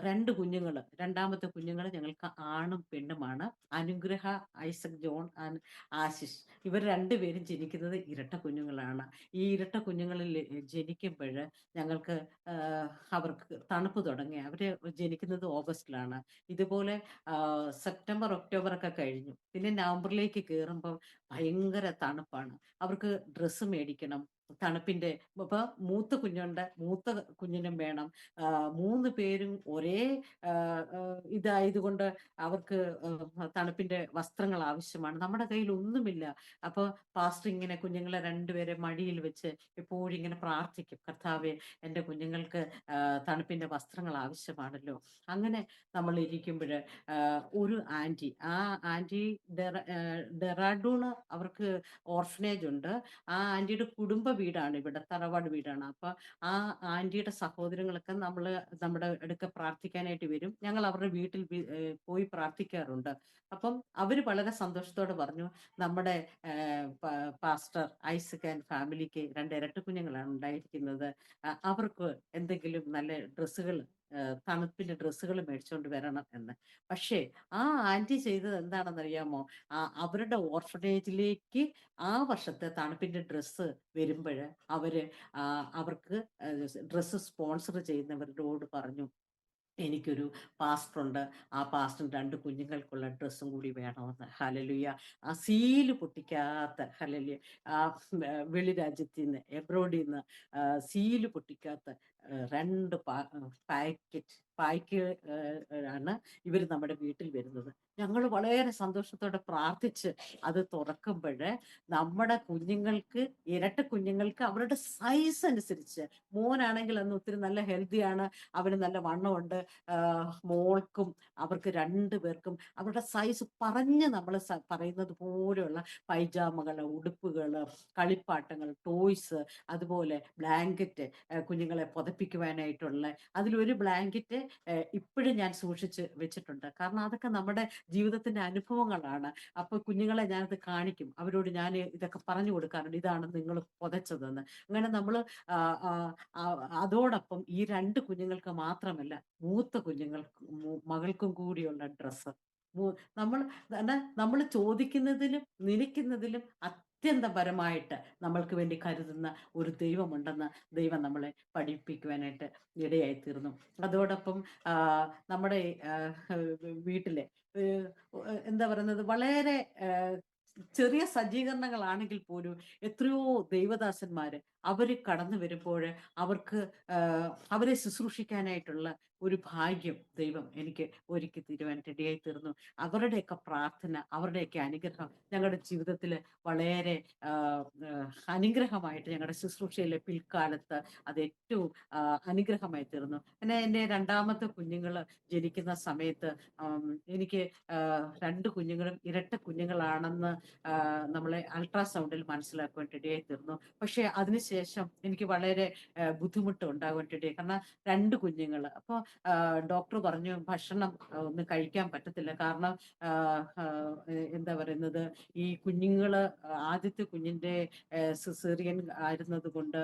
2 കുഞ്ഞുങ്ങള്, രണ്ടാമത്തെ കുഞ്ഞുങ്ങള് ഞങ്ങൾക്ക് ആണും പെണ്ണുമാണ്. അനുഗ്രഹ, ഐസക് ജോൺ ആൻഡ് ആശിഷ്. ഇവർ 2 പേരും ജനിക്കുന്നത് ഇരട്ട കുഞ്ഞുങ്ങളാണ്. ഈ ഇരട്ട കുഞ്ഞുങ്ങളിൽ ജനിക്കുമ്പഴ് ഞങ്ങൾക്ക് അവർക്ക് തണുപ്പ് തുടങ്ങി. അവര് ജനിക്കുന്നത് ഓഗസ്റ്റിലാണ്. ഇതുപോലെ സെപ്റ്റംബർ, ഒക്ടോബർ ഒക്കെ കഴിഞ്ഞു. പിന്നെ നവംബറിലേക്ക് കേറുമ്പം ഭയങ്കര തണുപ്പാണ്. അവർക്ക് ഡ്രസ്സ് മേടിക്കണം. തണുപ്പിന്റെ ഇപ്പൊ മൂത്ത കുഞ്ഞുണ്ട്. മൂത്ത കുഞ്ഞിനും വേണം. 3 പേരും ഒരേ ഇതായതുകൊണ്ട് അവർക്ക് തണുപ്പിന്റെ വസ്ത്രങ്ങൾ ആവശ്യമാണ്. നമ്മുടെ കയ്യിൽ ഒന്നുമില്ല. അപ്പൊ പാസ്റ്റർ ഇങ്ങനെ കുഞ്ഞുങ്ങളെ 2 പേരെ മടിയിൽ വെച്ച് എപ്പോഴും ഇങ്ങനെ പ്രാർത്ഥിക്കും, "കർത്താവേ, എൻ്റെ കുഞ്ഞുങ്ങൾക്ക് തണുപ്പിന്റെ വസ്ത്രങ്ങൾ ആവശ്യമാണല്ലോ." അങ്ങനെ നമ്മൾ ഇരിക്കുമ്പഴ് ഒരു ആന്റി, ആ ആന്റി ഡെറാഡൂണ് അവർക്ക് ഓർഫനേജ് ഉണ്ട്. ആ ആന്റിയുടെ കുടുംബ വീടാണ് ഇവിടെ, തറവാട് വീടാണ്. അപ്പൊ ആ ആന്റിയുടെ സഹോദരങ്ങളൊക്കെ നമ്മുടെ അടുക്ക പ്രാർത്ഥിക്കാനായിട്ട് വരും. ഞങ്ങൾ അവരുടെ വീട്ടിൽ പോയി പ്രാർത്ഥിക്കാറുണ്ട്. അപ്പം അവര് വളരെ സന്തോഷത്തോടെ പറഞ്ഞു, "നമ്മുടെ പാസ്റ്റർ ഐസക് ആൻഡ് ഫാമിലിക്ക് 2 ഇരട്ട കുഞ്ഞുങ്ങളാണ് ഉണ്ടായിരിക്കുന്നത്. അവർക്ക് എന്തെങ്കിലും നല്ല ഡ്രസ്സുകൾ, തണുപ്പിന്റെ ഡ്രസ്സുകൾ മേടിച്ചുകൊണ്ട് വരണം" എന്ന്. പക്ഷേ ആ ആന്റി ചെയ്തത് എന്താണെന്നറിയാമോ? അവരുടെ ഓർഫനേജിലേക്ക് ആ വർഷത്തെ തണുപ്പിന്റെ ഡ്രസ്സ് വരുമ്പഴ് അവര് അവർക്ക് ഡ്രസ്സ് സ്പോൺസർ ചെയ്യുന്നവരോട് പറഞ്ഞു, "എനിക്കൊരു പാസ്റ്ററുണ്ട്. ആ പാസ്റ്ററിന് 2 കുഞ്ഞുങ്ങൾക്കുള്ള ഡ്രസ്സും കൂടി വേണമെന്ന്." ഹല്ലേലൂയ. ആ സീല് പൊട്ടിക്കാത്ത, ഹല്ലേലൂയ, ആ വെളി രാജ്യത്തീന്ന്, എബ്രോഡീന്ന് സീല് പൊട്ടിക്കാത്ത 2 പായ്ക്ക് ആണ് ഇവര് നമ്മുടെ വീട്ടിൽ വരുന്നത്. ഞങ്ങള് വളരെ സന്തോഷത്തോടെ പ്രാർത്ഥിച്ച് അത് തുറക്കുമ്പഴ് നമ്മുടെ കുഞ്ഞുങ്ങൾക്ക്, ഇരട്ട കുഞ്ഞുങ്ങൾക്ക് അവരുടെ സൈസ് അനുസരിച്ച്, മോനാണെങ്കിൽ അന്ന് ഒത്തിരി നല്ല ഹെൽത്തിയാണ്, അവന് നല്ല വണ്ണമുണ്ട്. മോൾക്കും അവർക്ക് 2 പേർക്കും അവരുടെ സൈസ് പറഞ്ഞ് നമ്മൾ പറയുന്നത് പോലെയുള്ള പൈജാമകള്, ഉടുപ്പുകള്, കളിപ്പാട്ടങ്ങൾ, ടോയ്സ്, അതുപോലെ ബ്ലാങ്കറ്റ്, കുഞ്ഞുങ്ങളെ പുതപ്പിക്കുവാനായിട്ടുള്ള അതിലൊരു ബ്ലാങ്കറ്റ് ഇപ്പോഴും ഞാൻ സൂക്ഷിച്ച് വെച്ചിട്ടുണ്ട്. കാരണം അതൊക്കെ നമ്മുടെ ജീവിതത്തിന്റെ അനുഭവങ്ങളാണ്. അപ്പൊ കുഞ്ഞുങ്ങളെ ഞാനത് കാണിക്കും. അവരോട് ഞാൻ ഇതൊക്കെ പറഞ്ഞു കൊടുക്കാറുണ്ട്. ഇതാണ് നിങ്ങൾ പുതച്ചതെന്ന്. അങ്ങനെ നമ്മള് അതോടൊപ്പം ഈ 2 കുഞ്ഞുങ്ങൾക്ക് മാത്രമല്ല, മൂത്ത കുഞ്ഞുങ്ങൾക്കും മകൾക്കും കൂടിയുള്ള ഡ്രസ്സ്. മു നമ്മൾ നമ്മൾ ചോദിക്കുന്നതിലും നിനയ്ക്കുന്നതിലും അത്യന്തപരമായിട്ട് നമ്മൾക്ക് വേണ്ടി കരുതുന്ന ഒരു ദൈവമുണ്ടെന്ന് ദൈവം നമ്മളെ പഠിപ്പിക്കുവാനായിട്ട് ഇടയായി തീർന്നു. അതോടൊപ്പം നമ്മുടെ വീട്ടിലെ ഏഹ്, എന്താ പറയുന്നത്, വളരെ ചെറിയ സജ്ജീകരണങ്ങളാണെങ്കിൽ പോലും എത്രയോ ദൈവദാസന്മാര് അവര് കടന്നു വരുമ്പോഴ് അവർക്ക് അവരെ ശുശ്രൂഷിക്കാനായിട്ടുള്ള ഒരു ഭാഗ്യം ദൈവം എനിക്ക് ഒരുക്കി തരുവാനായിട്ട് ഇടയായി തീർന്നു. അവരുടെയൊക്കെ പ്രാർത്ഥന, അവരുടെയൊക്കെ അനുഗ്രഹം ഞങ്ങളുടെ ജീവിതത്തില് വളരെ ആഹ്, ആഹ്, അനുഗ്രഹമായിട്ട് ഞങ്ങളുടെ ശുശ്രൂഷയിലെ പിൽക്കാലത്ത് അത് ഏറ്റവും അനുഗ്രഹമായി തീർന്നു. പിന്നെ എൻ്റെ രണ്ടാമത്തെ കുഞ്ഞുങ്ങള് ജനിക്കുന്ന സമയത്ത് എനിക്ക് 2 കുഞ്ഞുങ്ങളും ഇരട്ട കുഞ്ഞുങ്ങളാണെന്ന് നമ്മളെ അൾട്രാസൗണ്ടിൽ മനസ്സിലാക്കുവാനായിട്ട് ഇടയായി തീർന്നു. പക്ഷേ അതിനുശേഷം എനിക്ക് വളരെ ബുദ്ധിമുട്ട് ഉണ്ടാകുവാനായിട്ട് ഇടയായി. കാരണം 2 കുഞ്ഞുങ്ങള്. അപ്പൊ ഡോക്ടർ പറഞ്ഞു ഭക്ഷണം ഒന്നും കഴിക്കാൻ പറ്റത്തില്ല. കാരണം എന്താ പറയുന്നത്, ഈ കുഞ്ഞുങ്ങള് ആദ്യത്തെ കുഞ്ഞിന്റെ സിസേറിയൻ ആയിരുന്നത് കൊണ്ട്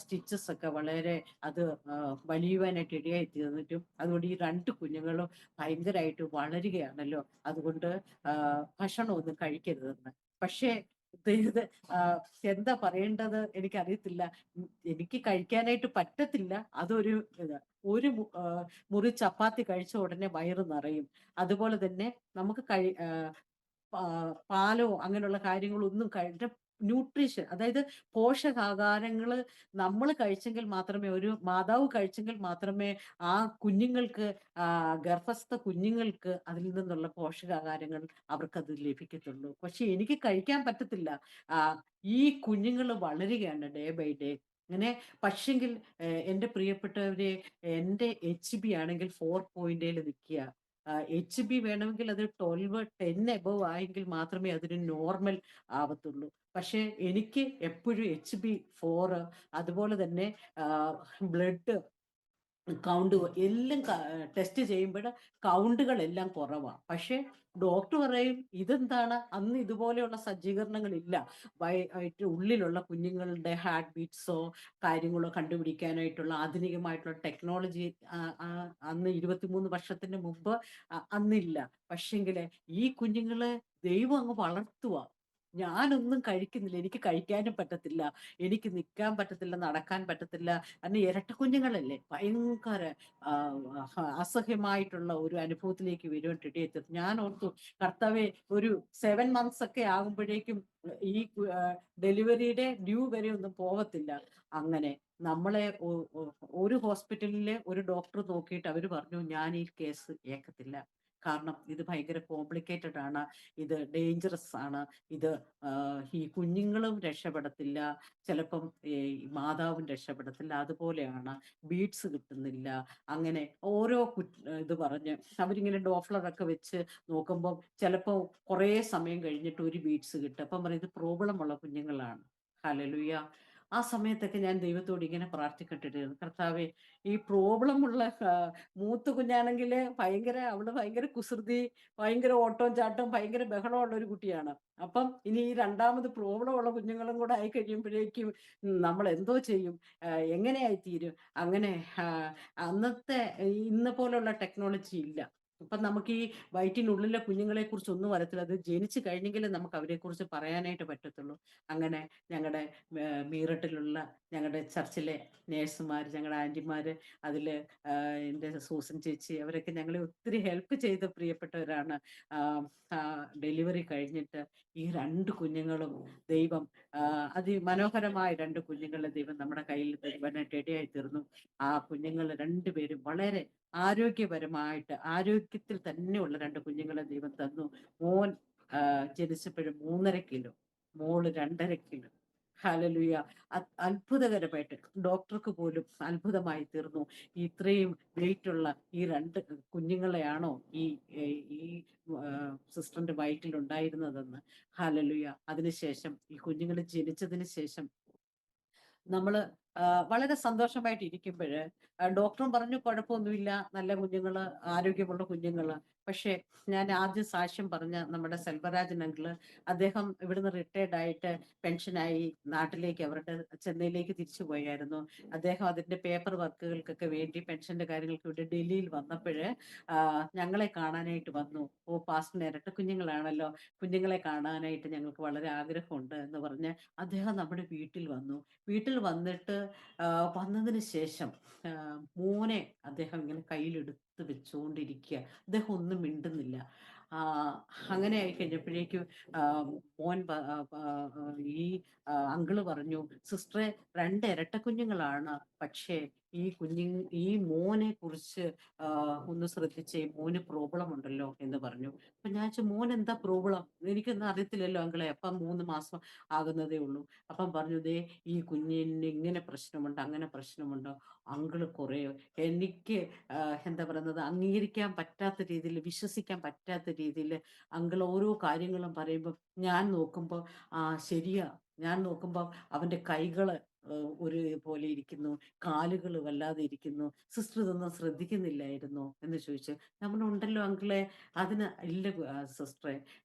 സ്റ്റിച്ചസ് ഒക്കെ വളരെ അത് വലിയുവാനായിട്ട് ഇടയായി തീർന്നിട്ടും, അതുകൊണ്ട് ഈ 2 കുഞ്ഞുങ്ങളും ഭയങ്കരമായിട്ട് വളരുകയാണല്ലോ, അതുകൊണ്ട് ഭക്ഷണമൊന്നും കഴിക്കരുതെന്ന്. പക്ഷേ ഇത് എന്താ പറയേണ്ടത് എനിക്കറിയത്തില്ല. എനിക്ക് കഴിക്കാനായിട്ട് പറ്റത്തില്ല. അതൊരു ഇത്. ഒരു മുറി ചപ്പാത്തി കഴിച്ച ഉടനെ വയറ് നിറയും. അതുപോലെ തന്നെ നമുക്ക് പാലോ അങ്ങനെയുള്ള കാര്യങ്ങളൊന്നും ന്യൂട്രീഷൻ, അതായത് പോഷകാഹാരങ്ങള് നമ്മൾ കഴിച്ചെങ്കിൽ മാത്രമേ, ഒരു മാതാവ് കഴിച്ചെങ്കിൽ മാത്രമേ ആ കുഞ്ഞുങ്ങൾക്ക്, ഗർഭസ്ഥ കുഞ്ഞുങ്ങൾക്ക് അതിൽ നിന്നുള്ള പോഷകാഹാരങ്ങൾ അവർക്കത് ലഭിക്കത്തുള്ളൂ. പക്ഷെ എനിക്ക് കഴിക്കാൻ പറ്റത്തില്ല. ആ, ഈ കുഞ്ഞുങ്ങൾ വളരുകയാണ് ഡേ ബൈ ഡേ. അങ്ങനെ പക്ഷെങ്കിൽ എൻ്റെ പ്രിയപ്പെട്ടവരെ, എൻ്റെ HB ആണെങ്കിൽ 4 നിൽക്കുക. HB വേണമെങ്കിൽ അത് 12, 10 എബവ് ആയെങ്കിൽ മാത്രമേ അതൊരു നോർമൽ ആവത്തുള്ളൂ. പക്ഷെ എനിക്ക് എപ്പോഴും HB 4, അതുപോലെ തന്നെ ബ്ലഡ് കൗണ്ട് എല്ലാം ടെസ്റ്റ് ചെയ്യുമ്പോൾ കൗണ്ടുകളെല്ലാം കുറവാ. പക്ഷെ ഡോക്ടർ പറയും ഇതെന്താണ്, അന്ന് ഇതുപോലെയുള്ള സജ്ജീകരണങ്ങളില്ല. ഉള്ളിലുള്ള കുഞ്ഞുങ്ങളുടെ ഹാർട്ട് ബീറ്റ്സോ കാര്യങ്ങളോ കണ്ടുപിടിക്കാനായിട്ടുള്ള ആധുനികമായിട്ടുള്ള ടെക്നോളജി അന്ന് 23 വർഷത്തിന് മുമ്പ് അന്നില്ല. പക്ഷെങ്കില് ഈ കുഞ്ഞുങ്ങളെ ദൈവം അങ്ങ് വളർത്തുക. ഞാനൊന്നും കഴിക്കുന്നില്ല, എനിക്ക് കഴിക്കാനും പറ്റത്തില്ല, എനിക്ക് നിൽക്കാൻ പറ്റത്തില്ല, നടക്കാൻ പറ്റത്തില്ല. കാരണം ഇരട്ട കുഞ്ഞുങ്ങളല്ലേ, ഭയങ്കര അസഹ്യമായിട്ടുള്ള ഒരു അനുഭവത്തിലേക്ക് വരുവാൻ ഇടയെത്തും. ഞാൻ ഓർത്തു, കർത്താവെ, ഒരു 7 months ഒക്കെ ആകുമ്പോഴേക്കും ഈ ഡെലിവറിയുടെ ഡ്യൂ വരെ ഒന്നും പോവത്തില്ല. അങ്ങനെ നമ്മളെ ഒരു ഹോസ്പിറ്റലിലെ ഒരു ഡോക്ടർ നോക്കിയിട്ട് അവര് പറഞ്ഞു, ഞാൻ ഈ കേസ് ഏക്കത്തില്ല. കാരണം ഇത് ഭയങ്കര കോംപ്ലിക്കേറ്റഡ് ആണ്, ഇത് ഡേഞ്ചറസ് ആണ്, ഇത് ഈ കുഞ്ഞുങ്ങളും രക്ഷപ്പെടത്തില്ല, ചിലപ്പം ഈ മാതാവും രക്ഷപ്പെടത്തില്ല, അതുപോലെയാണ്, ബീഡ്സ് കിട്ടുന്നില്ല. അങ്ങനെ ഓരോ ഇത് പറഞ്ഞ് അവരിങ്ങനെ ഡോഫ്ലറൊക്കെ വെച്ച് നോക്കുമ്പോൾ ചിലപ്പോൾ കുറേ സമയം കഴിഞ്ഞിട്ട് ഒരു ബീഡ്സ് കിട്ടും. അപ്പം പറയും ഇത് പ്രോബ്ലം ഉള്ള കുഞ്ഞുങ്ങളാണ്. ഹല്ലേലൂയ. ആ സമയത്തൊക്കെ ഞാൻ ദൈവത്തോട് ഇങ്ങനെ പ്രാർത്ഥിക്കട്ടിരുന്നു, കർത്താവേ, ഈ പ്രോബ്ലം ഉള്ള മൂത്ത കുഞ്ഞാണെങ്കില് അവള് ഭയങ്കര കുസൃതി, ഭയങ്കര ഓട്ടവും ചാട്ടവും, ഭയങ്കര ബഹളമുള്ള ഒരു കുട്ടിയാണ്. അപ്പം ഇനി ഈ രണ്ടാമത് പ്രോബ്ലം ഉള്ള കുഞ്ഞുങ്ങളും കൂടെ ആയി കഴിയുമ്പോഴേക്കും നമ്മൾ എന്തോ ചെയ്യും, എങ്ങനെയായി തീരും. അങ്ങനെ അന്നത്തെ ഇന്ന പോലുള്ള ടെക്നോളജി ഇല്ല. അപ്പം നമുക്ക് ഈ വയറ്റിനുള്ളിലെ കുഞ്ഞുങ്ങളെ കുറിച്ച് ഒന്നും അറിയത്തില്ല. അത് ജനിച്ചു കഴിഞ്ഞെങ്കിലേ നമുക്ക് അവരെ കുറിച്ച് പറയാനായിട്ട് പറ്റത്തുള്ളൂ. അങ്ങനെ ഞങ്ങളുടെ മീററ്റിലുള്ള ഞങ്ങളുടെ ചർച്ചിലെ നേഴ്സുമാർ, ഞങ്ങളുടെ ആന്റിമാര്, അതില് എൻ്റെ സൂസൻ ചേച്ചി, അവരൊക്കെ ഞങ്ങളെ ഒത്തിരി ഹെൽപ്പ് ചെയ്ത പ്രിയപ്പെട്ടവരാണ്. ഡെലിവറി കഴിഞ്ഞിട്ട് ഈ 2 കുഞ്ഞുങ്ങളും ദൈവം അതിമനോഹരമായ 2 കുഞ്ഞുങ്ങളെ ദൈവം നമ്മുടെ കയ്യിൽ തരുവാനായിട്ട് ഇടയായി തീർന്നു. ആ കുഞ്ഞുങ്ങൾ 2 പേരും വളരെ ആരോഗ്യപരമായിട്ട്, ആരോഗ്യത്തിൽ തന്നെയുള്ള 2 കുഞ്ഞുങ്ങളെ ദൈവം തന്നു. മോൻ ജനിച്ചപ്പോഴും 3.5 കിലോ, മോള് 2.5 കിലോ. ഹല്ലേലൂയ. അത്ഭുതകരമായിട്ട് ഡോക്ടർക്ക് പോലും അത്ഭുതമായി തീർന്നു. ഇത്രയും വെയിറ്റ് ഉള്ള ഈ 2 കുഞ്ഞുങ്ങളെയാണോ ഈ ഈ സിസ്റ്ററിന്റെ വയറ്റിൽ ഉണ്ടായിരുന്നതെന്ന്. ഹല്ലേലൂയ. അതിനുശേഷം ഈ കുഞ്ഞുങ്ങൾ ജനിച്ചതിന് ശേഷം നമ്മള് വളരെ സന്തോഷമായിട്ട് ഇരിക്കുമ്പഴ് ഡോക്ടറും പറഞ്ഞു കുഴപ്പമൊന്നുമില്ല. നല്ല കുഞ്ഞുങ്ങള്, ആരോഗ്യമുള്ള കുഞ്ഞുങ്ങള്. പക്ഷേ ഞാൻ ആദ്യം സാക്ഷ്യം പറഞ്ഞ നമ്മുടെ സെൽവരാജൻ അങ്കിള്, അദ്ദേഹം ഇവിടുന്ന് റിട്ടയർഡ് ആയിട്ട് പെൻഷനായി നാട്ടിലേക്ക് അവരുടെ ചെന്നൈയിലേക്ക് തിരിച്ചു പോയായിരുന്നു. അദ്ദേഹം അതിന്റെ പേപ്പർ വർക്കുകൾക്കൊക്കെ വേണ്ടി പെൻഷന്റെ കാര്യങ്ങൾക്ക് വേണ്ടി ഡൽഹിയിൽ വന്നപ്പഴ് ഞങ്ങളെ കാണാനായിട്ട് വന്നു. "ഓ പാസ്റ്ററിന് ഇരട്ട കുഞ്ഞുങ്ങളാണല്ലോ. കുഞ്ഞുങ്ങളെ കാണാനായിട്ട് ഞങ്ങൾക്ക് വളരെ ആഗ്രഹമുണ്ട്" എന്ന് പറഞ്ഞ് അദ്ദേഹം നമ്മുടെ വീട്ടിൽ വന്നു. വീട്ടിൽ വന്നിട്ട് വന്നതിന് ശേഷം മോനെ അദ്ദേഹം ഇങ്ങനെ കയ്യിലെടുത്ത് വെച്ചുകൊണ്ടിരിക്കുക. അദ്ദേഹം ഒന്നും മിണ്ടുന്നില്ല. ആ, അങ്ങനെ ആയി കഴിഞ്ഞപ്പോഴേക്കും മോൻ ഈ അങ്കിള് പറഞ്ഞു, സിസ്റ്ററെ, രണ്ട് ഇരട്ട കുഞ്ഞുങ്ങളാണ്. പക്ഷേ ഈ മോനെ കുറിച്ച് ഒന്ന് ശ്രദ്ധിച്ചേ, മോന് പ്രോബ്ലം ഉണ്ടല്ലോ എന്ന് പറഞ്ഞു. അപ്പൊ ഞാൻ ചോദിച്ചു, മോൻ എന്താ പ്രോബ്ലം? എനിക്കൊന്നും അറിയത്തില്ലല്ലോ അങ്കിളെ, അപ്പം 3 മാസം ആകുന്നതേ ഉള്ളൂ. അപ്പം പറഞ്ഞു, ദേ ഈ കുഞ്ഞിന് ഇങ്ങനെ പ്രശ്നമുണ്ട്, അങ്ങനെ പ്രശ്നമുണ്ടോ. അങ്കിള് കുറേ എനിക്ക് എന്താ പറയുന്നത്, അംഗീകരിക്കാൻ പറ്റാത്ത രീതിയിൽ, വിശ്വസിക്കാൻ പറ്റാത്ത രീതിയിൽ അങ്കിൾ ഓരോ കാര്യങ്ങളും പറയുമ്പോൾ ഞാൻ നോക്കുമ്പോൾ ശരിയാ. ഞാൻ നോക്കുമ്പോൾ അവന്റെ കൈകള് ഒരു പോലെ ഇരിക്കുന്നു, കാലുകൾ വല്ലാതെ ഇരിക്കുന്നു. സിസ്റ്റർ ഇതൊന്നും ശ്രദ്ധിക്കുന്നില്ലായിരുന്നോ എന്ന് ചോദിച്ചു. നമ്മളുണ്ടല്ലോ അങ്കിളെ. അതിന് ഇല്ല സിസ്റ്ററെ,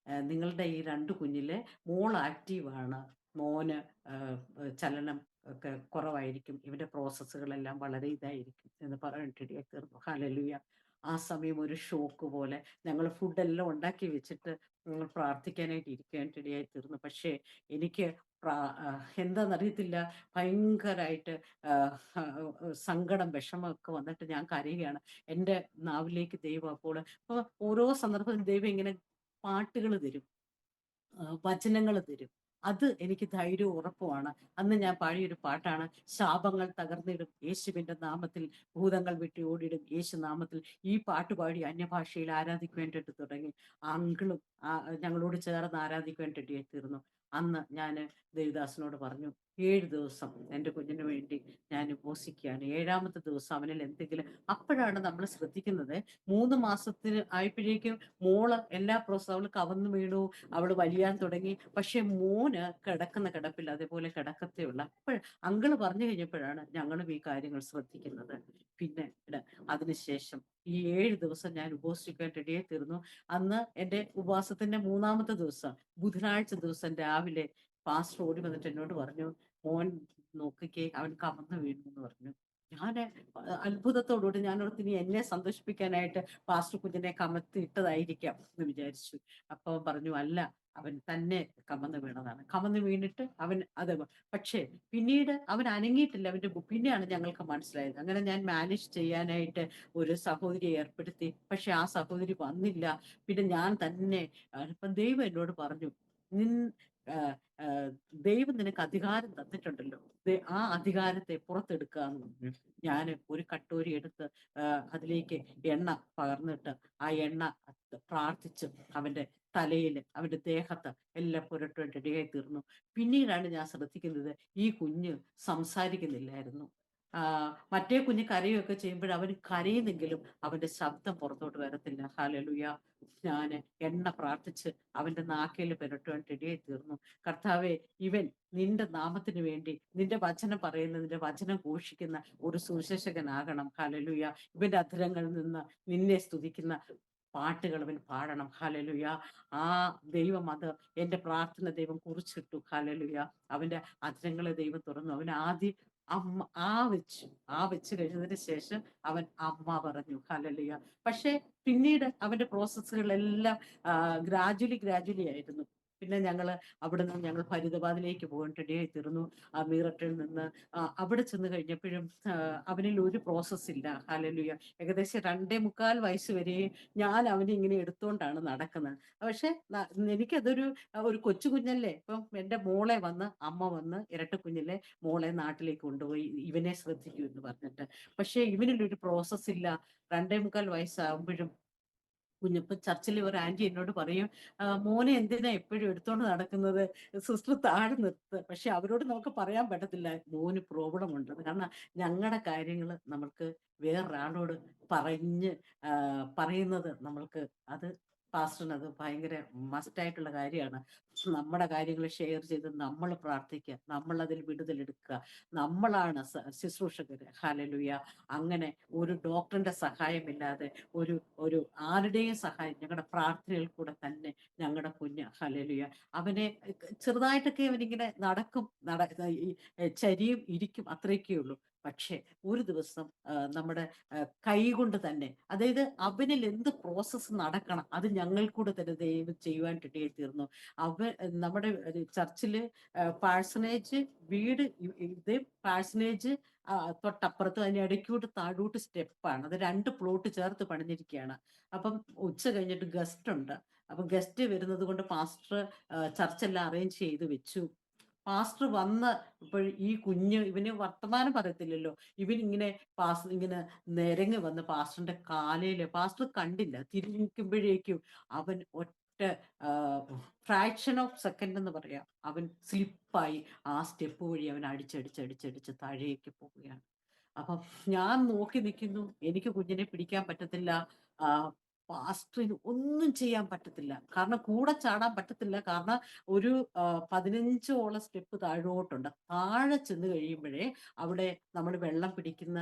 നിങ്ങളുടെ ഈ രണ്ട് കുഞ്ഞിലെ മോൾ ആക്റ്റീവാണ്, മോന് ചലനം ഒക്കെ കുറവായിരിക്കും, ഇവന്റെ പ്രോസസ്സുകളെല്ലാം വളരെ ഇതായിരിക്കും എന്ന് പറഞ്ഞിട്ടിടയായി തീർന്നു. ഹല്ലേലൂയ. ആ സമയം ഒരു ഷോക്ക് പോലെ ഞങ്ങൾ ഫുഡെല്ലാം ഉണ്ടാക്കി വെച്ചിട്ട് പ്രാർത്ഥിക്കാനായിട്ട് ഇരിക്കാനായിട്ടിടയായി തീർന്നു. പക്ഷേ എനിക്ക് എന്താണെന്നറിയത്തില്ല, ഭയങ്കരമായിട്ട് സങ്കടം, വിഷമമൊക്കെ വന്നിട്ട് ഞാൻ കരയുകയാണ്. എൻ്റെ നാവിലേക്ക് ദൈവം അപ്പോൾ ഓരോ സന്ദർഭത്തിലും ദൈവം ഇങ്ങനെ പാട്ടുകൾ തരും, വചനങ്ങൾ തരും. അത് എനിക്ക് ധൈര്യവും ഉറപ്പുമാണ്. അന്ന് ഞാൻ പാടിയൊരു പാട്ടാണ്, ശാപങ്ങൾ തകർന്നിടും യേശുവിന്റെ നാമത്തിൽ, ഭൂതങ്ങൾ വിട്ട് ഓടിയിടും യേശു നാമത്തിൽ. ഈ പാട്ട് പാടി അന്യഭാഷയിൽ ആരാധിക്കുവാനായിട്ട് തുടങ്ങി. ആ അങ്കിളും ഞങ്ങളോട് ചേർന്ന് ആരാധിക്കുവാനായിട്ട് തീർന്നു. അന്ന് ഞാൻ ദേവദാസിനോട് പറഞ്ഞു, 7 ദിവസം എൻ്റെ കുഞ്ഞിന് വേണ്ടി ഞാൻ ഉപവസിക്കുകയാണ്. 7ാമത്തെ ദിവസം അവനിൽ എന്തെങ്കിലും. അപ്പോഴാണ് നമ്മൾ ശ്രദ്ധിക്കുന്നത്, 3 മാസത്തിന് ആയപ്പോഴേക്കും മോള് എല്ലാ പ്രോസസ്സും, അവൾ കവന്ന് വീണു, അവള് വലിയാൻ തുടങ്ങി. പക്ഷെ മോന് കിടക്കുന്ന കിടപ്പിൽ അതേപോലെ കിടക്കത്തേ ഉള്ളൂ. അങ്കിള് പറഞ്ഞു കഴിഞ്ഞപ്പോഴാണ് ഞങ്ങളും ഈ കാര്യങ്ങൾ ശ്രദ്ധിക്കുന്നത്. പിന്നെ അതിനുശേഷം ഈ 7 ദിവസം ഞാൻ ഉപവസിക്കാൻ റെഡിയായി തീർന്നു. അന്ന് എൻ്റെ ഉപവാസത്തിന്റെ 3ാമത്തെ ദിവസം, ബുധനാഴ്ച ദിവസം രാവിലെ പാസ്റ്റർ ഓടി വന്നിട്ട് എന്നോട് പറഞ്ഞു, മോൻ നോക്കിക്കേ, അവൻ കമന്ന് വീണു എന്ന് പറഞ്ഞു. ഞാന് അത്ഭുതത്തോടുകൂടി ഞാനോർത്ത് ഇനി എന്നെ സന്തോഷിപ്പിക്കാനായിട്ട് പാസ്റ്റർ കുഞ്ഞിനെ കമത്തി ഇട്ടതായിരിക്കാം എന്ന് വിചാരിച്ചു. അപ്പൊ പറഞ്ഞു, അല്ല, അവൻ തന്നെ കമന്ന് വീണതാണ്. കമന്ന് വീണിട്ട് അവൻ അത്, പക്ഷേ പിന്നീട് അവൻ അനങ്ങിയിട്ടില്ല. പിന്നെയാണ് ഞങ്ങൾക്ക് മനസ്സിലായത്. അങ്ങനെ ഞാൻ മാനേജ് ചെയ്യാനായിട്ട് ഒരു സഹോദരിയെ ഏർപ്പെടുത്തി. പക്ഷെ ആ സഹോദരി വന്നില്ല. പിന്നെ ഞാൻ തന്നെ ഇപ്പം ദൈവം എന്നോട് പറഞ്ഞു, നിൻ ദൈവം നിനക്ക് അധികാരം തന്നിട്ടുണ്ടല്ലോ, ആ അധികാരത്തെ പുറത്തെടുക്കുക എന്ന് പറഞ്ഞു. ഞാൻ ഒരു കട്ടോരി എടുത്ത് അതിലേക്ക് എണ്ണ പകർന്നിട്ട് ആ എണ്ണ പ്രാർത്ഥിച്ച് അവന്റെ തലയില്, അവന്റെ ദേഹത്ത് എല്ലാം പുരട്ടുവാൻ റെഡിയായി തീർന്നു. പിന്നീടാണ് ഞാൻ ശ്രദ്ധിക്കുന്നത്, ഈ കുഞ്ഞ് സംസാരിക്കുന്നില്ലായിരുന്നു. മറ്റേ കുഞ്ഞ് കരയൊക്കെ ചെയ്യുമ്പോൾ അവൻ കരയുന്നെങ്കിലും അവന്റെ ശബ്ദം പുറത്തോട്ട് വരത്തില്ല. ഹല്ലേലൂയ. ഞാന് എണ്ണ പ്രാർത്ഥിച്ച് അവന്റെ നാക്കയിൽ പുരട്ടുവാൻ റെഡിയായി തീർന്നു. കർത്താവേ, ഇവൻ നിന്റെ നാമത്തിന് വേണ്ടി, നിന്റെ വചനം പറയുന്ന, നിന്റെ വചനം ഘോഷിക്കുന്ന ഒരു സുവിശേഷകനാകണം. ഹല്ലേലൂയ. ഇവന്റെ അധരങ്ങളിൽ നിന്ന് നിന്നെ സ്തുതിക്കുന്ന പാട്ടുകൾ അവൻ പാടണം. ഹല്ലേലൂയ. ആ ദൈവം അത് എന്റെ പ്രാർത്ഥന ദൈവം കുറിച്ചിട്ടു. ഹല്ലേലൂയ. അവന്റെ അധരങ്ങളെ ദൈവം തുറന്നു. അവൻ ആദ്യം അമ്മ വെച്ച് കഴിഞ്ഞതിന് ശേഷം അവൻ അമ്മ പറഞ്ഞു. ഹല്ലേലൂയ. പക്ഷെ പിന്നീട് അവന്റെ പ്രോസസ്സുകളെല്ലാം ഗ്രാജുവലി ആയിരുന്നു. പിന്നെ ഞങ്ങൾ ഫരീദാബാദിലേക്ക് പോകാൻ റെഡിയായി തീർന്നു. മീററ്റിൽ നിന്ന് അവിടെ ചെന്ന് കഴിഞ്ഞപ്പോഴും അവനിൽ ഒരു പ്രോസസ് ഇല്ല. ഹല്ലേലൂയ. ഏകദേശം 2.25 വയസ്സ് വരെ ഞാൻ അവനെ ഇങ്ങനെ എടുത്തോണ്ടാണ് നടക്കുന്നത്. പക്ഷെ എനിക്കതൊരു ഒരു കൊച്ചു കുഞ്ഞല്ലേ. ഇപ്പം എൻ്റെ മോളെ വന്ന് അമ്മ വന്ന് ഇരട്ട കുഞ്ഞിലെ മോളെ നാട്ടിലേക്ക് കൊണ്ടുപോയി, ഇവനെ ശ്രദ്ധിക്കൂ എന്ന് പറഞ്ഞിട്ട്. പക്ഷെ ഇവനിലൊരു പ്രോസസ് ഇല്ല. 2.25 വയസ്സാകുമ്പോഴും കുഞ്ഞിപ്പം ചർച്ചിൽ ഒരു ആന്റി എന്നോട് പറയും, മോനെ എന്തിനാ എപ്പോഴും എടുത്തോണ്ട് നടക്കുന്നത്, സിസ്റ്റർ താഴെ നിർത്ത്. പക്ഷെ അവരോട് നമുക്ക് പറയാൻ പറ്റത്തില്ല മോന് പ്രോബ്ലം ഉണ്ടെന്ന്. കാരണം ഞങ്ങളുടെ കാര്യങ്ങൾ നമ്മൾക്ക് വേറൊരാളോട് പറയുന്നത് നമ്മൾക്ക് അത് പാസ്റ്ററിന് അത് ഭയങ്കര മസ്റ്റായിട്ടുള്ള കാര്യമാണ്. നമ്മുടെ കാര്യങ്ങൾ ഷെയർ ചെയ്ത് നമ്മൾ പ്രാർത്ഥിക്കുക, നമ്മൾ അതിൽ വിടുതലെടുക്കുക. നമ്മളാണ് ശുശ്രൂഷകര്. ഹല്ലേലൂയ. അങ്ങനെ ഒരു ഡോക്ടറിന്റെ സഹായമില്ലാതെ, ഒരു ഒരു ആരുടെയും സഹായം ഞങ്ങളുടെ പ്രാർത്ഥനയിൽ കൂടെ തന്നെ ഞങ്ങളുടെ കുഞ്ഞ് ഹല്ലേലൂയ അവനെ ചെറുതായിട്ടൊക്കെ അവനിങ്ങനെ നടക്കും, ഈ ചരിയും ഇരിക്കും, അത്രയൊക്കെ ഉള്ളൂ. പക്ഷെ ഒരു ദിവസം നമ്മുടെ കൈകൊണ്ട് തന്നെ, അതായത് അവനിൽ എന്ത് പ്രോസസ്സ് നടക്കണം അത് ഞങ്ങൾ കൂടെ തന്നെ ദൈവം ചെയ്യുവാൻ ഇടയായി തീർന്നു. നമ്മുടെ ഒരു ചർച്ചില് പാഴ്സണേജ് വീട്, ഇത് പാഴ്സണേജ് തൊട്ടപ്പുറത്ത് അതിന്റെ ഇടയ്ക്കൂട്ട് താഴോട്ട് സ്റ്റെപ്പാണ്. അത് 2 പ്ലോട്ട് ചേർത്ത് പണിഞ്ഞിരിക്കുകയാണ്. അപ്പം ഉച്ച കഴിഞ്ഞിട്ട് ഗസ്റ്റ് ഉണ്ട്. അപ്പൊ ഗസ്റ്റ് വരുന്നത് കൊണ്ട് പാസ്റ്റർ ചർച്ചെല്ലാം അറേഞ്ച് ചെയ്ത് വെച്ചു. പാസ്റ്റർ വന്ന് ഇപ്പോൾ ഈ കുഞ്ഞ് ഇവന് വർത്തമാനം പറയത്തില്ലല്ലോ, ഇവനിങ്ങനെ ഇങ്ങനെ നിരങ്ങി വന്ന് പാസ്റ്ററിന്റെ കാലയില്, പാസ്റ്റർ കണ്ടില്ല, തിരിഞ്ഞിരിക്കുമ്പോഴേക്കും അവൻ ഒറ്റ ഫ്രാക്ഷൻ ഓഫ് സെക്കൻഡ് എന്ന് പറയാം, അവൻ സ്ലിപ്പായി ആ സ്റ്റെപ്പ് വഴി അവൻ അടിച്ചടിച്ചടിച്ചടിച്ച് താഴേക്ക് പോവുകയാണ്. അപ്പം ഞാൻ നോക്കി നിൽക്കുന്നു, എനിക്ക് കുഞ്ഞിനെ പിടിക്കാൻ പറ്റത്തില്ല. ആ പാസ്റ്ററിന് ഒന്നും ചെയ്യാൻ പറ്റത്തില്ല, കാരണം കൂടെ ചാടാൻ പറ്റത്തില്ല. കാരണം ഒരു 15ഓളം സ്റ്റെപ്പ് താഴോട്ടുണ്ട്. താഴെ ചെന്ന് കഴിയുമ്പോഴേ അവിടെ നമ്മൾ വെള്ളം പിടിക്കുന്ന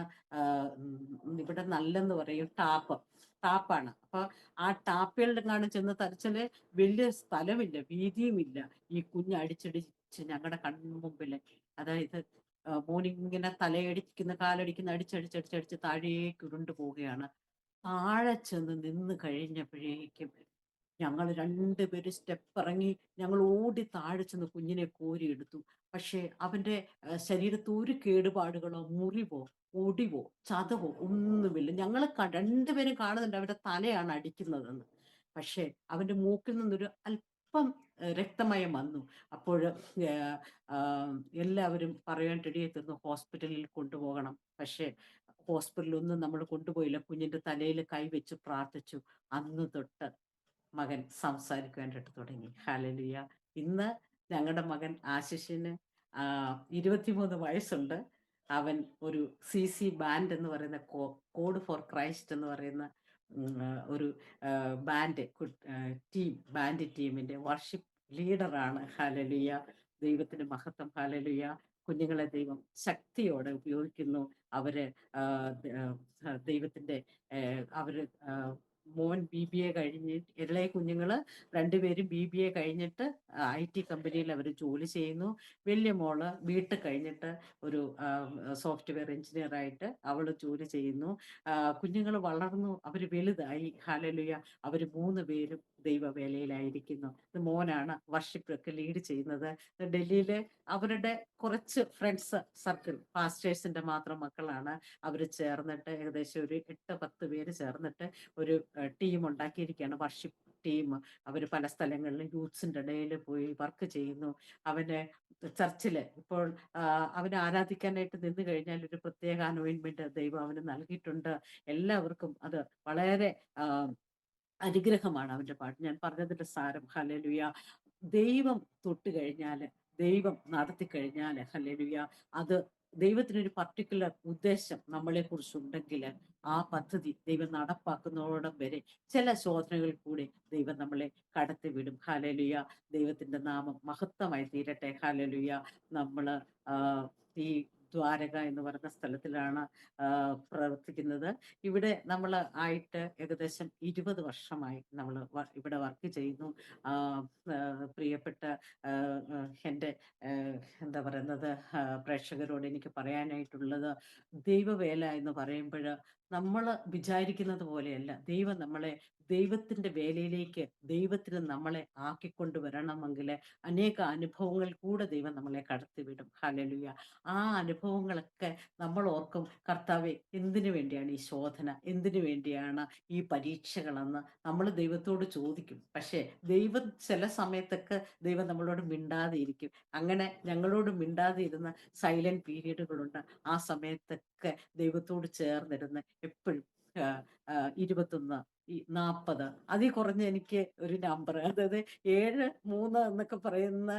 ഇവിടെ നല്ലെന്ന് പറയും ടാപ്പാണ്. അപ്പൊ ആ ടാപ്പുകളിലെങ്ങാനും ചെന്ന് തരച്ചാല് വലിയ സ്ഥലമില്ല, വീതിയുമില്ല. ഈ കുഞ്ഞ് അടിച്ചടിച്ച് ഞങ്ങളുടെ കണ്ണു മുമ്പില്, അതായത് മോനിങ്ങനെ തലയടിക്കുന്ന കാലടിക്കുന്ന അടിച്ചടിച്ചടിച്ചടിച്ച് താഴേക്ക് ഉരുണ്ടു പോവുകയാണ്. താഴെ ചെന്ന് നിന്ന് കഴിഞ്ഞപ്പോഴേക്കും ഞങ്ങൾ രണ്ടുപേരും സ്റ്റെപ്പ് ഇറങ്ങി, ഞങ്ങൾ ഓടി താഴെ ചെന്ന് കുഞ്ഞിനെ കോരിയെടുത്തു. പക്ഷെ അവന്റെ ശരീരത്ത് ഒരു കേടുപാടുകളോ മുറിവോ ഒടിവോ ചതവോ ഒന്നുമില്ല. ഞങ്ങൾ രണ്ടുപേരും കാണുന്നുണ്ട് അവന്റെ തലയാണ് അടിക്കുന്നതെന്ന്. പക്ഷെ അവന്റെ മൂക്കിൽ നിന്നൊരു അല്പം രക്തമയം വന്നു. അപ്പോൾ എല്ലാവരും പറയാൻ ഇടയെത്തുന്നു ഹോസ്പിറ്റലിൽ കൊണ്ടുപോകണം. പക്ഷെ ഹോസ്പിറ്റലിലൊന്നും നമ്മൾ കൊണ്ടുപോയില്ല. കുഞ്ഞിന്റെ തലയിൽ കൈവച്ച് പ്രാർത്ഥിച്ചു. അന്ന് തൊട്ട് മകൻ സംസാരിക്കുവാനായിട്ട് തുടങ്ങി. ഹല്ലേലൂയ. ഇന്ന് ഞങ്ങളുടെ മകൻ ആശിഷിന് 23 വയസ്സുണ്ട്. അവൻ ഒരു CC ബാൻഡ് എന്ന് പറയുന്ന കോഡ് ഫോർ ക്രൈസ്റ്റ് എന്ന് പറയുന്ന ഒരു ബാൻഡ് ബാൻഡ് ടീമിന്റെ വർഷിപ്പ് ലീഡറാണ്. ഹല്ലേലൂയ. ദൈവത്തിന് മഹത്വം. ഹല്ലേലൂയ. കുഞ്ഞുങ്ങളെ ദൈവം ശക്തിയോടെ ഉപയോഗിക്കുന്നു. അവര് ദൈവത്തിന്റെ അവര് മോൻ BBA കഴിഞ്ഞ്, ഇളയ കുഞ്ഞുങ്ങള് രണ്ടുപേരും BBA കഴിഞ്ഞിട്ട് IT കമ്പനിയിൽ അവർ ജോലി ചെയ്യുന്നു. വലിയ മോള് വീട്ടിൽ കഴിഞ്ഞിട്ട് ഒരു സോഫ്റ്റ്വെയർ എഞ്ചിനീയർ ആയിട്ട് അവള് ജോലി ചെയ്യുന്നു. കുഞ്ഞുങ്ങൾ വളർന്നു, അവര് വലുതായി. ഹല്ലേലൂയ. അവര് 3 പേരും ദൈവവേലയിലായിരിക്കുന്നു. മോനാണ് വർഷിപ്പ് ഒക്കെ ലീഡ് ചെയ്യുന്നത്. ഡൽഹിയില് അവരുടെ കുറച്ച് ഫ്രണ്ട്സ് സർക്കിൾ, പാസ്റ്റേഴ്സിന്റെ മാത്രം മക്കളാണ്. അവർ ചേർന്നിട്ട് ഏകദേശം ഒരു 8-10 പേര് ചേർന്നിട്ട് ഒരു ടീം ഉണ്ടാക്കിയിരിക്കുകയാണ്, വർഷിപ്പ് ടീം. അവർ പല സ്ഥലങ്ങളിലും യൂത്ത്സിന്റെ ഇടയിൽ പോയി വർക്ക് ചെയ്യുന്നു. അവന് ചർച്ചില് ഇപ്പോൾ അവന് ആരാധിക്കാനായിട്ട് നിന്ന് കഴിഞ്ഞാൽ ഒരു പ്രത്യേക അനോയിൻമെന്റ് ദൈവം അവന് നൽകിയിട്ടുണ്ട്. എല്ലാവർക്കും അത് വളരെ അനുഗ്രഹമാണ് അവന്റെ പാട്ട്. ഞാൻ പറഞ്ഞതിന്റെ സാരം. ഹല്ലേലൂയ. ദൈവം തൊട്ട് കഴിഞ്ഞാല്, ദൈവം നടത്തി കഴിഞ്ഞാല്, ഹല്ലേലൂയ, അത് ദൈവത്തിനൊരു പർട്ടിക്കുലർ ഉദ്ദേശം നമ്മളെ കുറിച്ചുണ്ടെങ്കിൽ ആ പദ്ധതി ദൈവം നടപ്പാക്കുന്നതോടം വരെ ചില ശോധനകൾ കൂടി ദൈവം നമ്മളെ കടത്തിവിടും. ഹല്ലേലൂയ. ദൈവത്തിന്റെ നാമം മഹത്വമായി തീരട്ടെ. ഹല്ലേലൂയ. നമ്മള് ഈ ദ്വാരക എന്ന് പറയുന്ന സ്ഥലത്തിലാണ് പ്രവർത്തിക്കുന്നത്. ഇവിടെ നമ്മൾ ആയിട്ട് ഏകദേശം 20 വർഷമായി നമ്മൾ ഇവിടെ വർക്ക് ചെയ്യുന്നു. പ്രിയപ്പെട്ട എൻ്റെ എന്താ പറയുന്നത്, പ്രേക്ഷകരോട് എനിക്ക് പറയാനായിട്ടുള്ളത്, ദൈവവേല എന്ന് പറയുമ്പോൾ നമ്മൾ വിചാരിക്കുന്നത് പോലെയല്ല. ദൈവം നമ്മളെ ദൈവത്തിന്റെ വേലയിലേക്ക്, ദൈവത്തിന് നമ്മളെ ആക്കിക്കൊണ്ടുവരണമെങ്കിൽ അനേക അനുഭവങ്ങൾ കൂടെ ദൈവം നമ്മളെ കടത്തിവിടും. ഹല്ലേലൂയ. ആ അനുഭവങ്ങളൊക്കെ നമ്മൾ ഓർക്കും, കർത്താവേ എന്തിനു വേണ്ടിയാണ് ഈ ശോധന, എന്തിനു വേണ്ടിയാണ് ഈ പരീക്ഷകളെന്ന് നമ്മൾ ദൈവത്തോട് ചോദിക്കും. പക്ഷേ ദൈവം ചില സമയത്തൊക്കെ ദൈവം നമ്മളോട് മിണ്ടാതെ ഇരിക്കും. അങ്ങനെ ഞങ്ങളോട് മിണ്ടാതെ ഇരുന്ന സൈലന്റ് പീരീഡുകളുണ്ട്. ആ സമയത്തൊക്കെ ദൈവത്തോട് ചേർന്നിരുന്ന് എപ്പോഴും 21, 40, അതിൽ കുറഞ്ഞ എനിക്ക് ഒരു നമ്പർ, അതായത് 7-3 എന്നൊക്കെ പറയുന്ന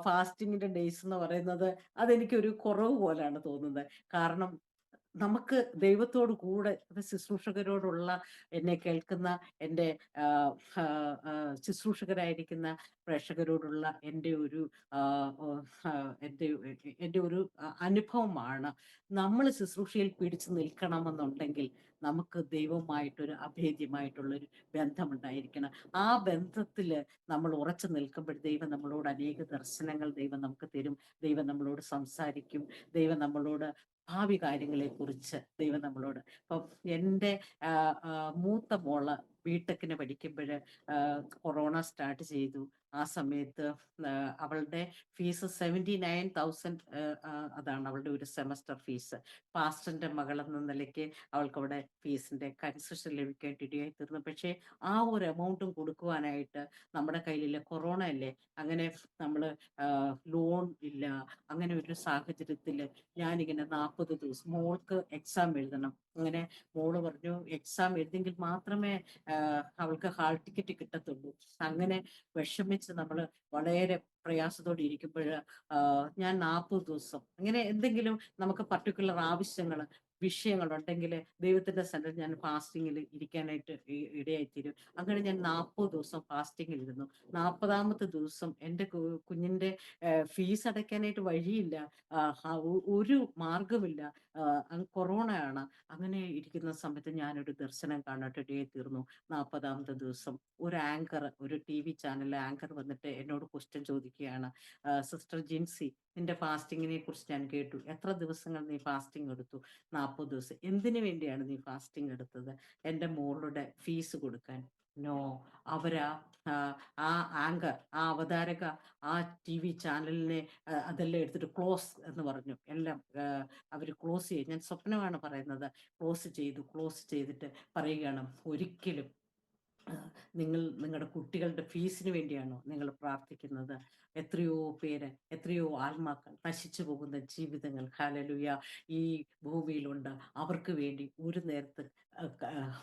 ഫാസ്റ്റിങ്ങിന്റെ ഡേയ്സ് എന്ന് പറയുന്നത് അതെനിക്കൊരു കുറവ് പോലാണ് തോന്നുന്നത്. കാരണം നമുക്ക് ദൈവത്തോട് കൂടെ അത് ശുശ്രൂഷകരോടുള്ള എന്നെ കേൾക്കുന്ന എൻ്റെ ആ, ആ, ആ, ശുശ്രൂഷകരായിരിക്കുന്ന പ്രേക്ഷകരോടുള്ള എൻ്റെ ഒരു ആ, ഓ, ആ, എൻ്റെ എൻ്റെ ഒരു അനുഭവമാണ്. നമ്മൾ ശുശ്രൂഷയിൽ പിടിച്ചു നിൽക്കണമെന്നുണ്ടെങ്കിൽ നമുക്ക് ദൈവമായിട്ടൊരു അഭേദ്യമായിട്ടുള്ളൊരു ബന്ധമുണ്ടായിരിക്കണം. ആ ബന്ധത്തിൽ നമ്മൾ ഉറച്ചു നിൽക്കുമ്പോൾ ദൈവം നമ്മളോട് അനേക ദർശനങ്ങൾ ദൈവം നമുക്ക് തരും. ദൈവം നമ്മളോട് സംസാരിക്കും. ദൈവം നമ്മളോട് ഭാവി കാര്യങ്ങളെക്കുറിച്ച് ദൈവം നമ്മളോട് ഇപ്പം എൻ്റെ ആ, ആ, മൂത്ത മോള് ബിടെക്കിന് പഠിക്കുമ്പോൾ കൊറോണ സ്റ്റാർട്ട് ചെയ്തു. ആ സമയത്ത് അവളുടെ ഫീസ് 79,000, അതാണ് അവളുടെ ഒരു സെമസ്റ്റർ ഫീസ്. പാസ്റ്ററിന്റെ മകൾ എന്ന നിലയ്ക്ക് അവൾക്ക് അവിടെ ഫീസിന്റെ കൺസെഷൻ ലഭിക്കാൻ ഇടയായി തീർന്നു. പക്ഷേ ആ ഒരു എമൗണ്ടും കൊടുക്കുവാനായിട്ട് നമ്മുടെ കയ്യിലില്ല. കൊറോണ അല്ലേ, അങ്ങനെ നമ്മൾ ലോൺ ഇല്ല. അങ്ങനെ ഒരു സാഹചര്യത്തിൽ ഞാനിങ്ങനെ 40 ദിവസം മോൾക്ക് എക്സാം എഴുതണം. അങ്ങനെ മോള് പറഞ്ഞു എക്സാം എഴുതിയെങ്കിൽ മാത്രമേ അവൾക്ക് ഹാൾ ടിക്കറ്റ് കിട്ടത്തുള്ളൂ. അങ്ങനെ വിഷമിച്ച് നമ്മൾ വളരെ പ്രയാസത്തോടെ ഇരിക്കുമ്പോൾ ഞാൻ 40 ദിവസം അങ്ങനെ എന്തെങ്കിലും നമുക്ക് പർട്ടിക്കുലർ ആവശ്യങ്ങൾ വിഷയങ്ങളുണ്ടെങ്കിൽ ദൈവത്തിന്റെ സന്നിധിയിൽ ഞാൻ ഫാസ്റ്റിങ്ങിൽ ഇരിക്കാനായിട്ട് ഇടയായിത്തീരും. അങ്ങനെ ഞാൻ 40 ദിവസം ഫാസ്റ്റിങ്ങിൽ ഇരുന്നു. 40ാമത്തെ ദിവസം എൻ്റെ കുഞ്ഞിന്റെ ഫീസ് അടയ്ക്കാനായിട്ട് വഴിയില്ല. ഒരു മാർഗമില്ല. കൊറോണയാണ്. അങ്ങനെ ഇരിക്കുന്ന സമയത്ത് ഞാനൊരു ദർശനം കാണാനായിട്ട് ഇടയായി തീർന്നു. 40ാമത്തെ ദിവസം ഒരു ആങ്കർ, ഒരു TV ചാനലിലെ ആങ്കർ വന്നിട്ട് എന്നോട് ക്വസ്റ്റ്യൻ ചോദിക്കുകയാണ്. സിസ്റ്റർ ജിൻസി, നിന്റെ ഫാസ്റ്റിങ്ങിനെ കുറിച്ച് ഞാൻ കേട്ടു. എത്ര ദിവസങ്ങൾ നീ ഫാസ്റ്റിംഗ് എടുത്തു? 40 ദിവസം. എന്തിനു വേണ്ടിയാണ് നീ ഫാസ്റ്റിംഗ് എടുത്തത്? എൻ്റെ മോളുടെ ഫീസ് കൊടുക്കാൻ. നോ, അവരാ ആ, ആ ആങ്കർ, ആ അവതാരക ആ TV ചാനലിനെ അതെല്ലാം എടുത്തിട്ട് ക്ലോസ് എന്ന് പറഞ്ഞു. എല്ലാം അവർ ക്ലോസ് ചെയ്യും. ഞാൻ സ്വപ്നമാണ് പറയുന്നത്. ക്ലോസ് ചെയ്തിട്ട് പറയുകയാണ്, ഒരിക്കലും നിങ്ങൾ നിങ്ങളുടെ കുട്ടികളുടെ ഫീസിന് വേണ്ടിയാണോ നിങ്ങൾ പ്രാർത്ഥിക്കുന്നത്? എത്രയോ പേര്, എത്രയോ ആത്മാക്കൾ നശിച്ചു പോകുന്ന ജീവിതങ്ങൾ ഹല്ലേലൂയ ഈ ഭൂമിയിലുണ്ട്. അവർക്ക് വേണ്ടി ഒരു നേരത്ത്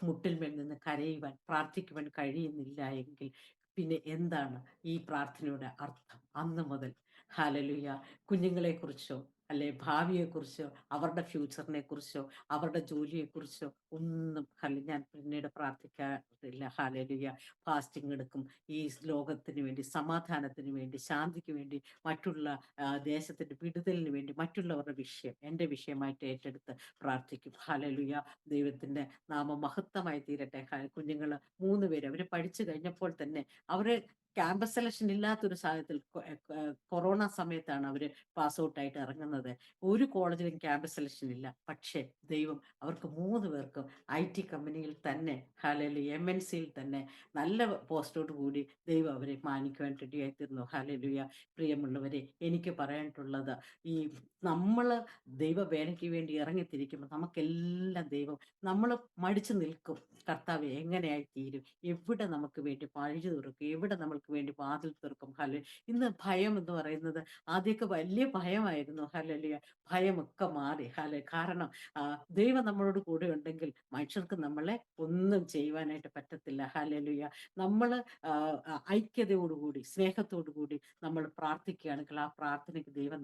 മുട്ടിന്മേൽ നിന്ന് കരയുവാൻ പ്രാർത്ഥിക്കുവാൻ കഴിയുന്നില്ല എങ്കിൽ പിന്നെ എന്താണ് ഈ പ്രാർത്ഥനയുടെ അർത്ഥം? അന്ന് മുതൽ ഹല്ലേലൂയ കുഞ്ഞുങ്ങളെ കുറിച്ചോ അല്ലെ ഭാവിയെക്കുറിച്ചോ അവരുടെ ഫ്യൂച്ചറിനെ കുറിച്ചോ അവരുടെ ജോലിയെക്കുറിച്ചോ ഒന്നും ഞാൻ പിന്നീട് പ്രാർത്ഥിക്കാറില്ല. ഹല്ലേലൂയ. ഫാസ്റ്റിംഗ് എടുക്കും. ഈ ലോകത്തിന് വേണ്ടി, സമാധാനത്തിന് വേണ്ടി, ശാന്തിക്ക് വേണ്ടി, മറ്റുള്ള ദേശത്തിന്റെ വിടുതലിന് വേണ്ടി മറ്റുള്ളവരുടെ വിഷയം എൻ്റെ വിഷയമായിട്ട് ഏറ്റെടുത്ത് പ്രാർത്ഥിക്കും. ഹല്ലേലൂയ. ദൈവത്തിന്റെ നാമം മഹത്വമായി തീരട്ടെ. കുഞ്ഞുങ്ങൾ 3 പേര് അവർ പഠിച്ചു കഴിഞ്ഞപ്പോൾ തന്നെ അവര് ക്യാമ്പസ് സെലക്ഷൻ ഇല്ലാത്തൊരു സാഹചര്യത്തിൽ കൊറോണ സമയത്താണ് അവര് പാസ് ഔട്ട് ആയിട്ട് ഇറങ്ങുന്നത്. ഒരു കോളേജിലും ക്യാമ്പസ് സെലക്ഷൻ ഇല്ല. പക്ഷേ ദൈവം അവർക്ക് 3 പേർക്കും IT കമ്പനിയിൽ തന്നെ ഹല്ലേലൂയ MNCയിൽ തന്നെ നല്ല പോസ്റ്റോട് കൂടി ദൈവം അവരെ മാനിക്കുവാൻ റെഡിയായിത്തീർന്നു. ഹല്ലേലൂയ. പ്രിയമുള്ളവരെ, എനിക്ക് പറയാനായിട്ടുള്ളത് ഈ നമ്മള് ദൈവവേലയ്ക്ക് വേണ്ടി ഇറങ്ങിത്തിരിക്കുമ്പോൾ നമുക്കെല്ലാം ദൈവം നമ്മൾ മടിച്ചു നിൽക്കും. കർത്താവ് എങ്ങനെയായി തീരും, എവിടെ നമുക്ക് വേണ്ടി വഴി തുറക്കും, എവിടെ നമ്മൾക്ക് വേണ്ടി വാതിൽ തുറക്കും. ഇന്ന് ഭയം എന്ന് പറയുന്നത് ആദ്യമൊക്കെ വലിയ ഭയമായിരുന്നു. ഹല്ലേലൂയ. ഭയമൊക്കെ മാറി. കാരണം ദൈവം നമ്മളോട് കൂടെ ഉണ്ടെങ്കിൽ മനുഷ്യർക്ക് നമ്മളെ ഒന്നും ചെയ്യുവാനായിട്ട് പറ്റത്തില്ല. ഹല്ലേലൂയ. നമ്മൾ ഐക്യതയോടുകൂടി സ്നേഹത്തോടുകൂടി നമ്മൾ പ്രാർത്ഥിക്കുകയാണെങ്കിൽ ആ പ്രാർത്ഥനയ്ക്ക് ദൈവം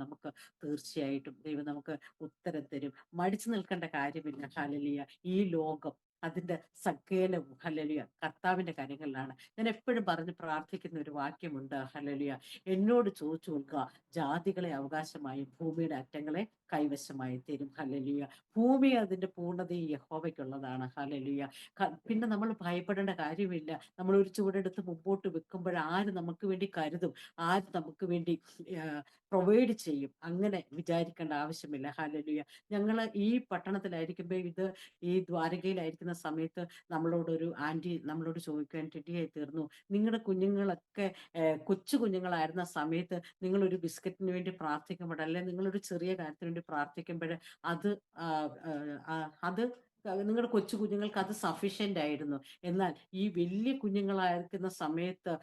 നമുക്ക് ഉത്തരം തരും. മടിച്ചു നിൽക്കേണ്ട കാര്യമില്ല. ഹല്ലേലൂയ. ഈ ലോകം അതിന്റെ സകലവും ഹല്ലേലൂയ കർത്താവിന്റെ കരങ്ങളിലാണ്. ഞാൻ എപ്പോഴും പറഞ്ഞ് പ്രാർത്ഥിക്കുന്ന ഒരു വാക്യമുണ്ട്. ഹല്ലേലൂയ. എന്നോട് ചോദിച്ചു നോക്കുക, ജാതികളെ അവകാശമായും ഭൂമിയുടെ അറ്റങ്ങളെ കൈവശമായി തരും. ഹല്ലേലൂയ. ഭൂമി അതിന്റെ പൂർണ്ണതയും യഹോവയ്ക്കുള്ളതാണ്. ഹല്ലേലൂയ. പിന്നെ നമ്മൾ ഭയപ്പെടേണ്ട കാര്യമില്ല. നമ്മൾ ഒരു ചുവടെടുത്ത് മുമ്പോട്ട് വെക്കുമ്പോൾ ആര് നമുക്ക് വേണ്ടി കരുതും, ആര് നമുക്ക് വേണ്ടി പ്രൊവൈഡ് ചെയ്യും, അങ്ങനെ വിചാരിക്കേണ്ട ആവശ്യമില്ല. ഹല്ലേലൂയ. ഞങ്ങൾ ഈ പട്ടണത്തിലായിരിക്കുമ്പോൾ ഈ ദ്വാരകയിലായിരിക്കുന്ന സമയത്ത് നമ്മളോടൊരു ആന്റി നമ്മളോട് ചോദിക്കാൻ റെഡിയായി തീർന്നു. നിങ്ങളുടെ കുഞ്ഞുങ്ങളൊക്കെ കൊച്ചു കുഞ്ഞുങ്ങളായിരുന്ന സമയത്ത് നിങ്ങൾ ഒരു ബിസ്ക്കറ്റിന് വേണ്ടി പ്രാർത്ഥിക്കുമ്പോൾ അല്ലെ നിങ്ങളൊരു ചെറിയ കാര്യത്തിന് വേണ്ടി പ്രാർത്ഥിക്കുമ്പോൾ അത് ആ, ആ, അത് നിങ്ങളുടെ കൊച്ചു കുഞ്ഞുങ്ങൾക്ക് അത് സഫീഷ്യന്റ് ആയിരുന്നു. എന്നാൽ ഈ വലിയ കുഞ്ഞുങ്ങളായിരിക്കുന്ന സമയത്ത്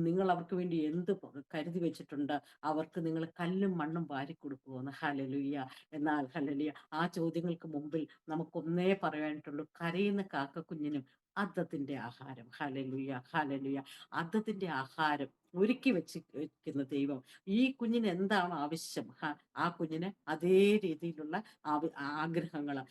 നിങ്ങൾ അവർക്ക് വേണ്ടി എന്ത് കരുതി വെച്ചിട്ടുണ്ട്? അവർക്ക് നിങ്ങൾ കല്ലും മണ്ണും വാരി കൊടുക്കുമെന്ന്. ഹല്ലേലൂയ. എന്നാൽ ഹല്ലേലൂയ ആ ചോദ്യങ്ങൾക്ക് മുമ്പിൽ നമുക്കൊന്നേ പറയാനായിട്ടുള്ളൂ, കരയുന്ന കാക്കക്കുഞ്ഞിനും അദ്ധത്തിന്റെ ആഹാരം. Hallelujah, hallelujah. അദ്ധത്തിന്റെ ആഹാരം ഒരുക്കി വെക്കുന്ന ദൈവം. ഈ കുഞ്ഞിന് എന്താണോ ആവശ്യം, ആ കുഞ്ഞിന് അതേ രീതിയിലുള്ള ആഗ്രഹങ്ങള്,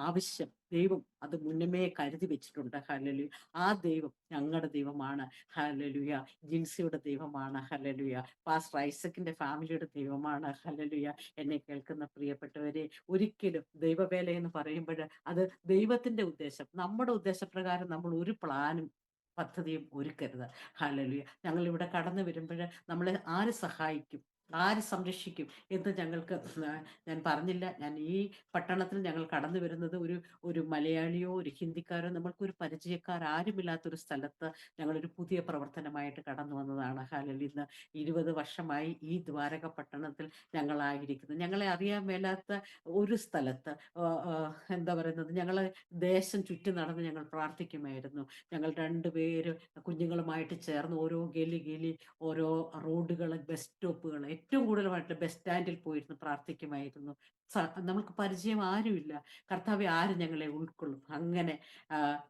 ആവശ്യം ദൈവം അത് മുന്നമേ കരുതി വെച്ചിട്ടുണ്ട്. ഹല്ലേലൂയ. ആ ദൈവം ഞങ്ങളുടെ ദൈവമാണ്. ഹല്ലേലൂയ. ജിൻസിയുടെ ദൈവമാണ്. ഹല്ലേലൂയ. പാസ്റ്റർ ഐസക്കിന്റെ ഫാമിലിയുടെ ദൈവമാണ്. ഹല്ലേലൂയ. എന്നെ കേൾക്കുന്ന പ്രിയപ്പെട്ടവരെ, ഒരിക്കലും ദൈവവേല എന്ന് പറയുമ്പോൾ അത് ദൈവത്തിന്റെ ഉദ്ദേശം, നമ്മുടെ ഉദ്ദേശപ്രകാരം നമ്മൾ ഒരു പ്ലാനും പദ്ധതിയും ഒരുക്കരുത്. ഹല്ലേലൂയ. ഞങ്ങൾ ഇവിടെ കടന്നു വരുമ്പോൾ നമ്മളെ ആര് സഹായിക്കും, ആര് സംരക്ഷിക്കും എന്ന് ഞങ്ങൾക്ക് ഞാൻ പറഞ്ഞില്ല. ഞാൻ ഈ പട്ടണത്തിൽ ഞങ്ങൾ കടന്നു വരുന്നത് ഒരു മലയാളിയോ ഒരു ഹിന്ദിക്കാരോ നമ്മൾക്കൊരു പരിചയക്കാരാരുമില്ലാത്തൊരു സ്ഥലത്ത് ഞങ്ങളൊരു പുതിയ പ്രവർത്തനമായിട്ട് കടന്നു വന്നതാണ്. ഹല്ലേലൂയ. ഇന്ന് 20 വർഷമായി ഈ ദ്വാരക പട്ടണത്തിൽ ഞങ്ങളായിരിക്കുന്നത്. ഞങ്ങളെ അറിയാൻ മേലാത്ത ഒരു സ്ഥലത്ത് എന്താ പറയുന്നത്, ഞങ്ങളെ ദേശം ചുറ്റി നടന്ന് ഞങ്ങൾ പ്രാർത്ഥിക്കുമായിരുന്നു. ഞങ്ങൾ രണ്ടുപേരും കുഞ്ഞുങ്ങളുമായിട്ട് ചേർന്ന് ഓരോ ഗലി ഓരോ റോഡുകൾ, ബസ് സ്റ്റോപ്പുകൾ, ഏറ്റവും കൂടുതലായിട്ട് ബസ് സ്റ്റാൻഡിൽ പോയിരുന്ന് പ്രാർത്ഥിക്കുമായിരുന്നു. നമുക്ക് പരിചയം ആരുമില്ല. കർത്താവെ, ആര് ഞങ്ങളെ ഉൾക്കൊള്ളും? അങ്ങനെ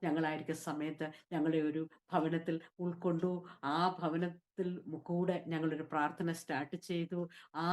ഞങ്ങളായിരിക്കുന്ന സമയത്ത് ഞങ്ങളെ ഒരു ഭവനത്തിൽ ഉൾക്കൊണ്ടു. ആ ഭവനത്തിൽ കൂടെ ഞങ്ങളൊരു പ്രാർത്ഥന സ്റ്റാർട്ട് ചെയ്തു. ആ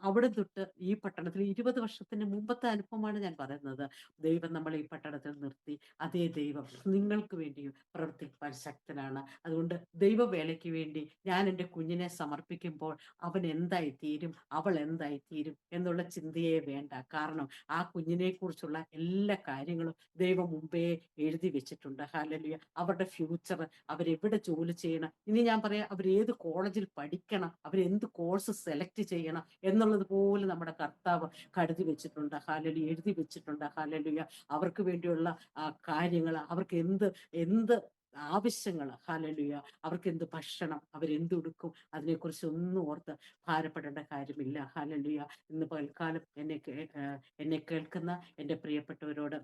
അവിടെ തൊട്ട് ഈ പട്ടണത്തിൽ 20 വർഷത്തിന് മുമ്പത്തെ അനുഭവമാണ് ഞാൻ പറയുന്നത്. ദൈവം നമ്മളെ ഈ പട്ടണത്തിൽ നിർത്തി. അതേ ദൈവം നിങ്ങൾക്ക് വേണ്ടിയും പ്രവർത്തിക്കാൻ ശക്തനാണ്. അതുകൊണ്ട് ദൈവവേലയ്ക്ക് വേണ്ടി ഞാൻ എൻ്റെ കുഞ്ഞിനെ സമർപ്പിക്കുമ്പോൾ അവൻ എന്തായി തീരും, അവൾ എന്തായി തീരും എന്നുള്ള ചിന്തയെ വേണ്ട. കാരണം ആ കുഞ്ഞിനെ കുറിച്ചുള്ള എല്ലാ കാര്യങ്ങളും ദൈവം മുമ്പേ എഴുതി വെച്ചിട്ടുണ്ട്. ഹല്ലേലൂയ. അവരുടെ ഫ്യൂച്ചർ, അവരെവിടെ ജോലി ചെയ്യണം, ഇനി ഞാൻ പറയാം അവരേത് കോളേജിൽ പഠിക്കണം, അവരെന്ത് കോഴ്സ് സെലക്ട് ചെയ്യണം എന്നുള്ളത് പോലും നമ്മുടെ കർത്താവ് കരുതി വെച്ചിട്ടുണ്ട്. ഹല്ലേലൂയ. എഴുതി വെച്ചിട്ടുണ്ട്. ഹല്ലേലൂയ. അവർക്ക് വേണ്ടിയുള്ള കാര്യങ്ങൾ, അവർക്ക് എന്ത് എന്ത് ആവശ്യങ്ങൾ, ഹല്ലേലൂയ, അവർക്ക് എന്ത് ഭക്ഷണം, അവരെന്തുടുക്കും, അതിനെക്കുറിച്ച് ഒന്നും ഓർത്ത് ഭാരപ്പെടേണ്ട കാര്യമില്ല. ഹല്ലേലൂയ. ഇന്ന് പൽക്കാലം എന്നെ കേൾക്കുന്ന എൻ്റെ പ്രിയപ്പെട്ടവരോട്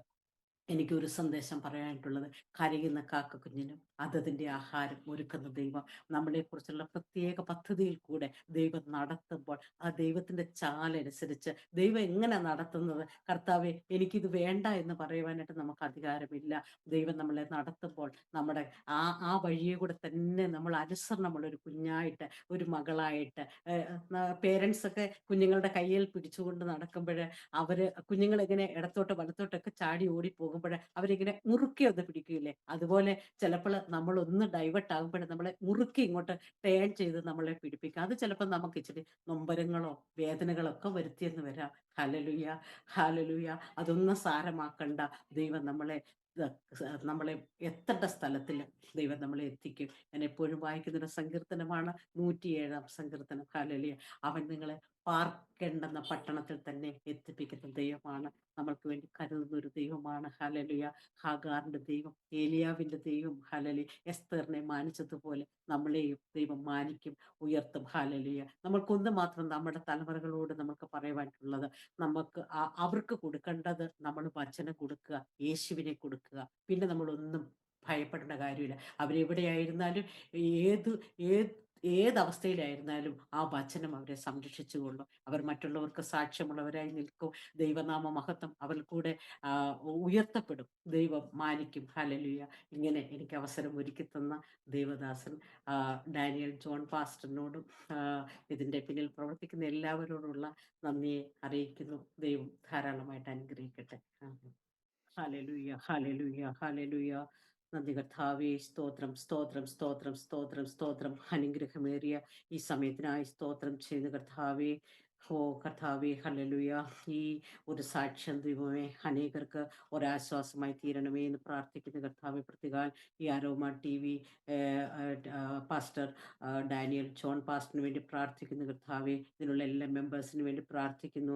എനിക്കൊരു സന്ദേശം പറയാനായിട്ടുള്ളത്, കരയുന്ന കാക്കക്കുഞ്ഞിനും അതതിൻ്റെ ആഹാരം ഒരുക്കുന്ന ദൈവം നമ്മളെക്കുറിച്ചുള്ള പ്രത്യേക പദ്ധതിയിൽ കൂടെ ദൈവം നടത്തുമ്പോൾ ആ ദൈവത്തിൻ്റെ ചാലനുസരിച്ച് ദൈവം എങ്ങനെ നടത്തുന്നത്, കർത്താവെ എനിക്കിത് വേണ്ട എന്ന് പറയുവാനായിട്ട് നമുക്ക് അധികാരമില്ല. ദൈവം നമ്മളെ നടത്തുമ്പോൾ നമ്മുടെ ആ ആ വഴിയെ കൂടെ തന്നെ നമ്മൾ അനുസരണമുള്ള ഒരു കുഞ്ഞായിട്ട്, ഒരു മകളായിട്ട്, പേരൻസ് ഒക്കെ കുഞ്ഞുങ്ങളുടെ കയ്യിൽ പിടിച്ചുകൊണ്ട് നടക്കുമ്പോൾ കുഞ്ഞുങ്ങളിങ്ങനെ ഇടത്തോട്ട് വലത്തോട്ടൊക്കെ ചാടി ഓടി പോകുമ്പോൾ അവരിങ്ങനെ മുറുക്കി ഒന്ന് പിടിക്കില്ലേ, അതുപോലെ ചിലപ്പോൾ നമ്മളൊന്ന് ഡൈവേർട്ട് ആകുമ്പോൾ നമ്മളെ മുറുക്കി ഇങ്ങോട്ട് ടേൺ ചെയ്ത് നമ്മളെ പിടിപ്പിക്കുക. അത് ചിലപ്പോൾ നമുക്ക് ഇച്ചിരി നൊമ്പരങ്ങളോ വേദനകളോ ഒക്കെ വരുത്തിയെന്ന് വരാം. Hallelujah, hallelujah. അതൊന്നും സാരമാക്കണ്ട. ദൈവം നമ്മളെ എത്തേണ്ട സ്ഥലത്തിൽ ദൈവം നമ്മളെ എത്തിക്കും. ഞാൻ എപ്പോഴും വായിക്കുന്നൊരു സങ്കീർത്തനമാണ് 107 സങ്കീർത്തനം. ഹല്ലേലൂയ. അവൻ നിങ്ങളെ പാർക്കേണ്ടെന്ന പട്ടണത്തിൽ തന്നെ എത്തിപ്പിക്കുന്ന ദൈവമാണ്. നമ്മൾക്ക് വേണ്ടി കരുതുന്ന ഒരു ദൈവമാണ്. ഹല്ലേലൂയ. ഹാഗാറിന്റെ ദൈവം, ഏലിയാവിന്റെ ദൈവം, ഹല്ലേലൂയ, എസ്തറിനെ മാനിച്ചതുപോലെ നമ്മളെയും ദൈവം മാനിക്കും, ഉയർത്തും. ഹല്ലേലൂയ. നമ്മൾക്കൊന്ന് മാത്രം നമ്മുടെ തലമുറകളോട് നമുക്ക് പറയുവാനുള്ളത്, നമുക്ക് അവർക്ക് കൊടുക്കേണ്ടത് നമ്മൾ വചനം കൊടുക്കുക, യേശുവിനെ കൊടുക്കുക. പിന്നെ നമ്മളൊന്നും ഭയപ്പെടേണ്ട കാര്യമില്ല. അവരെവിടെയായിരുന്നാലും ഏത് ഏത് ഏതവസ്ഥയിലായിരുന്നാലും ആ വചനം അവരെ സംരക്ഷിച്ചുകൊള്ളും. അവർ മറ്റുള്ളവർക്ക് സാക്ഷ്യമുള്ളവരായി നിൽക്കും. ദൈവനാമ മഹത്വം അവരിൽ കൂടെ ഉയർത്തപ്പെടും. ദൈവം മാനിക്കും. ഹല്ലേലൂയ. ഇങ്ങനെ എനിക്ക് അവസരം ഒരുക്കി തന്ന ദൈവദാസൻ ഡാനിയൽ ജോൺ പാസ്റ്ററിനോടും ഇതിൻ്റെ പിന്നിൽ പ്രവർത്തിക്കുന്ന എല്ലാവരോടുള്ള നന്ദിയെ അറിയിക്കുന്നു. ദൈവം ധാരാളമായിട്ട് അനുഗ്രഹിക്കട്ടെ. Hallelujah, hallelujah, hallelujah. നന്ദി കർത്താവേ. സ്തോത്രം, സ്തോത്രം, സ്തോത്രം, സ്തോത്രം, സ്തോത്രം. അനുഗ്രഹമേറിയ ഈ സമയത്തിനായി സ്തോത്രം ചെയ്യുന്ന കർത്താവേ. ഓ കർത്താവേ, ഹല്ലേലൂയ. ഈ ഒരു സാക്ഷ്യം ദൈവമേ അനേകർക്ക് ഒരാശ്വാസമായി തീരണമേ എന്ന് പ്രാർത്ഥിക്കുന്ന കർത്താവെ. പ്രതികാൽ ഈ Aroma TV pastor Daniel John പാസ്റ്ററിന് വേണ്ടി പ്രാർത്ഥിക്കുന്നു കർത്താവെ. ഇതിനുള്ള എല്ലാ മെമ്പേഴ്സിന് വേണ്ടി പ്രാർത്ഥിക്കുന്നു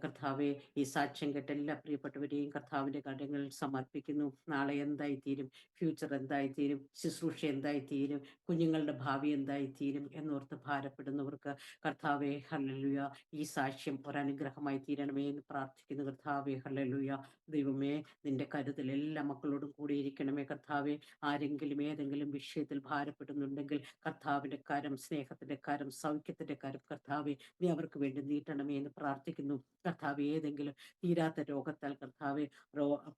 കർത്താവെ. ഈ സാക്ഷ്യം കേട്ട എല്ലാ പ്രിയപ്പെട്ടവരെയും കർത്താവിൻ്റെ കാര്യങ്ങളിൽ സമർപ്പിക്കുന്നു. നാളെ എന്തായിത്തീരും, ഫ്യൂച്ചർ എന്തായിത്തീരും, ശുശ്രൂഷ എന്തായിത്തീരും, കുഞ്ഞുങ്ങളുടെ ഭാവി എന്തായിത്തീരും എന്നോർത്ത് ഭാരപ്പെടുന്നവർക്ക് കർത്താവെ, ഹല്ലേലൂയ, ഈ സാക്ഷ്യം ഒരനുഗ്രഹമായി തീരണമേ എന്ന് പ്രാർത്ഥിക്കുന്നു കർത്താവേ. ഹല്ലേലൂയ. ദൈവമേ, നിന്റെ കരുതൽ എല്ലാ മക്കളോടും കൂടി ഇരിക്കണമേ കർത്താവേ. ആരെങ്കിലും ഏതെങ്കിലും വിഷയത്തിൽ ഭാരപ്പെടുന്നുണ്ടെങ്കിൽ കർത്താവിന്റെ കരം, സ്നേഹത്തിന്റെ കരം, സൗഖ്യത്തിന്റെ കരം കർത്താവെ നീ അവർക്ക് വേണ്ടി നീട്ടണമേ എന്ന് പ്രാർത്ഥിക്കുന്നു കർത്താവെ. ഏതെങ്കിലും തീരാത്ത രോഗത്താൽ കർത്താവെ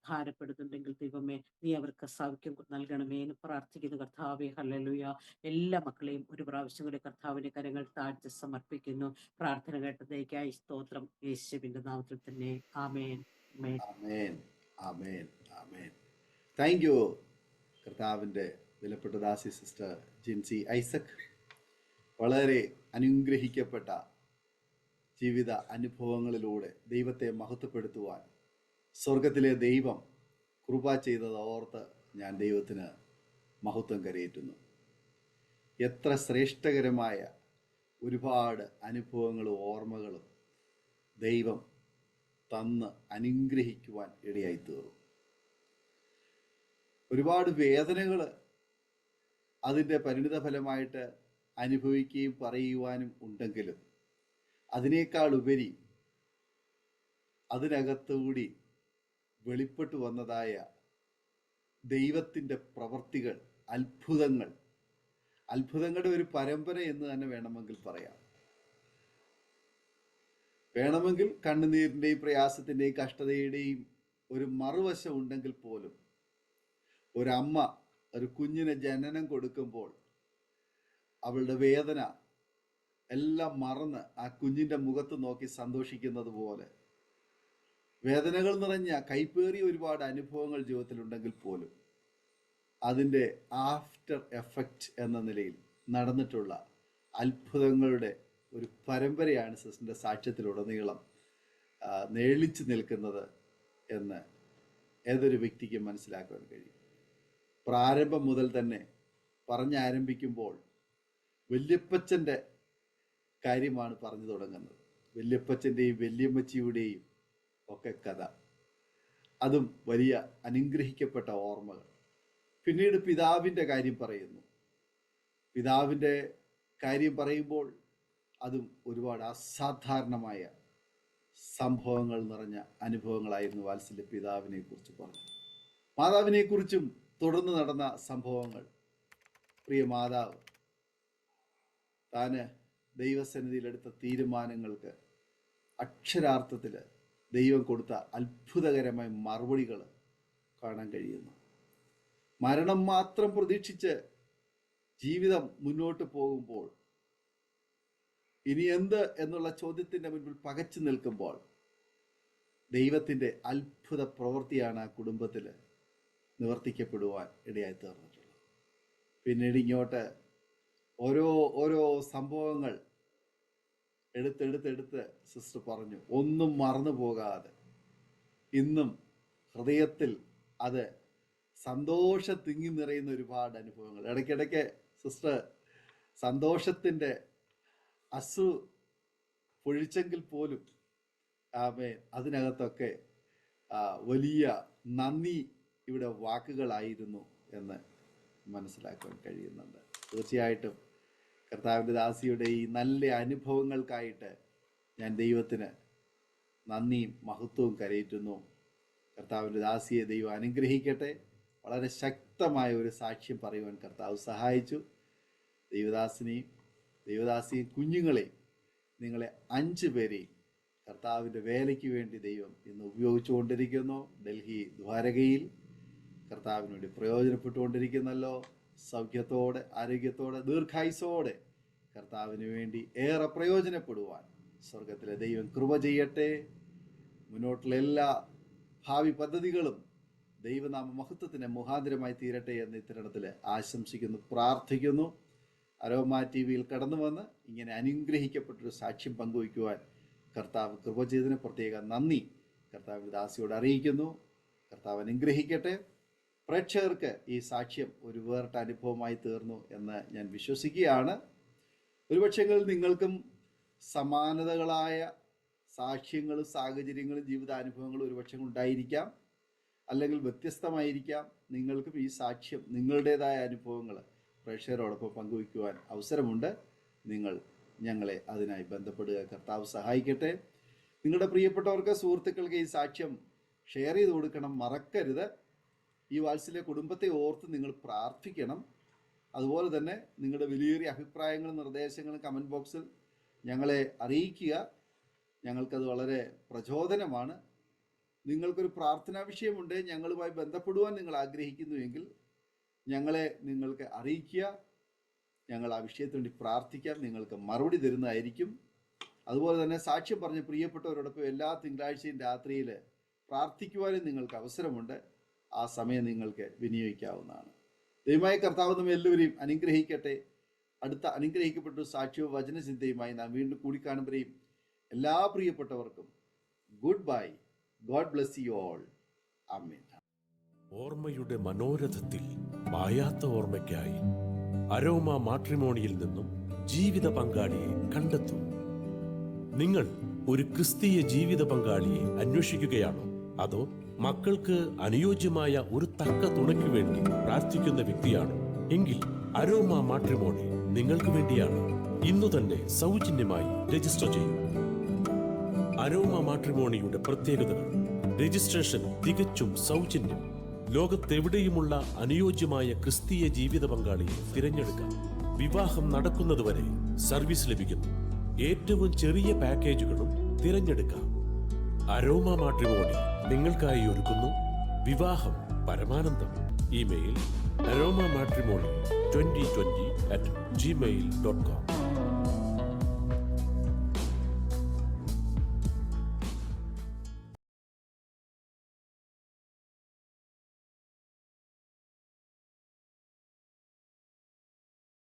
ഭാരപ്പെടുന്നുണ്ടെങ്കിൽ ദൈവമേ നീ അവർക്ക് സൗഖ്യം നൽകണമേ എന്ന് പ്രാർത്ഥിക്കുന്നു കർത്താവെ. ഹല്ലേലൂയ. എല്ലാ മക്കളെയും ഒരു പ്രാവശ്യം കൂടി കർത്താവിന്റെ കരങ്ങൾ താഴ്ത്തി സമർപ്പിക്കുന്നു. പ്രാർത്ഥന കേട്ടതേക്കായി സ്തോത്രം. യേശുവിന്റെ നാമത്തിൽ തന്നെ. ആമേൻ. ആമേൻ. ആമേൻ, ആമേൻ, ആമേൻ. താങ്ക് യു കർത്താവിൻ്റെ വിലപ്പെട്ട ദാസി സിസ്റ്റർ ജിൻസി ഐസക്. വളരെ അനുഗ്രഹിക്കപ്പെട്ട ജീവിത അനുഭവങ്ങളിലൂടെ ദൈവത്തെ മഹത്വപ്പെടുത്തുവാൻ സ്വർഗത്തിലെ ദൈവം കൃപ ചെയ്തത് ഓർത്ത് ഞാൻ ദൈവത്തിന് മഹത്വം കരയേറ്റുന്നു. എത്ര ശ്രേഷ്ഠകരമായ ഒരുപാട് അനുഭവങ്ങളും ഓർമ്മകളും ദൈവം തന്ന് അനുഗ്രഹിക്കുവാൻ ഇടയായി തീർന്നു. ഒരുപാട് വേദനകൾ അതിൻ്റെ പരിണിത ഫലമായിട്ട് അനുഭവിക്കുകയും പറയുവാനും ഉണ്ടെങ്കിലും അതിനേക്കാൾ ഉപരി അതിനകത്തുകൂടി വെളിപ്പെട്ടു വന്നതായ ദൈവത്തിൻ്റെ പ്രവർത്തികൾ, അത്ഭുതങ്ങളുടെ ഒരു പരമ്പര എന്ന് തന്നെ വേണമെങ്കിൽ പറയാം. വേണമെങ്കിൽ കണ്ണുനീരിൻ്റെയും പ്രയാസത്തിൻ്റെയും കഷ്ടതയുടെയും ഒരു മറുവശം ഉണ്ടെങ്കിൽ പോലും ഒരമ്മ ഒരു കുഞ്ഞിന് ജനനം കൊടുക്കുമ്പോൾ അവളുടെ വേദന എല്ലാം മറന്ന് ആ കുഞ്ഞിൻ്റെ മുഖത്ത് നോക്കി സന്തോഷിക്കുന്നത് പോലെ വേദനകൾ നിറഞ്ഞ കൈപ്പേറിയ ഒരുപാട് അനുഭവങ്ങൾ ജീവിതത്തിലുണ്ടെങ്കിൽ പോലും അതിൻ്റെ ആഫ്റ്റർ എഫക്റ്റ് എന്ന നിലയിൽ നടന്നിട്ടുള്ള അത്ഭുതങ്ങളുടെ ഒരു പരമ്പരയാണ് സിസ്റ്ററിൻ്റെ സാക്ഷ്യത്തിലുടനീളം നേളിച്ചു നിൽക്കുന്നത് എന്ന് ഏതൊരു വ്യക്തിക്കും മനസ്സിലാക്കാൻ കഴിയും. പ്രാരംഭം മുതൽ തന്നെ പറഞ്ഞാരംഭിക്കുമ്പോൾ വല്യപ്പച്ചൻ്റെ കാര്യമാണ് പറഞ്ഞു തുടങ്ങുന്നത്. വല്യപ്പച്ചൻ്റെയും വല്യമ്മച്ചിയുടെയും ഒക്കെ കഥ, അതും വലിയ അനുഗ്രഹിക്കപ്പെട്ട ഓർമ്മകൾ. പിന്നീട് പിതാവിൻ്റെ കാര്യം പറയുന്നു. പിതാവിൻ്റെ കാര്യം പറയുമ്പോൾ അതും ഒരുപാട് അസാധാരണമായ സംഭവങ്ങൾ നിറഞ്ഞ അനുഭവങ്ങളായിരുന്നു വാത്സല്യ പിതാവിനെ കുറിച്ച് പറഞ്ഞു. മാതാവിനെ കുറിച്ചും തുടർന്ന് നടന്ന സംഭവങ്ങൾ. പ്രിയ മാതാവ് താന് ദൈവസന്നിധിയിലെടുത്ത തീരുമാനങ്ങൾക്ക് അക്ഷരാർത്ഥത്തിൽ ദൈവം കൊടുത്ത അത്ഭുതകരമായ മറുപടികൾ കാണാൻ കഴിയുന്നു. മരണം മാത്രം പ്രതീക്ഷിച്ച് ജീവിതം മുന്നോട്ട് പോകുമ്പോൾ ഇനി എന്ത് എന്നുള്ള ചോദ്യത്തിൻ്റെ മുൻപിൽ പകച്ചു നിൽക്കുമ്പോൾ ദൈവത്തിൻ്റെ അത്ഭുത പ്രവൃത്തിയാണ് ആ കുടുംബത്തിൽ നിവർത്തിക്കപ്പെടുവാൻ ഇടയായി തീർന്നിട്ടുള്ളത്. പിന്നീട് ഇങ്ങോട്ട് ഓരോ സംഭവങ്ങൾ എടുത്ത് സിസ്റ്റർ പറഞ്ഞു. ഒന്നും മറന്നു പോകാതെ ഇന്നും ഹൃദയത്തിൽ അത് തിങ്ങി നിറയുന്ന ഒരുപാട് അനുഭവങ്ങൾ. ഇടയ്ക്കിടയ്ക്ക് സിസ്റ്റർ സന്തോഷത്തിൻ്റെ അശ്രു പൊഴിച്ചെങ്കിൽ പോലും അതിനകത്തൊക്കെ വലിയ നന്ദി ഇവിടെ വാക്കുകളായിരുന്നു എന്ന് മനസ്സിലാക്കാൻ കഴിയുന്നുണ്ട്. തീർച്ചയായിട്ടും കർത്താവിൻ്റെ ദാസിയുടെ ഈ നല്ല അനുഭവങ്ങൾക്കായിട്ട് ഞാൻ ദൈവത്തിന് നന്ദിയും മഹത്വവും കരയേറ്റുന്നു. കർത്താവിൻ്റെ ദാസിയെ ദൈവം അനുഗ്രഹിക്കട്ടെ. വളരെ ശക്തമായ ഒരു സാക്ഷ്യം പറയുവാൻ കർത്താവ് സഹായിച്ചു. ദൈവദാസിയും കുഞ്ഞുങ്ങളെയും നിങ്ങളെ 5 പേരെയും കർത്താവിൻ്റെ വേലയ്ക്ക് വേണ്ടി ദൈവം ഇന്ന് ഉപയോഗിച്ചുകൊണ്ടിരിക്കുന്നു. ഡൽഹി ദ്വാരകയിൽ കർത്താവിന് വേണ്ടി പ്രയോജനപ്പെട്ടുകൊണ്ടിരിക്കുന്നല്ലോ. സൗഖ്യത്തോടെ, ആരോഗ്യത്തോടെ, ദീർഘായുസോടെ കർത്താവിന് വേണ്ടി ഏറെ പ്രയോജനപ്പെടുവാൻ സ്വർഗത്തിലെ ദൈവം കൃപ ചെയ്യട്ടെ. മുന്നോട്ടുള്ള എല്ലാ ഭാവി പദ്ധതികളും ദൈവനാമ മഹത്വത്തിന് മുഖാന്തരമായി തീരട്ടെ എന്ന് ഇത്തരണത്തിൽ ആശംസിക്കുന്നു, പ്രാർത്ഥിക്കുന്നു. അരോമ TV-യിൽ കടന്നു വന്ന് ഇങ്ങനെ അനുഗ്രഹിക്കപ്പെട്ടൊരു സാക്ഷ്യം പങ്കുവയ്ക്കുവാൻ കർത്താവ് കൃപ ചെയ്തതിന് പ്രത്യേക നന്ദി കർത്താവിൻ്റെ ദാസിയോട് അറിയിക്കുന്നു. കർത്താവ് അനുഗ്രഹിക്കട്ടെ. പ്രേക്ഷകർക്ക് ഈ സാക്ഷ്യം ഒരു വേറിട്ട അനുഭവമായി തീർന്നു എന്ന് ഞാൻ വിശ്വസിക്കുകയാണ്. ഒരുപക്ഷെങ്കിൽ നിങ്ങൾക്കും സമാനതകളായ സാക്ഷ്യങ്ങളും സാഹചര്യങ്ങളും ജീവിതാനുഭവങ്ങളും ഒരുപക്ഷെ ഉണ്ടായിരിക്കാം, അല്ലെങ്കിൽ വ്യത്യസ്തമായിരിക്കാം. നിങ്ങൾക്കും ഈ സാക്ഷ്യം, നിങ്ങളുടേതായ അനുഭവങ്ങൾ പ്രേക്ഷകരോടൊപ്പം പങ്കുവയ്ക്കുവാൻ അവസരമുണ്ട്. നിങ്ങൾ ഞങ്ങളെ അതിനായി ബന്ധപ്പെടുക. കർത്താവ് സഹായിക്കട്ടെ. നിങ്ങളുടെ പ്രിയപ്പെട്ടവർക്ക്, സുഹൃത്തുക്കൾക്ക് ഈ സാക്ഷ്യം ഷെയർ ചെയ്ത് കൊടുക്കണം, മറക്കരുത്. ഈ വാത്സല്യ കുടുംബത്തെ ഓർത്ത് നിങ്ങൾ പ്രാർത്ഥിക്കണം. അതുപോലെ തന്നെ നിങ്ങളുടെ വിലയേറിയ അഭിപ്രായങ്ങളും നിർദ്ദേശങ്ങളും കമൻറ്റ് ബോക്സിൽ ഞങ്ങളെ അറിയിക്കുക. ഞങ്ങൾക്കത് വളരെ പ്രചോദനമാണ്. നിങ്ങൾക്കൊരു പ്രാർത്ഥനാ വിഷയമുണ്ട്, ഞങ്ങളുമായി ബന്ധപ്പെടുവാൻ നിങ്ങൾ ആഗ്രഹിക്കുന്നുവെങ്കിൽ ഞങ്ങളെ നിങ്ങൾക്ക് അറിയിക്കുക. ഞങ്ങൾ ആ വിഷയത്തിന് വേണ്ടി പ്രാർത്ഥിക്കാം, നിങ്ങൾക്ക് മറുപടി തരുന്നതായിരിക്കും. അതുപോലെ തന്നെ സാക്ഷ്യം പറഞ്ഞ പ്രിയപ്പെട്ടവരോടൊപ്പം എല്ലാ തിങ്കളാഴ്ചയും രാത്രിയിൽ പ്രാർത്ഥിക്കുവാനും നിങ്ങൾക്ക് അവസരമുണ്ട്. ആ സമയം നിങ്ങൾക്ക് വിനിയോഗിക്കാവുന്നതാണ്. ദൈവമായ കർത്താവ് നമ്മെ എല്ലാവരെയും അനുഗ്രഹിക്കട്ടെ. അടുത്ത അനുഗ്രഹിക്കപ്പെട്ട സാക്ഷ്യവും വചനചിന്തയുമായി നാം വീണ്ടും കൂടിക്കാണുമ്പോഴേയും എല്ലാ പ്രിയപ്പെട്ടവർക്കും goodbye. God bless you all. Amen. ഓർമ്മയുടെ മനോരഥത്തിൽ മായാത്ത ഓർമ്മയ്ക്കായി അരോമ മാട്രിമോണിയിൽ നിന്നും ജീവിത പങ്കാളിയെ കണ്ടെത്തൂ. നിങ്ങൾ ഒരു ക്രിസ്തീയ ജീവിത പങ്കാളിയെ അന്വേഷിക്കുകയാണോ? അതോ മക്കൾക്ക് അനുയോജ്യമായ ഒരു തക്ക തുണയ്ക്ക് വേണ്ടി പ്രാർത്ഥിക്കുന്ന വ്യക്തിയാണോ? എങ്കിൽ അരോമ മാട്രിമോണി നിങ്ങൾക്ക് വേണ്ടിയാണ്. ഇന്നു തന്നെ സൗജന്യമായി രജിസ്റ്റർ ചെയ്യൂ. അരോമ മാട്രിമോണിയുടെ പ്രത്യേകതകൾ: രജിസ്ട്രേഷൻ തികച്ചും സൗജന്യം. ലോകത്തെവിടെയുമുള്ള അനുയോജ്യമായ ക്രിസ്തീയ ജീവിത പങ്കാളിയെ തിരഞ്ഞെടുക്കാം. വിവാഹം നടക്കുന്നതുവരെ സർവീസ് ലഭിക്കുന്നു. ഏറ്റവും ചെറിയ പാക്കേജുകളും തിരഞ്ഞെടുക്കാം. അരോമ മാട്രിമോണി നിങ്ങൾക്കായി ഒരുക്കുന്നു വിവാഹം പരമാനന്ദം. Email aroma matrimony2020@gmail.com.